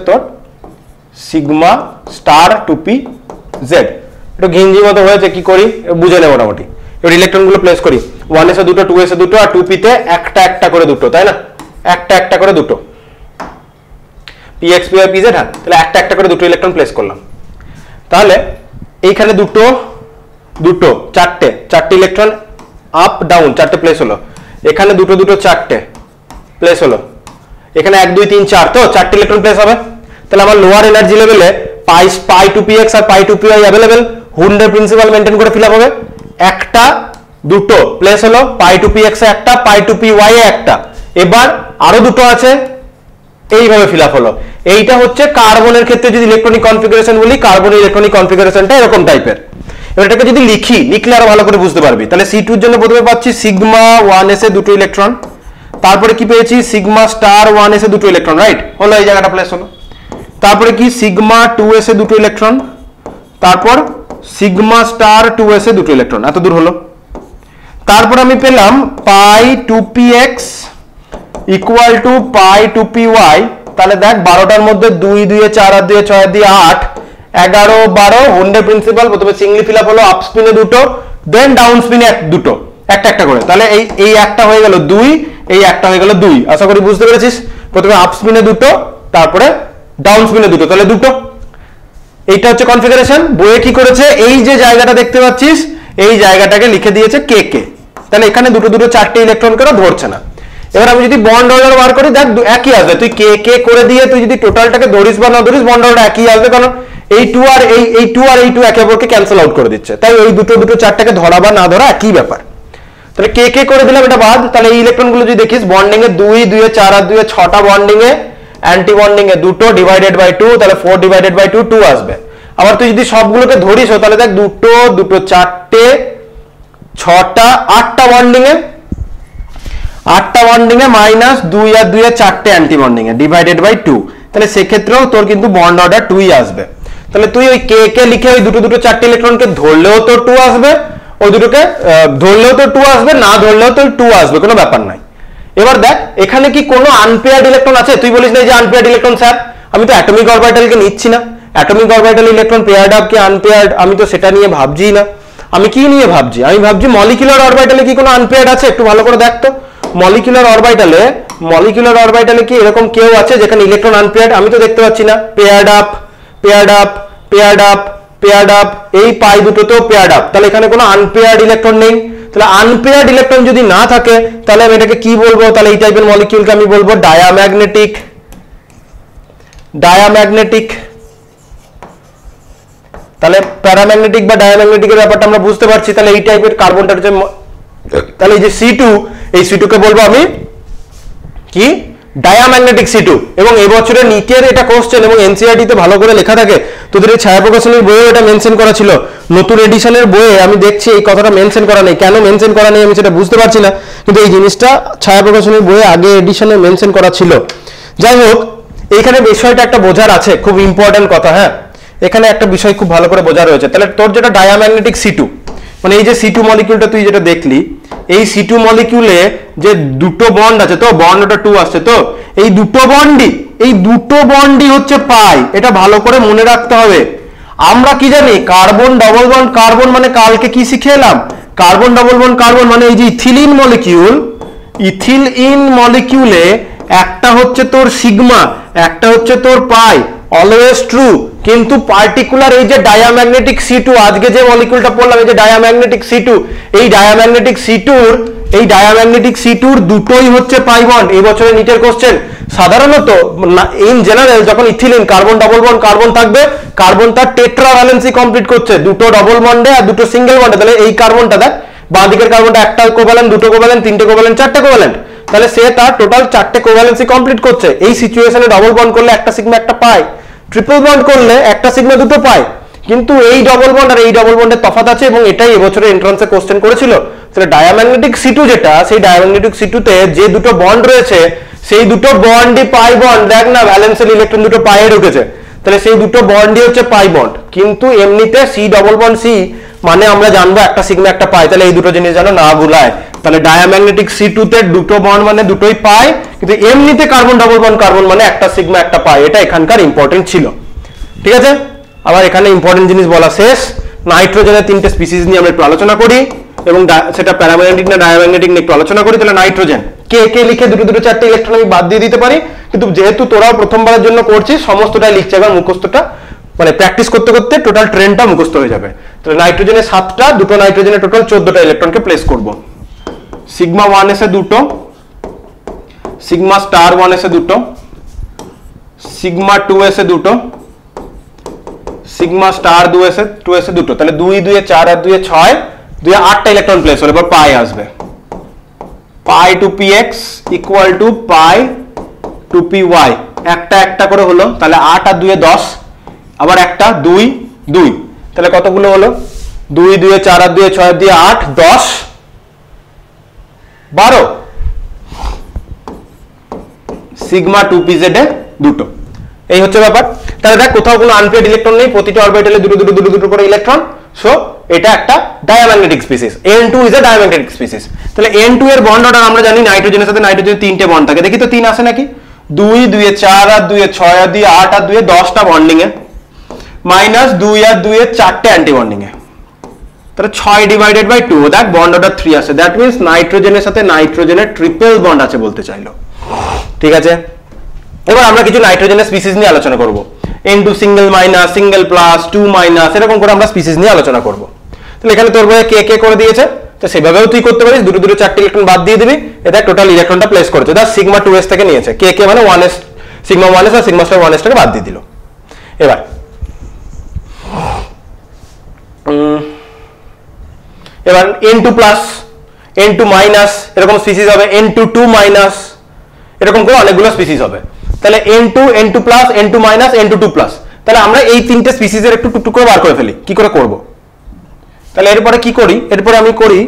তোর সিগমা স্টার 2pz। একটু ঘিঞ্জি মতো হয়েছে, কি করি বুঝে নেব মোটামুটি। এবার ইলেকট্রন গুলো প্লেস করি, 1s এ দুটো, 2s এ দুটো, আর 2p তে একটা করে দুটো, তাই না, একটা করে দুটো, px py pz। হ্যাঁ, তাহলে একটা করে দুটো ইলেকট্রন প্লেস করলাম। তাহলে এইখানে দুটো চারটে ইলেকট্রন আপ ডাউন চারটে প্লেস হলো, এখানে দুটো চারটে প্লেস হলো, এখানে 1 2 3 4, তো চারটে ইলেকট্রন প্লেস হবে। তাহলে আমার লোয়ার এনার্জি লেভেলে পাই 2px আর পাই 2py অ্যাভেলেবেল, হুন্ডের প্রিন্সিপাল মেনটেন করে ফিল আপ হবে। একটা দুটো প্লেস হলো, পাই 2px এ একটা, পাই 2py এ একটা, এবার আরো দুটো আছে, এইভাবে ফিল আপ হলো। এইটা হচ্ছে কার্বনের ক্ষেত্রে যদি ইলেকট্রনিক কনফিগারেশন বলি, কার্বনের ইলেকট্রনিক কনফিগারেশনটা এরকম টাইপের। এবার এটাকে যদি লিখলে আরো ভালো করে বুঝতে পারবি। তাহলে C2 এর জন্য প্রথমে পাচ্ছি সিগমা 1s এ দুটো ইলেকট্রন, তারপরে কি পেয়েছি সিগমা স্টার 1s এ দুটো ইলেকট্রন, রাইট হলো, এই জায়গাটা প্লেস হলো। তারপরে কি সিগমা 2s এ দুটো ইলেকট্রন, তারপর সিগমা স্টার 2s এ দুটো ইলেকট্রন, এত দূর হলো। তারপর আমি পেলাম পাই 2px equal to pi 2py। তাহলে দেখ 12টার মধ্যে 2 2 4 আর 2 6 দিয়ে 8, 11 12 হুন্ডের প্রিন্সিপাল। প্রথমে সিঙ্গলি ফিল আপ হলো, আপ স্পিনে দুটো, দেন ডাউন স্পিনে দুটো, একটা করে। তাহলে এই একটা হয়ে গেল 2, এই একটা হয়ে গেল 2। আশা করি বুঝতে পেরেছিস। প্রথমে আপ স্পিনে দুটো, তারপরে ডাউন স্পিনে দুটো, তাহলে দুটো। এইটা হচ্ছে কনফিগারেশন। বইয়ে কি করেছে, এই যে জায়গাটা দেখতে পাচ্ছিস এই জায়গাটাকে লিখে দিয়েছে কে কে। তাহলে এখানে দুটো চারটে ইলেকট্রন করে ধরছে না। এবার আমি যদি বন্ড অর্ডার বার করি, দেখ একই আসবে। তুই কে করে দিয়ে তুই যদি টোটালটাকে ধরিস বা না ধরিস, বন্ড অর্ডার একই আসবে, কারণ এই 2 আর এই 2 একে অপরকে ক্যান্সেল আউট করে দিচ্ছে। তাই এই দুটো চারটাকে ধরা বা না ধরা একই ব্যাপার। তাহলে কে করে দিলাম, এটা বাদ। তাহলে এই ইলেকট্রন গুলো যদি দেখিস, বন্ডিং এ 2 2 4 আর 2 6টা বন্ডিং এ, অ্যান্টি বন্ডিং এ দুটো, ডিভাইডেড বাই 2, তাহলে 4 ডিভাইডেড বাই 2 আসবে। আবার তুই যদি সবগুলোকে ধরিস, তাহলে দেখ দুটো চারটে 6টা 8টা বন্ডিং এ, 8টা বন্ডিং এ মাইনাস 2 আর 2 4টে অ্যান্টি বন্ডিং এ, ডিভাইডেড বাই 2। তাহলে সেক্ষেত্রেও তোর কিন্তু বন্ড অর্ডার 2ই আসবে। তাহলে তুই ওই কে লিখে ওই দুটো চারটে ইলেকট্রনকে ধরলেও তোর 2 আসবে, ওই দুটোকে ধরলেও তোর 2 আসবে, না ধরলেও তোর 2 আসবে, কোনো ব্যাপার নাই। এবার দেখ এখানে কি কোনো আনপেয়ার্ড ইলেকট্রন আছে? তুই বলিস না যে আনপেয়ার্ড ইলেকট্রন স্যার, আমি তো অ্যাটমিক অরবিটালকে নিচ্ছি না। Atomic orbital electron paired up কি আনপেয়ার্ড, আমি তো সেটা নিয়ে ভাবছি না। আমি কি নিয়ে ভাবছি? আমি ভাবছি মলিকিউলার অরবিটালে কি কোনো আনপেয়ার্ড আছে, একটু ভালো করে দেখ তো। মলিকিউলার অরবিটালে কি এরকম কেউ আছে যেখানে ইলেকট্রন আনপেয়ার্ড? আমি তো দেখতে পাচ্ছি না। পেয়ার্ড আপ, এই পাই দুটোতেও পেয়ার্ড আপ, তাহলে এখানে কোনো আনপেয়ার্ড ইলেকট্রন নেই। তাহলে আনপেয়ার্ড ইলেকট্রন যদি না থাকে, তাহলে আমি এটাকে কি বলবো? তাহলে এই টাইপের মলিকিউলকে আমি বলবো ডায়াম্যাগনেটিক। তাহলে প্যারাম্যাগনেটিক বা ডায়াম্যাগনেটিকের ব্যাপারটা আমরা বুঝতে পারছি। তাহলে এই টাইপের কার্বনটার যে, তাহলে এই যে C2, এই C2 কে বলবো আমি কি ডায়াম্যাগনেটিক C2। এবং এই বছরের নিটের এটা কোশ্চেন এবং এনসিইআরটি তে ভালো করে লেখা থাকে। তোদের এই ছায়া প্রকাশনের বইয়ে এটা মেনশন করা ছিল, নতুন এডিশনের বইয়ে আমি দেখছি এই কথাটা মেনশন করা নেই। কেন মেনশন করা নেই আমি সেটা বুঝতে পারছি না, কিন্তু এই জিনিসটা ছায়া প্রকাশনের বইয়ে আগে এডিশনে মেনশন করা ছিল। যাই হোক, এইখানে বিষয়টা একটা বোঝার আছে, খুব ইম্পর্টেন্ট কথা। হ্যাঁ, এখানে একটা বিষয় খুব ভালো করে বোঝা রয়েছে। তাহলে তোর যেটা ডায়াম্যাগনেটিক C2, মানে এই যে C2 মলিকিউলটা তুই যেটা দেখলি, এই C2 মলিকিউলে যে দুটো বন্ড আছে, তো বন্ড ওটা 2 আসছে, তো এই দুটো বন্ডই হচ্ছে পাই। এটা ভালো করে মনে রাখতে হবে। আমরা কি জানি, কার্বন ডবল বন্ড কার্বন মানে কালকে কি শিখে এলাম, কার্বন ডবল বন্ড কার্বন মানে এই যে ইথিলিন মলিকিউলে একটা হচ্ছে তোর সিগমা, একটা হচ্ছে তোর পাই, অলওয়েজ ট্রু। কিন্তু পার্টিকুলার এই যে ডায়াম্যাগনেটিক C2, আজকে যে মলিকিউলটা পড়লাম, এই যে ডায়াম্যাগনেটিক C2, এই ডায়াম্যাগনেটিক C2 দুটোই হচ্ছে পাই বন্ড। এই বছরের নিটের কোশ্চেন সাধারণত ইন জেনারেল যখন ethylene carbon double bond carbon থাকবে, কার্বন তার টেট্রা ভ্যালেন্সি কমপ্লিট করছে, দুটো ডবল বন্ডে আর দুটো সিঙ্গেল বন্ডে। তাহলে এই কার্বনটা দেখ বাঁ দিকের কার্বনটা একটা কোভ্যালেন্ট, দুটো কোভ্যালেন্ট, তিনটে কোভ্যালেন্ট, চারটে কোভ্যালেন্ট, তাহলে সে তার টোটাল চারটে কোভ্যালেন্সি কমপ্লিট করছে। এই সিচুয়েশনে ডবল বন্ড করলে একটা সিগমা একটা পায়, ট্রিপল বন্ড করলে একটা সিগমা দুটো পায়। কিন্তু এই ডবল বন্ড আর এই ডবল বন্ডের তফাৎ আছে, এবং এটাই এবছরের এন্ট্রান্সে কোশ্চেন করেছিল। তাহলে ডায়াম্যাগনেটিক C2 যেটা, সেই ডায়াম্যাগনেটিক C2 তে যে দুটো বন্ড রয়েছে সেই দুটো বন্ডই পাই বন্ড। দেখ না, ভ্যালেন্সিয়াল ইলেকট্রন দুটো পায়ে ঢুকেছে, তাহলে সেই দুটো বন্ডই হচ্ছে পাই বন্ড। কিন্তু এমনিতে সি ডবল বন্ড সি মানে আমরা জানবো একটা সিগমা একটা পাই, তাহলে এই দুটো জিনিস যেন না ভুলায়। তাহলে ডায়াম্যাগনেটিক C2 তে দুটো বন্ড মানে দুটোই পাই, কিন্তু এমনিতে কার্বন ডবল বন্ড কার্বন মানে একটা সিগমা একটা পাই। এটা এখানকার ইম্পর্টেন্ট ছিল, ঠিক আছে। আবার এখানে ইম্পর্টেন্ট জিনিস বলা শেষ। নাইট্রোজেনের তিনটে স্পিসিস নিয়ে আমরা একটু আলোচনা করি, এবং সেটা প্যারাম্যাগনেটিক না ডায়াম্যাগনেটিক নিয়ে একটু আলোচনা করি। তাহলে নাইট্রোজেন কে কে লিখে দুটো দুটো চারটে ইলেকট্রন আমি বাদ দিয়ে দিতে পারি, কিন্তু যেহেতু তোরাও প্রথমবারের জন্য করছিস সমস্তটাই লিখছে, এবার মুখস্থটা মানে প্র্যাকটিস করতে করতে টোটাল ট্রেনটা মুখস্থ হয়ে যাবে। তাহলে নাইট্রোজেনের 7টা, দুটো নাইট্রোজেনের টোটাল 14টা ইলেকট্রনকে প্লেস করব। সিগমা 1s এ দুটো, সিগমা স্টার 1s এ দুটো, সিগমা 2s এ দুটো, সিগমা স্টার 2s এ দুটো। তাহলে 2 2 4 আর 2 6, 2 8টা ইলেকট্রন প্লেস হলো। এবার পাই আসবে, pi two px equal to pi two py, একটা একটা করে হলো। তাহলে 8 আর 2 10, আবার একটা 2 2, তাহলে কতগুলো হলো? 2 2 4 আর 2 6 দিয়ে 8 10 12। সিগমা 2pz এ দুটো, এই হচ্ছে ব্যাপার। তাহলে দেখ কোথাও কোনো আনপেয়ার্ড ইলেকট্রন নেই, প্রতিটা অরবিটালে দুটো দুটো দুটো দুটো করে ইলেকট্রন। সো এটা একটা diamagnetic species. N2 is a diamagnetic species. তাহলে N2 এর বন্ড অর্ডার আমরা জানি, নাইট্রোজেনের সাথে নাইট্রোজেন তিনটে বন্ড থাকে। দেখি তো 3 আসে নাকি? 2 2 4 আর 2 6 আর 2 8 আর 2 10টা বন্ডিং এ, মাইনাস 2 আর 2 4টে অ্যান্টি বন্ডিং এ। তাহলে 6 ডিভাইডেড বাই 2, দেখ বন্ড অর্ডার 3 আসে। দ্যাট মিন্স নাইট্রোজেনের সাথে নাইট্রোজেনের ট্রিপল বন্ড আছে বলতে চাইলো, ঠিক আছে। এবার আমরা কিছু নাইট্রোজেনের স্পিসিস নিয়ে আলোচনা করব। N2 single minus, single plus, 2 minus, এরকম করে আমরা স্পিসিস নিয়ে আলোচনা করব। তাহলে এখানে তোর বইয়ে কে কে করে দিয়েছে, তো সেভাবেও তুই করতে পারিস, দুটো দুটো চারটে ইলেকট্রন বাদ দিয়ে দিবি। এটা টোটাল ইলেকট্রনটা প্লেস করেছে, তার সিগমা 2s থেকে নিয়েছে। কে কে মানে 1s, সিগমা 1s আর সিগমা স্টার 1s টাকে বাদ দিয়ে দিল। এবার N2 প্লাস, N2 মাইনাস, এরকম স্পিসিস হবে। N2 2 মাইনাস, এরকম করে অনেকগুলো স্পিসিস হবে। তাহলে N2 N2 plus, N2 minus, N2 2 plus. তাহলে আমরা এই তিনটে স্পিসিসের একটু টুকটুক করে বার করে ফেলি। কি করে করব? তাহলে এরপরে কি করি, এরপরে আমি করি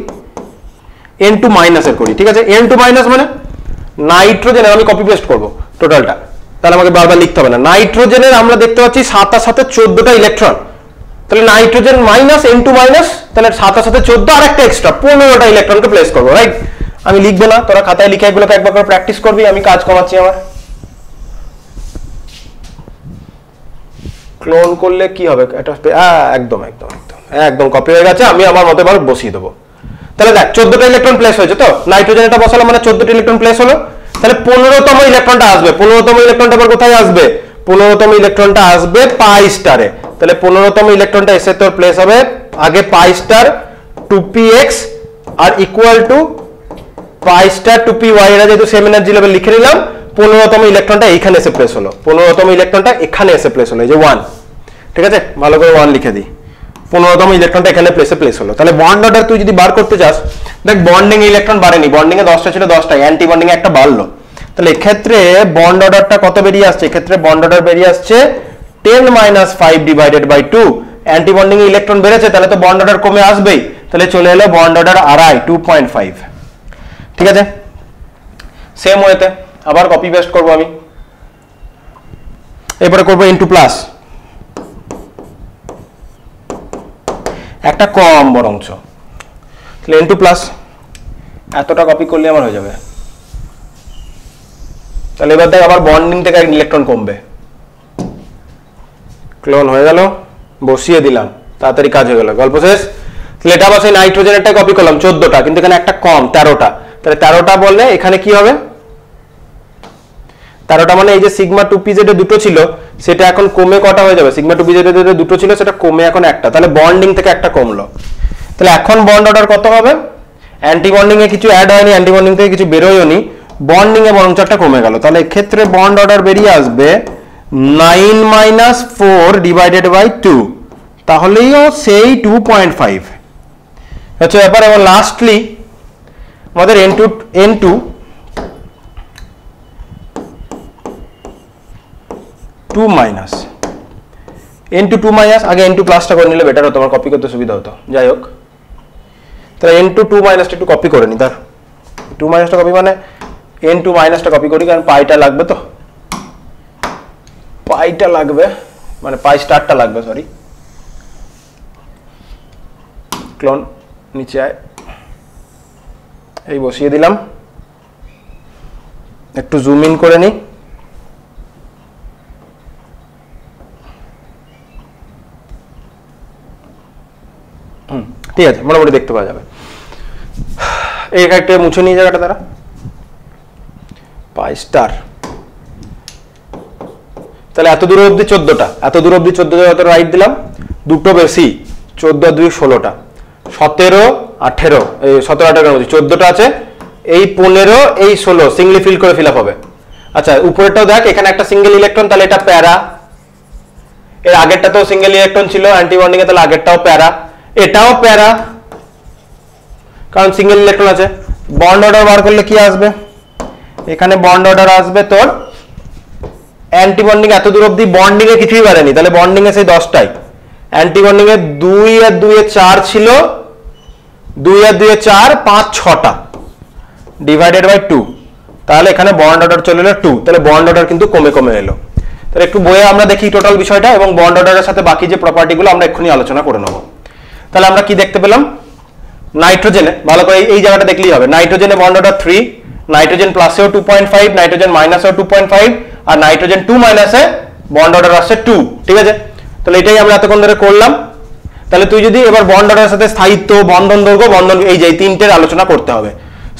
N2 মাইনাস এর করি, ঠিক আছে। N2 মাইনাস মানে নাইট্রোজেনের আমি কপি পেস্ট করব টোটালটা, তাহলে আমাকে বারবার লিখতে হবে না। নাইট্রোজেনের আমরা দেখতে পাচ্ছি 7 আর 7 14টা ইলেকট্রন। তাহলে নাইট্রোজেন মাইনাস N2 মাইনাস, তাহলে 7 আর 7 14 আর একটা এক্সট্রা 15টা ইলেকট্রনকে প্লেস করবো, রাইট। আমি লিখবো না, তোরা খাতায় লিখে এগুলোকে একবার করে প্র্যাকটিস করবি। আমি কাজ কমাচ্ছি আমার। ক্লোন করলে কি হবে? এটা একদম একদম একদম একদম কপি হয়ে গেছে। আমি আমার মতো এবার বসিয়ে দেবো। তাহলে দেখ 14টা ইলেকট্রন প্লেস হয়েছে, তো নাইট্রোজেন এটা বসালো মানে 14টা ইলেকট্রন প্লেস হলো। তাহলে 15তম ইলেকট্রনটা আসবে। 15তম ইলেকট্রনটা আবার কোথায় আসবে? 15তম ইলেকট্রনটা আসবে পাই স্টারে। তাহলে 15তম ইলেকট্রনটা এসে তোর প্লেস হবে আগে পাই স্টার 2px আর equal to pi star 2py। এরা যেহেতু সেম এনার্জি লেভেল লিখে নিলাম। 15তম ইলেকট্রনটা এইখানে এসে প্লেস হলো, 15তম ইলেকট্রনটা এখানে এসে প্লেস হলো, এই যে 1, ঠিক আছে। ভালো করে 1 লিখে দিই। 15তম ইলেকট্রনটা এখানে প্লেস হলো। তাহলে বন্ড অর্ডার তুই যদি বার করতে চাস, দেখ বন্ডিং ইলেকট্রন বাড়েনি, বন্ডিং এ 10টা ছিল 10টা, অ্যান্টি বন্ডিং এ একটা বাড়লো। তাহলে এক্ষেত্রে বন্ড অর্ডারটা কত বেরিয়ে আসছে? এক্ষেত্রে বন্ড অর্ডার বেরিয়ে আসছে 10 - 5 ডিভাইডেড বাই 2। অ্যান্টি বন্ডিং এ ইলেকট্রন বেড়েছে, তাহলে তো বন্ড অর্ডার কমে আসবেই। তাহলে চলে এলো বন্ড অর্ডার আড়াই, 2.5, ঠিক আছে। সেম ওয়েতে আবার কপি পেস্ট করবো আমি। এরপরে করবো N2 প্লাস, একটা কম বরঞ্চ। তাহলে N2 প্লাস এতটা কপি করলে আমার হয়ে যাবে। তাহলে এবার দেখ আবার বন্ডিং থেকে ইলেকট্রন কমবে। ক্লোন হয়ে গেল, বসিয়ে দিলাম, তাড়াতাড়ি কাজ হয়ে গেল, গল্প শেষ। তাহলে এটা আবার সেই নাইট্রোজেনেরটা কপি করলাম 14টা, কিন্তু এখানে একটা কম 13টা। তাহলে 13টা বললে এখানে কি হবে? 13টা মানে এই যে সিগমা 2pz এ দুটো ছিল, সেটা এখন কমে কটা হয়ে যাবে? সিগমা 2pz এ দুটো ছিল, সেটা কমে এখন একটা। তাহলে বন্ডিং থেকে একটা কমলো। তাহলে এখন বন্ড অর্ডার কত হবে? অ্যান্টি বন্ডিং এ কিছু অ্যাড হয়নি, অ্যান্টি বন্ডিং থেকে কিছু বেরোয়নি, বন্ডিং এ বরঞ্চ একটা কমে গেল। তাহলে এক্ষেত্রে বন্ড অর্ডার বেরিয়ে আসবে 9 - 4 ডিভাইডেড বাই 2, তাহলেও সেই 2.5। হচ্ছে ব্যাপার। এবং লাস্টলি আমাদের N2 2 মাইনাস N2 2 মাইনাস, আগে N2 প্লাসটা করে নিলে বেটার হতো, আমার কপি করতে সুবিধা হতো। যাই হোক, তাহলে N2 2 মাইনাসটা একটু কপি করে নি, তার 2 মাইনাসটা কপি মানে N2 মাইনাসটা কপি করি, কারণ পাইটা লাগবে, তো পাইটা লাগবে মানে পাই স্টারটা লাগবে, সরি। ক্লোন নিচে আয়, এই বসিয়ে দিলাম, একটু জুম ইন করে নিই। ঠিক আছে, মোটামুটি দেখতে পাওয়া যাবে। এই একটা মুছে নিয়ে জায়গাটা দ্বারা পাই স্টার, তাহলে এত দূর অব্দি 14টা, এত দূর অব্দি 14 রাইট দিলাম, দুটো বেশি 14 2 16টা, 17 18 এই 17 18 মধ্যে 14টা আছে, এই 15 এই 16 সিঙ্গলি ফিল করে ফিল আপ হবে। আচ্ছা উপরেরটাও দেখ, এখানে একটা সিঙ্গেল ইলেকট্রন, তাহলে এটা প্যারা, এর আগেরটাতেও সিঙ্গেল ইলেকট্রন ছিল অ্যান্টি বন্ডিং এ, তাহলে আগেরটাও প্যারা, এটাও প্যারা, কারণ সিঙ্গেল ইলেকট্রন আছে। বন্ড অর্ডার বার করলে কি আসবে, এখানে বন্ড অর্ডার আসবে তোর অ্যান্টি বন্ডিং, এত দূর অব্দি বন্ডিং এ কিছুই বাড়েনি, তাহলে বন্ডিং এ সেই 10টাই, অ্যান্টি বন্ডিং এ 2 আর 2 এ 4 ছিল, 2 আর 2 এ 4 5 6টা ডিভাইডেড বাই 2, তাহলে এখানে বন্ড অর্ডার চলে এলো 2, তাহলে বন্ড অর্ডার কিন্তু কমে কমে এলো। তাহলে একটু বইয়ে আমরা দেখি টোটাল বিষয়টা, এবং বন্ড অর্ডারের সাথে বাকি যে প্রপার্টিগুলো আমরা এক্ষুনি আলোচনা করে নেব। তাহলে আমরা কি দেখতে পেলাম, নাইট্রোজেনে ভালো করে এই জায়গাটা দেখলেই হবে, নাইট্রোজেনে বন্ড অর্ডার 3, নাইট্রোজেন প্লাসেও 2.5, নাইট্রোজেন মাইনাসেও 2.5, আর নাইট্রোজেন 2 মাইনাসে বন্ড অর্ডার আসছে 2, ঠিক আছে। তাহলে এটাই আমরা এতক্ষণ ধরে করলাম। তাহলে তুই যদি এবার বন্ড অর্ডারের সাথে স্থায়িত্ব, বন্ধন দৈর্ঘ্য, বন্ধন, এই যে তিনটের আলোচনা করতে হবে।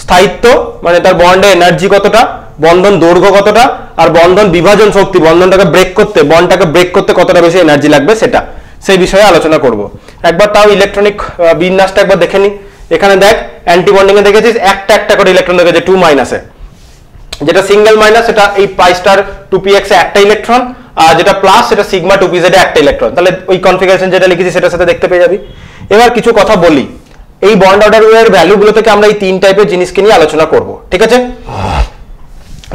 স্থায়িত্ব মানে তার বন্ডে এনার্জি কতটা, বন্ধন দৈর্ঘ্য কতটা, আর বন্ধন বিভাজন শক্তি, বন্ধনটাকে ব্রেক করতে, বন্ডটাকে ব্রেক করতে কতটা বেশি এনার্জি লাগবে, সেটা সেই বিষয়ে আলোচনা করব। একবার তাও ইলেকট্রনিক বিন্যাসটা একবার দেখে নি। এখানে দেখ অ্যান্টি বন্ডিং এ দেখেছিস একটা একটা করে ইলেকট্রন দেখেছে 2 মাইনাসে, যেটা সিঙ্গেল মাইনাস সেটা এই পাই স্টার 2px এ একটা ইলেকট্রন, আর যেটা প্লাস সেটা সিগমা 2pz এ একটা ইলেকট্রন। তাহলে ওই কনফিগারেশন যেটা লিখেছি সেটার সাথে দেখতে পেয়ে যাবি। এবার কিছু কথা বলি, এই বন্ড অর্ডারের ভ্যালুগুলো থেকে আমরা এই 3 টাইপের জিনিসকে নিয়ে আলোচনা করব, ঠিক আছে।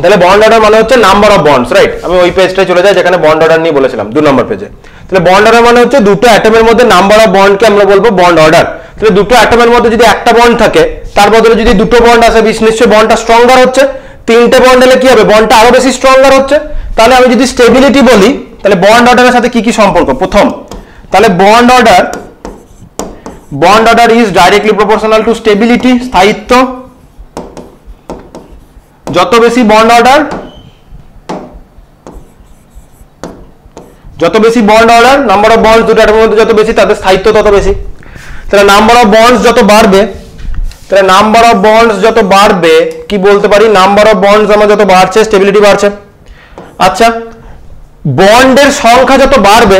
তাহলে বন্ড অর্ডার মানে হচ্ছে নাম্বার অফ বন্ডস, রাইট। আমি ওই পেজটায় চলে যাই যেখানে বন্ড অর্ডার নিয়ে বলেছিলাম, 2 নম্বর পেজে। তাহলে বন্ড অর্ডার মানে হচ্ছে দুটো অ্যাটমের মধ্যে নাম্বার অফ বন্ডকে আমরা বলবো বন্ড অর্ডার। তাহলে দুটো অ্যাটমের মধ্যে যদি একটা বন্ড থাকে, তার বদলে যদি দুটো বন্ড আসে, নিশ্চয়ই বন্ডটা স্ট্রঙ্গার হচ্ছে। 3টে বন্ড এলে কি হবে, বন্ডটা আরো বেশি স্ট্রঙ্গার হচ্ছে। তাহলে আমি যদি স্টেবিলিটি বলি, তাহলে বন্ড অর্ডারের সাথে কি কি সম্পর্ক, প্রথম, তাহলে bond order is directly proportional to stability, স্থায়িত্ব। যত বেশি bond order, number of bonds দুটো অ্যাটমের মধ্যে যত বেশি, তাদের স্থায়িত্ব তত বেশি। তাহলে নাম্বার অফ বন্ডস যত বাড়বে, কি বলতে পারি, নাম্বার অফ বন্ডস আমার যত বাড়ছে স্টেবিলিটি বাড়ছে। আচ্ছা, বন্ডের সংখ্যা যত বাড়বে,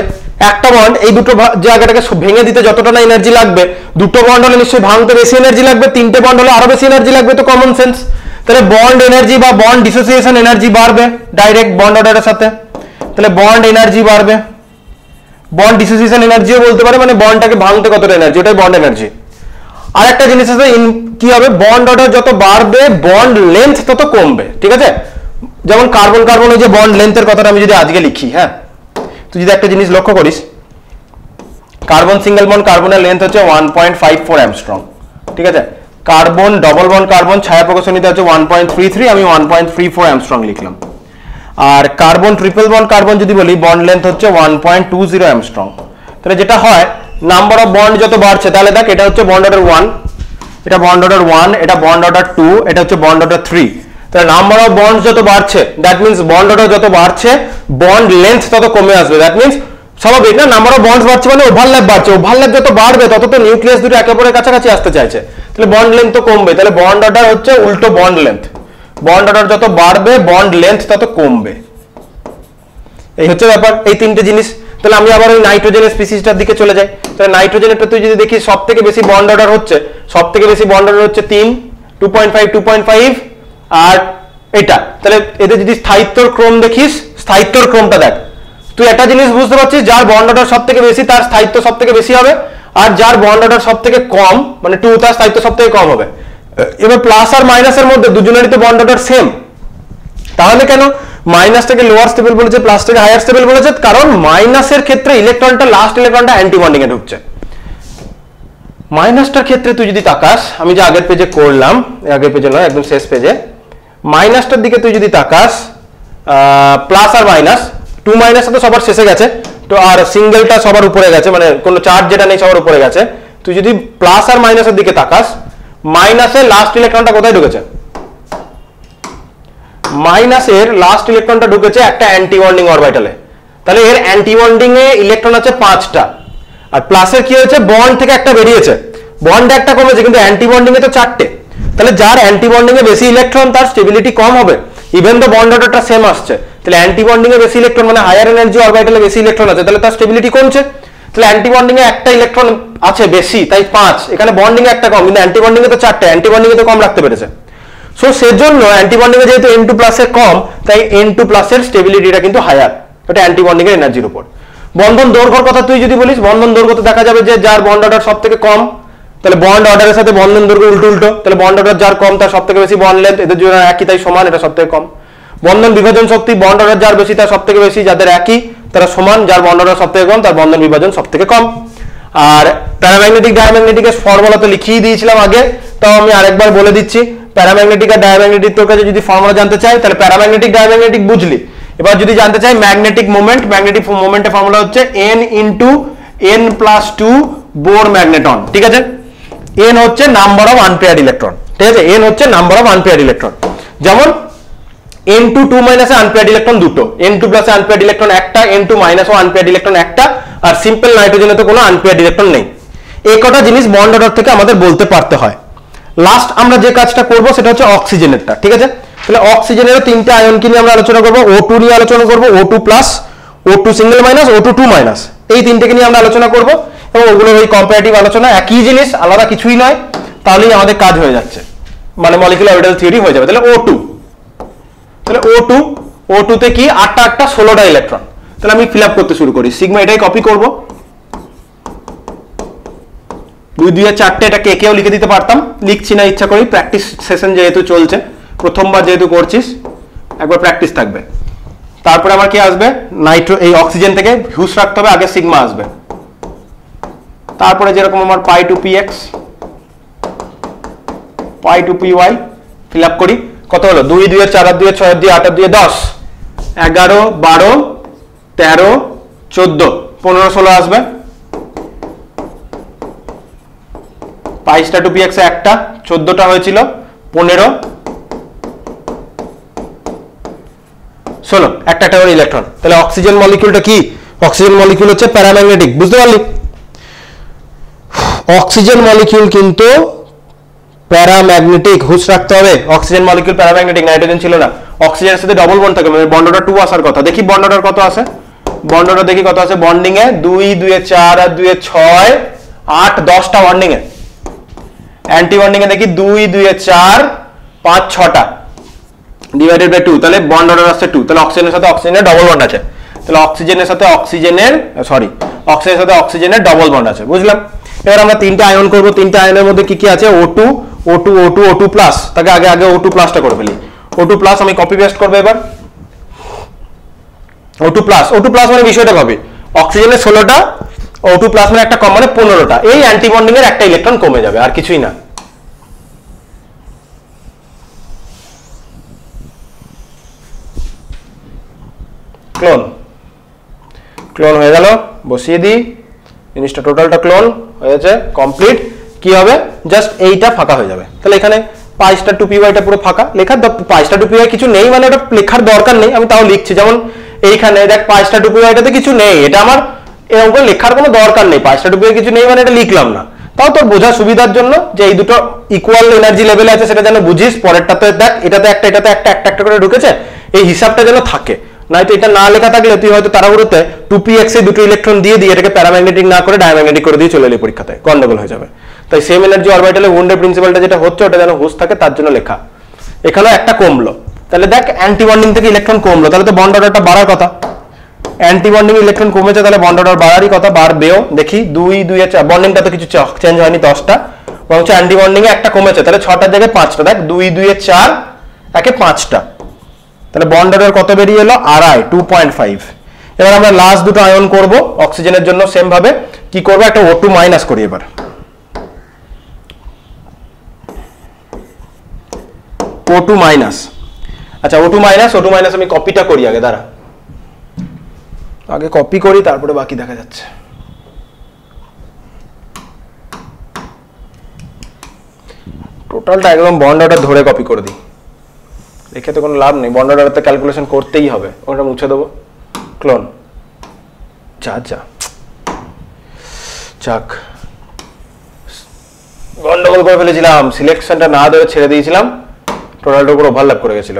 একটা বন্ড এই দুটো জায়গাটাকে ভেঙে দিতে যতটা না এনার্জি লাগবে, দুটো বন্ড হলে নিশ্চয়ই ভাঙতে বেশি এনার্জি লাগবে, 3টে বন্ড হলে আরো বেশি এনার্জি লাগবে, তো কমন সেন্স। তাহলে বন্ড এনার্জি বা বন্ড ডিসোসিয়েশন এনার্জি বাড়বে ডাইরেক্ট বন্ড অর্ডারের সাথে, তাহলে বন্ড এনার্জি বাড়বে। বন্ড ডিসোসিয়েশন এনার্জিও বলতে পারে, মানে বন্ডটাকে ভাঙতে কতটা এনার্জি, ওটাই বন্ড এনার্জি। আর একটা জিনিস আছে, কি হবে, বন্ড অর্ডার যত বাড়বে বন্ড লেন্থ তত কমবে, ঠিক আছে। যেমন কার্বন ওই যে বন্ড লেন্থের কথাটা আমি যদি আজকে লিখি, হ্যাঁ, তুই যদি একটা জিনিস লক্ষ্য করিস, কার্বন সিঙ্গেল বন্ড কার্বনের লেন্থ হচ্ছে 1.54 অ্যামস্ট্রং, ঠিক আছে। কার্বন ডবল বন্ড কার্বন ছায়া প্রকাশনীতে হচ্ছে 1.33, আমি 1.34 অ্যামস্ট্রং লিখলাম। আর কার্বন ট্রিপল বন্ড কার্বন যদি বলি, বন্ড লেন্থ হচ্ছে 1.20 অ্যামস্ট্রং। তাহলে যেটা হয়, নাম্বার অফ বন্ড যত বাড়ছে, তাহলে দেখ এটা হচ্ছে বন্ড অর্ডার 1, এটা বন্ড অর্ডার 1, এটা বন্ড অর্ডার 2, এটা হচ্ছে বন্ড অর্ডার 3। তাহলে নাম্বার অফ বন্ডস যত বাড়ছে, দ্যাট মিন্স বন্ড অর্ডার যত বাড়ছে বন্ড লেন্থ তত কমে আসবে। দ্যাট মিন্স স্বাভাবিক না, নাম্বার অফ বন্ডস বাড়ছে মানে ওভারল্যাপ বাড়ছে, ওভারল্যাপ যত বাড়বে তত তো নিউক্লিয়াস দুটো একে অপরের কাছাকাছি আসতে চাইছে, তাহলে বন্ড লেন্থ তো কমবে। তাহলে বন্ড অর্ডার হচ্ছে উল্টো বন্ড লেন্থ, বন্ড অর্ডার যত বাড়বে বন্ড লেন্থ তত কমবে। এই হচ্ছে ব্যাপার, এই তিনটে জিনিস। তাহলে আমি আবার ওই নাইট্রোজেনের স্পিসিসটার দিকে চলে যাই। তাহলে নাইট্রোজেনেরটা তুই যদি দেখিস, সব থেকে বেশি বন্ড অর্ডার হচ্ছে 3, 2.5, আর এটা। তাহলে এদের যদি স্থায়িত্বর ক্রম দেখিস, স্থায়িত্বর ক্রমটা দেখ, তুই একটা জিনিস বুঝতে পারছিস, যার বন্ড অর্ডার সব থেকে বেশি তার স্থায়িত্ব সব থেকে বেশি হবে, আর যার বন্ড অর্ডার সব থেকে কম মানে 2 তার স্থায়িত্ব সব থেকে কম হবে। এবার প্লাস আর মাইনাসের মধ্যে দুজনেরই তো বন্ড অর্ডার সেম, তাহলে কেন মাইনাস থেকে লোয়ার স্টেবল বলেছে প্লাস থেকে হায়ার স্টেবল বলেছে? কারণ মাইনাসের ক্ষেত্রে ইলেকট্রনটা লাস্ট ইলেকট্রনটা অ্যান্টি বন্ডিং এ ঢুকছে। মাইনাসটার ক্ষেত্রে তুই যদি তাকাস, আমি যে আগের পেজে করলাম, আগের পেজে নয় একদম শেষ পেজে, মাইনাসটার দিকে তুই যদি তাকাস, প্লাস আর মাইনাস, 2 মাইনাস তো সবার শেষে গেছে, তো আর সিঙ্গেলটা সবার উপরে গেছে, মানে কোনো চার্জ যেটা নেই সবার উপরে গেছে। তুই যদি প্লাস আর মাইনাসের দিকে তাকাস, মাইনাসের লাস্ট ইলেকট্রনটা কোথায় ঢুকেছে? মাইনাসের লাস্ট ইলেকট্রনটা ঢুকেছে একটা অ্যান্টি বন্ডিং অরবিটালে, তাহলে এর অ্যান্টি বন্ডিং এ ইলেকট্রন আছে 5টা, আর প্লাসের কি হয়েছে বন্ড থেকে একটা বেরিয়েছে, বন্ড একটা কমেছে কিন্তু অ্যান্টি বন্ডিং এ তো 4টে, তাহলে যার অ্যান্টি বন্ডিং এ বেশি ইলেকট্রন তার স্টেবিলিটি কম হবে, ইভেন তো বন্ড অর্ডারটা সেম আসছে, তাহলে অ্যান্টি বন্ডিং এ বেশি ইলেকট্রন মানে হায়ার এনার্জি অরবিটালে বেশি ইলেকট্রন আছে, তাহলে তার স্টেবিলিটি কমছে, তাহলে অ্যান্টি বন্ডিং এ একটা ইলেকট্রন আছে বেশি তাই 5, এখানে বন্ডিং এ একটা কম কিন্তু অ্যান্টি বন্ডিং এ তো 4টে, অ্যান্টি বন্ডিং এ তো কম রাখতে পেরেছে। সো সেজন্য অ্যান্টি বন্ডিং এ যেহেতু N2 প্লাসের কম, তাই N2 প্লাসের স্টেবিলিটিটা কিন্তু হায়ার, এটা অ্যান্টি বন্ডিং এর এনার্জির উপর। বন্ধন দৈর্ঘ্যর কথা তুই যদি বলিস, বন্ধন দৈর্ঘ্য দেখা যাবে যে যার বন্ড অর্ডার সব থেকে কম, তাহলে বন্ড অর্ডারের সাথে বন্ধন দৈর্ঘ্য উল্টো উল্টো, তাহলে বন্ড অর্ডার যার কম তার সব থেকে বেশি বন্ড লেন্থ, এদের জন্য একই তাই সমান, এটা সব থেকে কম। বন্ধন বিভাজন শক্তি, বন্ড অর্ডার যার বেশি তার সব থেকে বেশি, যাদের একই তারা সমান, যার বন্ড অর্ডার সব থেকে কম তার বন্ধন বিভাজন সব থেকে কম। আর প্যারাম্যাগনেটিক ডায়াম্যাগনেটিকের ফর্মুলা তো লিখিয়ে দিয়েছিলাম আগে, তাও আমি আরেকবার বলে দিচ্ছি। প্যারাম্যাগনেটিক আর ডায়াম্যাগনেটিক তোর কাছে যদি ফর্মুলা জানতে চাই, তাহলে প্যারাম্যাগনেটিক ডায়াম্যাগনেটিক বুঝলি, এবার যদি জানতে চাই ম্যাগনেটিক মোমেন্ট, ম্যাগনেটিক মোমেন্টের ফর্মুলা হচ্ছে N into N+2 Bohr magneton, ঠিক আছে? N হচ্ছে নাম্বার অফ আনপেয়ার্ড ইলেকট্রন, ঠিক আছে? N হচ্ছে নাম্বার অফ আনপেয়ার্ড ইলেকট্রন, যেমন N2 2 মাইনাসে আনপেয়ার্ড ইলেকট্রন দুটো, N2 প্লাসে আনপেয়ার্ড ইলেকট্রন একটা, N2 মাইনাসও আনপেয়ার্ড ইলেকট্রন একটা, আর সিম্পল নাইট্রোজেনে তো কোনো আনপেয়ার্ড ইলেকট্রন নেই। এই কটা জিনিস বন্ড অর্ডার থেকে আমাদের বলতে পারতে হয়। লাস্ট আমরা যে কাজটা করব সেটা হচ্ছে অক্সিজেনেরটা, ঠিক আছে? তাহলে অক্সিজেনের 3টে আয়নকে নিয়ে আমরা আলোচনা করব, O2 নিয়ে আলোচনা করব, O2 plus, O2 single minus, O2 2 minus, এই তিনটেকে নিয়ে আমরা আলোচনা করব, এবং ওগুলোর ওই কম্পারেটিভ আলোচনা, একই জিনিস আলাদা কিছুই নয়, তাহলেই আমাদের কাজ হয়ে যাচ্ছে, মানে মলিকুলার অরবিটাল থিওরি হয়ে যাবে। তাহলে O2, তাহলে O2 তে কি 8টা 16টা ইলেকট্রন, তাহলে আমি ফিল আপ করতে শুরু করি। সিগমা এটাই কপি করব, 2 2 4টে, এটা কেও লিখে দিতে পারতাম, লিখছি না ইচ্ছা করি, প্র্যাকটিস সেশন যেহেতু চলছে, প্রথমবার যেহেতু করছিস একবার প্র্যাকটিস থাকবে। তারপরে আমার কি আসবে, নাইট্রো, এই অক্সিজেন থেকে হিউস রাখতে হবে, আগে সিগমা আসবে, তারপরে যেরকম আমার পাই টু px, পাই টু py ফিল আপ করি। কত হলো, 2 2 4 2 6 2 8 2 10, 11 12 13 14 15 16 আসবে। পাইস্টা টু px একটা, 14টা হয়েছিল, 15 16, একটা একটা করে ইলেকট্রন। তাহলে অক্সিজেন মলিকিউলটা কি, অক্সিজেন মলিকিউল হচ্ছে প্যারাম্যাগনেটিক, বুঝতে পারলি? অক্সিজেন মলিকিউল কিন্তু প্যারাম্যাগনেটিক, হুঁশ রাখতে হবে, অক্সিজেন মলিকিউল প্যারাম্যাগনেটিক, নাইট্রোজেন ছিল না। অক্সিজেনের সাথে ডবল বন্ড থাকে, মানে বন্ড অর্ডার 2 আসার কথা। দেখি বন্ড অর্ডার কত আছে, বন্ড অর্ডার দেখি কত আছে বন্ডিং এ, 2 2 4 আর 2 6 8 10টা বন্ডিং এ। অ্যান্টি বন্ডিং এ দেখি 2 2 4 5 6টা ডিভাইডেড বাই 2, তাহলে বন্ড অর্ডার আসছে 2, তাহলে অক্সিজেনের সাথে অক্সিজেনের ডবল বন্ড আছে, তাহলে অক্সিজেনের সাথে অক্সিজেনের অক্সিজেনের সাথে অক্সিজেনের ডবল বন্ড আছে, বুঝলাম? এবার আমরা 3টে আয়ন করব, 3টে আয়নের মধ্যে কি কি আছে, O2 O2 O2 O2 plus, তাকে আগে O2 প্লাসটা করে ফেলি। O2 প্লাস আমি কপি পেস্ট করব এবার, O2 প্লাস মানে বিষয়টা ভাবি, অক্সিজেনের 16টা, O2 প্লাস মানে একটা কম, মানে 15টা, এই অ্যান্টি বন্ডিং এর একটা ইলেকট্রন কমে যাবে, আর কিছুই না। ক্লোন হয়ে গেল, বসিয়ে দিই জিনিসটা, টোটালটা ক্লোন হয়েছে, কমপ্লিট। কি হবে, জাস্ট এইটা ফাঁকা হয়ে যাবে, তাহলে এখানে পাইস্টা টু পিওয়াইটা পুরো ফাঁকা, লেখার পাইস্টা টু পিওয়াই কিছু নেই, মানে এটা লেখার দরকার নেই, আমি তাও লিখছি। যেমন এইখানে দেখ পাইস্টা টু পিওয়াইটাতে কিছু নেই, এটা আমার এরকম করে লেখার কোনো দরকার নেই, পাইস্টা টু পিওয়াই কিছু নেই মানে এটা লিখলাম না, তাও তোর বোঝার সুবিধার জন্য যে এই দুটো ইকুয়াল এনার্জি লেভেলে আছে সেটা যেন বুঝিস। পরেরটাতে দেখ এটাতে একটা এটাতে একটা একটা একটা করে ঢুকেছে, এই হিসাবটা যেন থাকে, নয়তো এটা না লেখা থাকলে তুই হয়তো তাড়াহুড়োতে 2px এ দুটো ইলেকট্রন দিয়ে এটাকে প্যারাম্যাগনেটিক না করে ডায়াম্যাগনেটিক করে দিয়ে চলে এলি পরীক্ষাতে, গন্ডগোল হয়ে যাবে। তাই সেম এনার্জি অরবিটালে উন্ডের প্রিন্সিপালটা যেটা হচ্ছে ওটা যেন হুঁশ থাকে তার জন্য লেখা। এখানেও একটা কমলো, তাহলে দেখ অ্যান্টি বন্ডিং থেকে ইলেকট্রন কমলো, তাহলে তো বন্ড অর্ডারটা বাড়ার কথা, অ্যান্টি বন্ডিং ইলেকট্রন কমেছে, তাহলে বন্ড অর্ডার বাড়ারই কথা, বাড়বেও। দেখি 2 2 এর বন্ডিংটা তো কিছু চেঞ্জ হয়নি 10টা, বরং অ্যান্টি বন্ডিং এ একটা কমেছে, তাহলে 6টার জায়গায় 5টা। দেখ 2 2 এর 4 একে 5টা, তাহলে বন্ড অর্ডার কত বেরিয়ে এলো? 2.5 2.5। এবার আমরা লাস্ট দুটো আয়ন করব অক্সিজেনের জন্য সেম ভাবে। কি করব? একটা O2 মাইনাস করি এবার। O2 minus. আচ্ছা O2 মাইনাস আমি কপিটা করি আগে, দাঁড়া আগে কপি করি, তারপরে বাকি দেখা যাচ্ছে। টোটালটা একদম বন্ড অর্ডার ধরে কপি করে দিই, দেখে তো কোনো লাভ নেই, বন্ড অর্ডার তো ক্যালকুলেশন করতেই হবে। ওটা মুছে দেবো, ক্লোন, যা যাক গন্ডগোল করে ফেলেছিলাম, সিলেকশনটা না দেওয়া ছেড়ে দিয়েছিলাম, টোটালটার উপর ওভারল্যাপ করে গেছিল,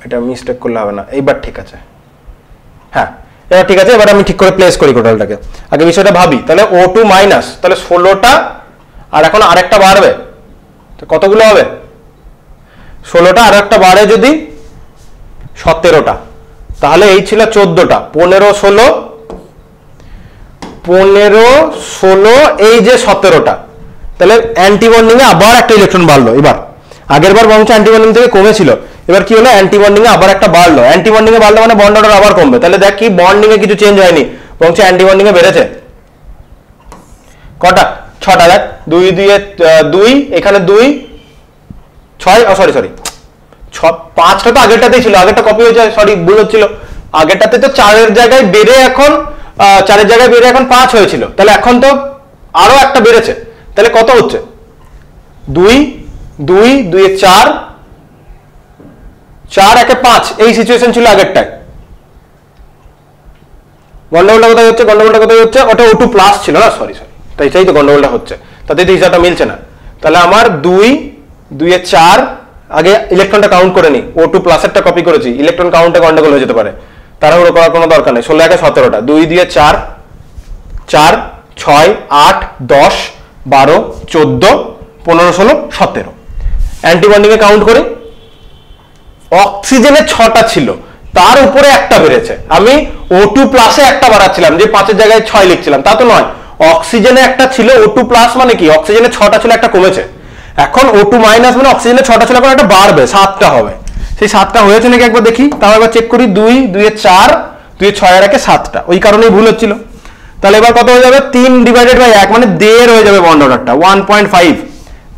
এটা মিস্টেক করলে হবে না। এইবার ঠিক আছে, হ্যাঁ এবার ঠিক আছে। এবার আমি ঠিক করে প্লেস করি টোটালটাকে, আগে বিষয়টা ভাবি। তাহলে O2 মাইনাস, তাহলে 16টা, আর এখন আরেকটা বাড়বে, কতগুলো হবে? 16টা, আর একটা বাড়ে যদি 17টা, তাহলে এই ছিল 14টা, 15 16 এই যে 17টা, তাহলে অ্যান্টি বন্ডিং এ আবার একটা ইলেকট্রন বাড়লো। এবার আগের বার বরঞ্চ অ্যান্টি বন্ডিং থেকে কমেছিল, এবার কি হলো? অ্যান্টি বন্ডিং এ আবার একটা বাড়লো। অ্যান্টি বন্ডিং এ বাড়লো মানে বন্ড অর্ডার আবার কমবে, তাহলে দেখ কি বন্ডিং এ কিছু চেঞ্জ হয়নি, বরঞ্চ অ্যান্টি বন্ডিং এ বেড়েছে। কটা? 6টা। দেখ 2 2 এ 2, এখানে 2 6, সরি 5টা তো আগেরটাতেই ছিল, আগেরটা কপি হয়েছে, সরি ভুল হচ্ছিল। আগেরটাতে তো 4-এর জায়গায় বেড়ে এখন 4-এর জায়গায় বেড়ে এখন 5 হয়েছিল, তাহলে এখন তো আরো একটা বেড়েছে, তাহলে কত হচ্ছে? 2 2 2 এ 4 4 একে 5, এই সিচুয়েশন ছিল আগেরটায়। গন্ডগোলটা কোথায় হচ্ছে? ওটা O2 প্লাস ছিল না, সরি তাই তো গন্ডগোলটা হচ্ছে, তাতে তো হিসাবটা মিলছে না। তাহলে আমার 2 2 এ 4, আগে ইলেকট্রনটা কাউন্ট করে নি, O2 প্লাসেরটা কপি করেছি, ইলেকট্রন কাউন্টে গন্ডগোল হয়ে যেতে পারে, তাড়াহুড়ো করার কোনো দরকার নেই। 16 একে 17টা, 2 2 এ 4 4 6 8 10 12 14 15 16 17। অ্যান্টি বন্ডিং এ কাউন্ট করি, অক্সিজেনে 6টা ছিল, তার উপরে একটা বেড়েছে। আমি O2 প্লাসে একটা বাড়াচ্ছিলাম, যে 5-এর জায়গায় 6 লিখছিলাম, তা তো নয়। অক্সিজেনে একটা ছিল, O2 প্লাস মানে কি? অক্সিজেনে 6টা ছিল, একটা কমেছে। এখন O2 মাইনাস মানে অক্সিজেনে 6টা ছিল, এখন একটা বাড়বে, 7টা হবে। সেই 7টা হয়েছে নাকি একবার দেখি, তাও একবার চেক করি। 2 2 এ 4 2 এ 6 আর একে 7টা, ওই কারণেই ভুল হচ্ছিল। তাহলে এবার কত হয়ে যাবে? 3/1 মানে 1.5 হয়ে যাবে বন্ড অর্ডারটা, 1.5।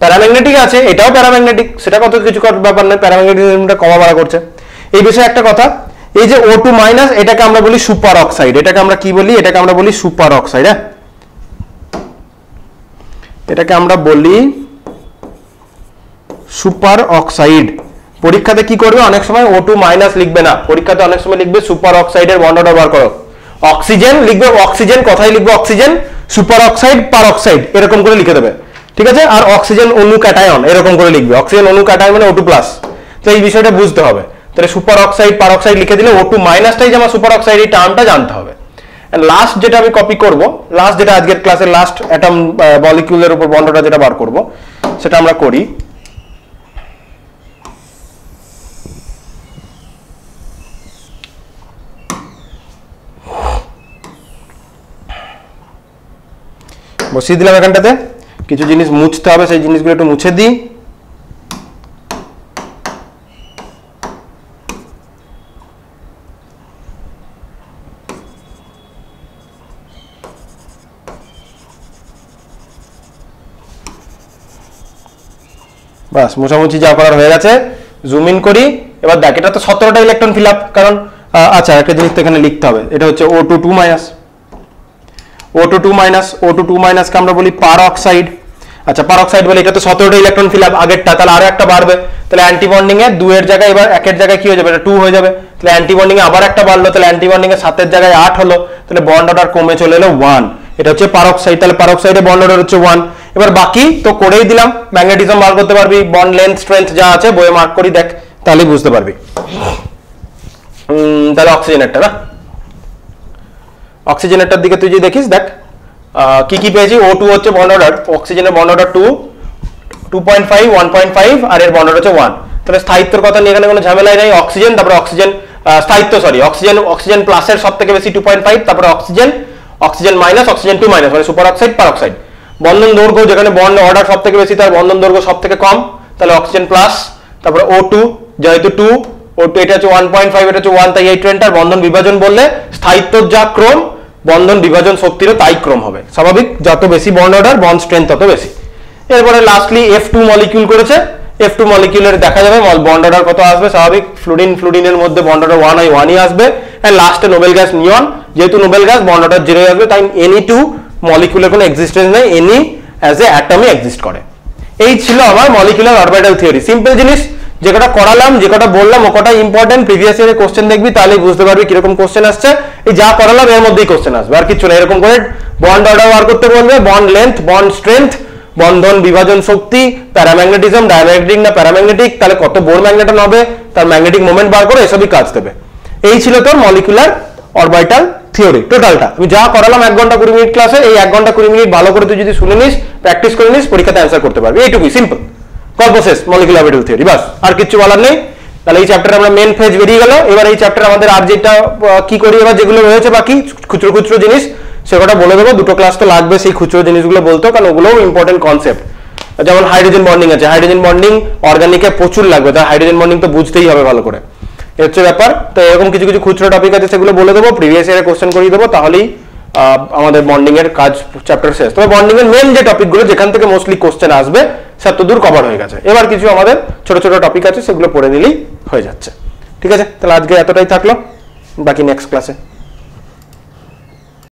প্যারাম্যাগনেটিক আছে, এটাও প্যারাম্যাগনেটিক, সেটা কত কিছু ব্যাপার নয়, প্যারাম্যাগনেটিজমটা কমা বাড়া করছে। এই বিষয়ে একটা কথা, এই যে O2 মাইনাস, এটাকে আমরা বলি সুপার অক্সাইড। এটাকে আমরা কি বলি? এটাকে আমরা বলি সুপার অক্সাইড। হ্যাঁ, এটাকে আমরা বলি সুপার অক্সাইড। পরীক্ষাতে কি করবে? অনেক সময় O2 মাইনাস লিখবে না, পরীক্ষাতে অনেক সময় লিখবে সুপার অক্সাইডের বন্ড অর্ডার বার করো। অক্সিজেন লিখবে, অক্সিজেন কথাই লিখবে অক্সিজেন, সুপার অক্সাইড পার অক্সাইড এরকম করে লিখে দেবে, ঠিক আছে? আর অক্সিজেন অণু ক্যাটায়ন এরকম করে লিখবে, অক্সিজেন অণু ক্যাটায়ন মানে O2 প্লাস। তো এই বিষয়টা বুঝতে হবে। তাহলে সুপার অক্সাইড পার অক্সাইড লিখে দিলে O2 মাইনাসটাই যে আমার সুপার অক্সাইড, এই টার্মটা জানতে হবে। লাস্ট যেটা আমি কপি করব, লাস্ট যেটা আজকের ক্লাসের লাস্ট অ্যাটম মলিকিউলের উপর বন্ড অর্ডার যেটা বার করব, সেটা আমরা করি। বসিয়ে দিলাম এখানটাতে, কিছু জিনিস মুছতে হবে, সেই জিনিসগুলো একটু মুছে দিই। বাস মোছামুছি যা করার হয়ে গেছে, জুম ইন করি। এবার দেখ, এটা তো 17টা ইলেকট্রন ফিল আপ, কারণ আচ্ছা একটা জিনিস তো এখানে লিখতে হবে, এটা হচ্ছে O2 2 মাইনাস। O2 মাইনাসকে আমরা বলি পার অক্সাইড। আচ্ছা পার অক্সাইড বলে, এটা তো 17টা ইলেকট্রন ফিল আপ আগেরটা, তাহলে আরো একটা বাড়বে, তাহলে অ্যান্টি বন্ডিং এ 2 এর জায়গায় এবার 1 এর জায়গায় কি হয়ে যাবে? এটা 2 হয়ে যাবে, তাহলে অ্যান্টি বন্ডিং এ আবার একটা বাড়লো, তাহলে অ্যান্টি বন্ডিং এ 7 এর জায়গায় 8 হলো, তাহলে বন্ড অর্ডার কমে চলে এলো 1। এটা হচ্ছে পার অক্সাইড, তাহলে পার অক্সাইডে বন্ড অর্ডার হচ্ছে 1। এবার বাকি তো করেই দিলাম, ম্যাগনেটিজম বার করতে পারবি, বন্ড লেন্থ স্ট্রেংথ যা আছে বইয়ে মার্ক করি, দেখ তাহলেই বুঝতে পারবি। তাহলে অক্সিজেনেরটা না, অক্সিজেনেরটার দিকে তুই যদি দেখিস, দেখ কি কি পেয়েছি। O2 হচ্ছে বন্ড অর্ডার, অক্সিজেনের বন্ড অর্ডার 2 2.5 1.5 আর এর বন্ড অর্ডার হচ্ছে 1। তাহলে স্থায়িত্বের কথা নিয়ে এখানে কোনো ঝামেলাই নাই। অক্সিজেন, তারপরে অক্সিজেন স্থায়িত্ব সরি অক্সিজেন প্লাসের সব থেকে বেশি 2.5, তারপরে অক্সিজেন মাইনাস, অক্সিজেন 2 মাইনাস মানে সুপার অক্সাইড পার অক্সাইড। বন্ধন দৈর্ঘ্য যেখানে বন্ড অর্ডার সব থেকে বেশি তার বন্ধন দৈর্ঘ্য সব থেকে কম, তাহলে অক্সিজেন প্লাস। তারপরে O2 যেহেতু 2, O2 এটা হচ্ছে 1.5, এটা হচ্ছে 1, তাই এই ট্রেনটার বন্ধন বিভাজন বললে স্থায়িত্বর যা ক্রম বন্ধন বিভাজন শক্তিরও তাই ক্রম হবে। স্বাভাবিক, যত বেশি বন্ড অর্ডার বন্ড স্ট্রেংথ তত বেশি। এরপরে লাস্টলি F2 মলিকিউল করেছে। F2 মলিকিউলের দেখা যাবে বন্ড অর্ডার কত আসবে, স্বাভাবিক ফ্লুরিনের মধ্যে বন্ড অর্ডার 1 হয়, 1ই আসবে। এন্ড লাস্টে নোবেল গ্যাস নিয়ন, যেহেতু নোবেল গ্যাস বন্ড অর্ডার 0 আসবে, তাই Ni2 মলিকিউলের কোনো এক্সিস্টেন্স নেই, Ni অ্যাজ এ অ্যাটমই এক্সিস্ট করে। এই ছিল আমার মলিকুলার অরবিটাল থিওরি। সিম্পল জিনিস, যে কটা করালাম যে কটা বললাম ও কটা ইম্পর্টেন্ট। প্রিভিয়াস ইয়ারের কোশ্চেন দেখবি তাহলেই বুঝতে পারবি কিরকম কোশ্চেন আসছে। এই যা করালাম এর মধ্যেই কোশ্চেন আসবে, আর কিছু না। এরকম করে বন্ড অর্ডার বার করতে বলবে, বন্ড লেন্থ, বন্ড স্ট্রেংথ, বন্ধন বিভাজন শক্তি, প্যারাম্যাগনেটিজম, ডায়াম্যাগনেটিক না প্যারাম্যাগনেটিক, তাহলে কত বোর ম্যাগনেটন হবে, তার ম্যাগনেটিক মোমেন্ট বার করে এসবই কাজ দেবে। এই ছিল তোর মলিকুলার অরবিটাল থিওরি টোটালটা। আমি যা করালাম 1 ঘন্টা 20 মিনিট ক্লাসে, এই 1 ঘন্টা 20 মিনিট ভালো করে তুই যদি শুনে নিস, প্র্যাকটিস করে নিস, পরীক্ষাতে অ্যান্সার করতে পারবি। এইটুকুই, সিম্পল গল্প শেষ। মলিকুলার অরবিটাল থিওরি, বাস, আর কিছু বলার নেই। তাহলে এই চ্যাপ্টারে আমরা মেন ফেজ বেরিয়ে গেল। এবার এই চ্যাপ্টারে আমাদের আর যেটা কি করি, এবার যেগুলো রয়েছে বাকি খুচরো খুচরো জিনিস সেটা বলে দেবো। 2টো ক্লাস তো লাগবে সেই খুচরো জিনিসগুলো বলতেও, কারণ ওগুলোও ইম্পর্টেন্ট কনসেপ্ট। যেমন হাইড্রোজেন বন্ডিং আছে, হাইড্রোজেন বন্ডিং অর্গানিকে প্রচুর লাগবে, তার হাইড্রোজেন বন্ডিং তো বুঝতেই হবে ভালো করে, এই হচ্ছে ব্যাপার। তো এরকম কিছু কিছু খুচরো টপিক আছে, সেগুলো বলে দেবো, প্রিভিয়াস ইয়ারে কোশ্চেন করিয়ে দেবো, তাহলেই আমাদের বন্ডিং এর কাজ চ্যাপ্টার শেষ। তবে বন্ডিং এর মেন যে টপিকগুলো যেখান থেকে মোস্টলি কোশ্চেন আসবে সব তো দূর কভার হয়ে গেছে। এবার কিছু আমাদের ছোট ছোট টপিক আছে, সেগুলো পড়ে নিলেই হয়ে যাচ্ছে। ঠিক আছে, তাহলে আজকে এতটাই থাকলো, বাকি নেক্সট ক্লাসে।